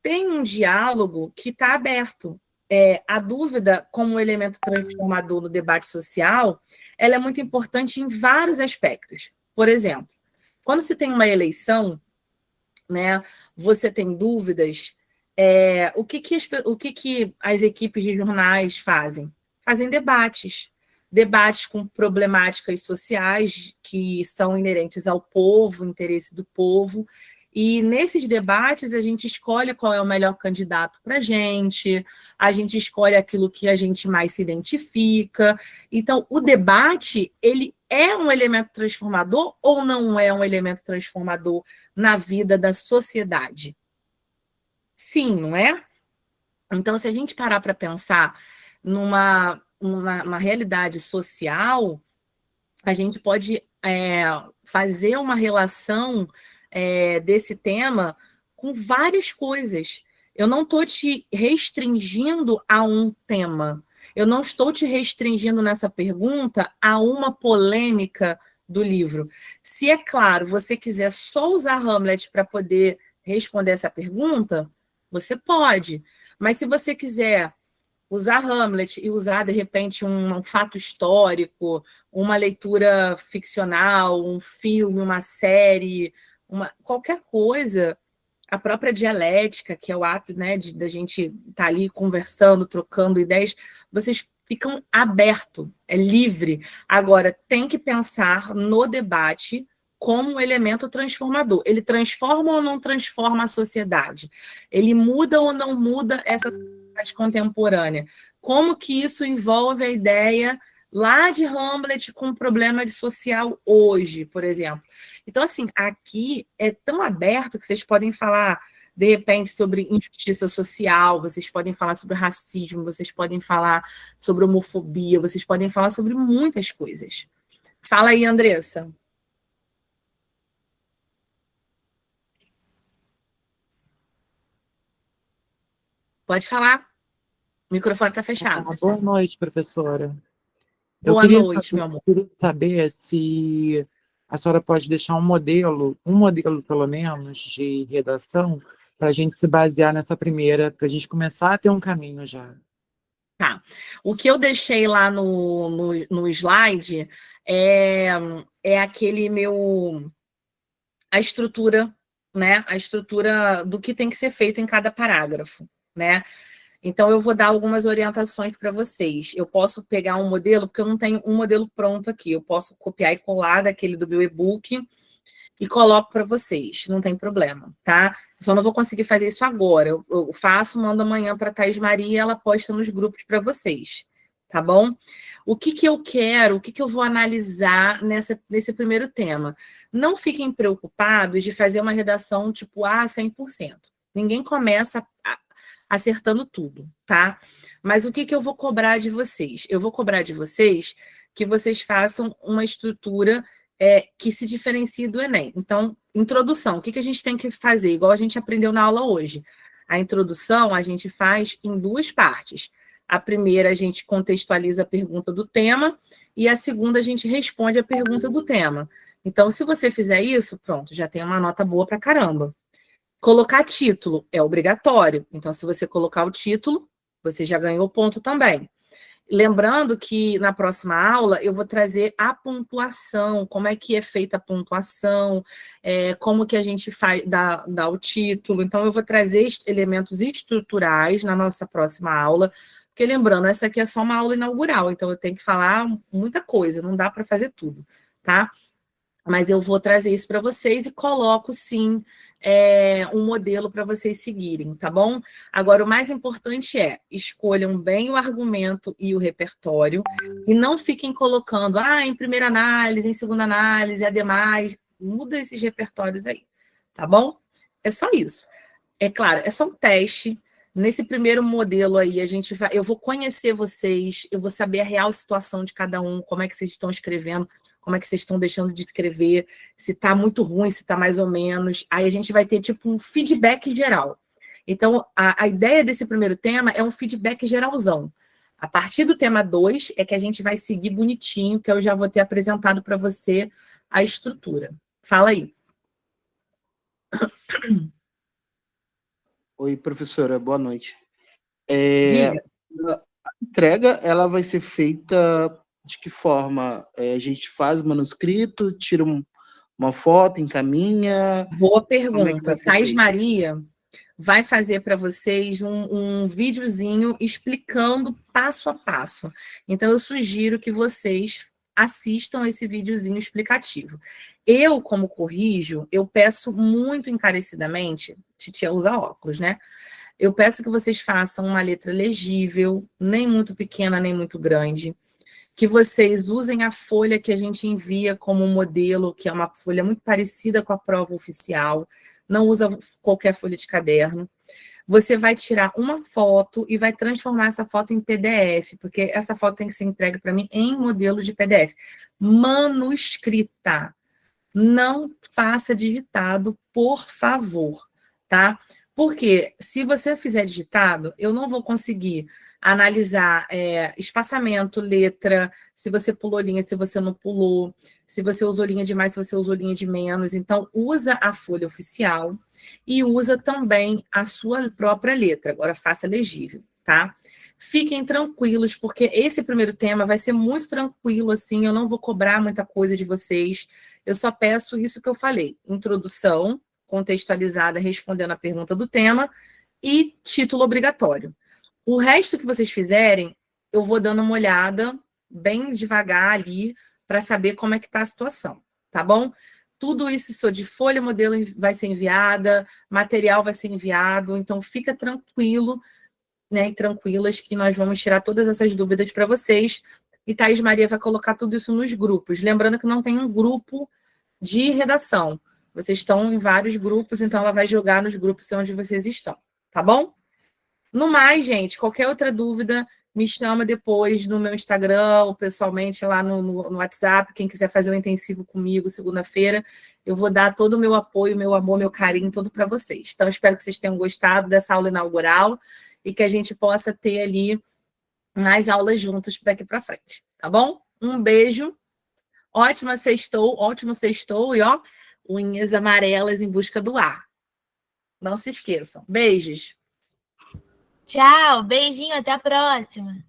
tem um diálogo que está aberto. A dúvida, como elemento transformador no debate social, ela é muito importante em vários aspectos. Por exemplo, quando se tem uma eleição, né, você tem dúvidas, o que as equipes de jornais fazem? Fazem debates com problemáticas sociais que são inerentes ao povo, interesse do povo, e nesses debates a gente escolhe qual é o melhor candidato para a gente escolhe aquilo que a gente mais se identifica. Então, o debate, ele é um elemento transformador ou não é um elemento transformador na vida da sociedade? Sim, não é? Então, se a gente parar para pensar numa realidade social, a gente pode fazer uma relação desse tema com várias coisas. Eu não estou te restringindo a um tema. Eu não estou te restringindo nessa pergunta a uma polêmica do livro. Se, é claro, você quiser só usar Hamlet para poder responder essa pergunta, você pode. Mas se você quiser usar Hamlet e usar, de repente, um fato histórico, uma leitura ficcional, um filme, uma série, qualquer coisa, a própria dialética, que é o ato, né, da gente estar ali conversando, trocando ideias, vocês ficam abertos, é livre. Agora, tem que pensar no debate como um elemento transformador. Ele transforma ou não transforma a sociedade? Ele muda ou não muda essa sociedade contemporânea? Como que isso envolve a ideia lá de Hamlet com o problema de social hoje, por exemplo? Então, assim, aqui é tão aberto que vocês podem falar, de repente, sobre injustiça social, vocês podem falar sobre racismo, vocês podem falar sobre homofobia, vocês podem falar sobre muitas coisas. Fala aí, Andressa. Pode falar. O microfone está fechado. Boa noite, professora. Boa noite, meu amor. Eu queria saber se a senhora pode deixar um modelo pelo menos, de redação, para a gente se basear nessa primeira, para a gente começar a ter um caminho já. Tá. O que eu deixei lá no slide é aquele a estrutura, né? A estrutura do que tem que ser feito em cada parágrafo, né? Então, eu vou dar algumas orientações para vocês. Eu posso pegar um modelo, porque eu não tenho um modelo pronto aqui. Eu posso copiar e colar daquele do meu e-book e coloco para vocês. Não tem problema, tá? Só não vou conseguir fazer isso agora. Eu faço, mando amanhã para a Thaís Maria e ela posta nos grupos para vocês, tá bom? O que eu quero, o que eu vou analisar nesse primeiro tema? Não fiquem preocupados de fazer uma redação tipo 100%. Ninguém começa acertando tudo, tá? Mas o que eu vou cobrar de vocês? Eu vou cobrar de vocês que vocês façam uma estrutura que se diferencie do Enem. Então, introdução, o que a gente tem que fazer? Igual a gente aprendeu na aula hoje. A introdução a gente faz em 2 partes. A primeira, a gente contextualiza a pergunta do tema, e a segunda, a gente responde a pergunta do tema. Então, se você fizer isso, pronto, já tem uma nota boa pra caramba. Colocar título é obrigatório. Então, se você colocar o título, você já ganhou ponto também. Lembrando que na próxima aula eu vou trazer a pontuação, como é que é feita a pontuação, como que a gente faz, dá o título. Então, eu vou trazer elementos estruturais na nossa próxima aula, porque lembrando, essa aqui é só uma aula inaugural, então eu tenho que falar muita coisa, não dá para fazer tudo, tá? Mas eu vou trazer isso para vocês e coloco, sim, um modelo para vocês seguirem, tá bom? Agora, o mais importante escolham bem o argumento e o repertório e não fiquem colocando, em primeira análise, em segunda análise, ademais, muda esses repertórios aí, tá bom? É só isso. É claro, é só um teste. Nesse primeiro modelo aí, eu vou conhecer vocês, eu vou saber a real situação de cada um, como é que vocês estão escrevendo, como é que vocês estão deixando de escrever, se está muito ruim, se está mais ou menos. Aí a gente vai ter tipo um feedback geral. Então, a ideia desse primeiro tema é um feedback geralzão. A partir do tema 2 é que a gente vai seguir bonitinho, que eu já vou ter apresentado para você a estrutura. Fala aí. Oi, professora, boa noite. Diga. A entrega, ela vai ser feita de que forma? A gente faz manuscrito, tira uma foto, encaminha? Boa Como é que pergunta. vai ser Thais feito? Maria vai fazer para vocês um videozinho explicando passo a passo. Então, eu sugiro que vocês assistam esse videozinho explicativo. Eu, como corrijo, eu peço muito encarecidamente, Titia usa óculos, né? Eu peço que vocês façam uma letra legível, nem muito pequena, nem muito grande, que vocês usem a folha que a gente envia como modelo, que é uma folha muito parecida com a prova oficial, não usa qualquer folha de caderno. Você vai tirar uma foto e vai transformar essa foto em PDF, porque essa foto tem que ser entregue para mim em modelo de PDF. Manuscrita. Não faça digitado, por favor, tá? Porque se você fizer digitado, eu não vou conseguir analisar espaçamento, letra, se você pulou linha, se você não pulou, se você usou linha de mais, se você usou linha de menos. Então, usa a folha oficial e usa também a sua própria letra. Agora, faça legível, tá? Fiquem tranquilos, porque esse primeiro tema vai ser muito tranquilo, assim, eu não vou cobrar muita coisa de vocês, eu só peço isso que eu falei, introdução, contextualizada, respondendo a pergunta do tema, e título obrigatório. O resto que vocês fizerem, eu vou dando uma olhada bem devagar ali, para saber como é que está a situação, tá bom? Tudo isso, sou de folha, modelo vai ser enviada, material vai ser enviado, então fica tranquilo, né, e tranquilas, que nós vamos tirar todas essas dúvidas para vocês, e Thais Maria vai colocar tudo isso nos grupos. Lembrando que não tem um grupo de redação. Vocês estão em vários grupos, então ela vai jogar nos grupos onde vocês estão, tá bom? No mais, gente, qualquer outra dúvida, me chama depois no meu Instagram, ou pessoalmente lá no WhatsApp. Quem quiser fazer um intensivo comigo segunda-feira, eu vou dar todo o meu apoio, meu amor, meu carinho, todo para vocês. Então, espero que vocês tenham gostado dessa aula inaugural e que a gente possa ter ali mais aulas juntos daqui para frente, tá bom? Um beijo, ótimo sextou e ó, unhas amarelas em busca do ar. Não se esqueçam. Beijos. Tchau, beijinho, até a próxima.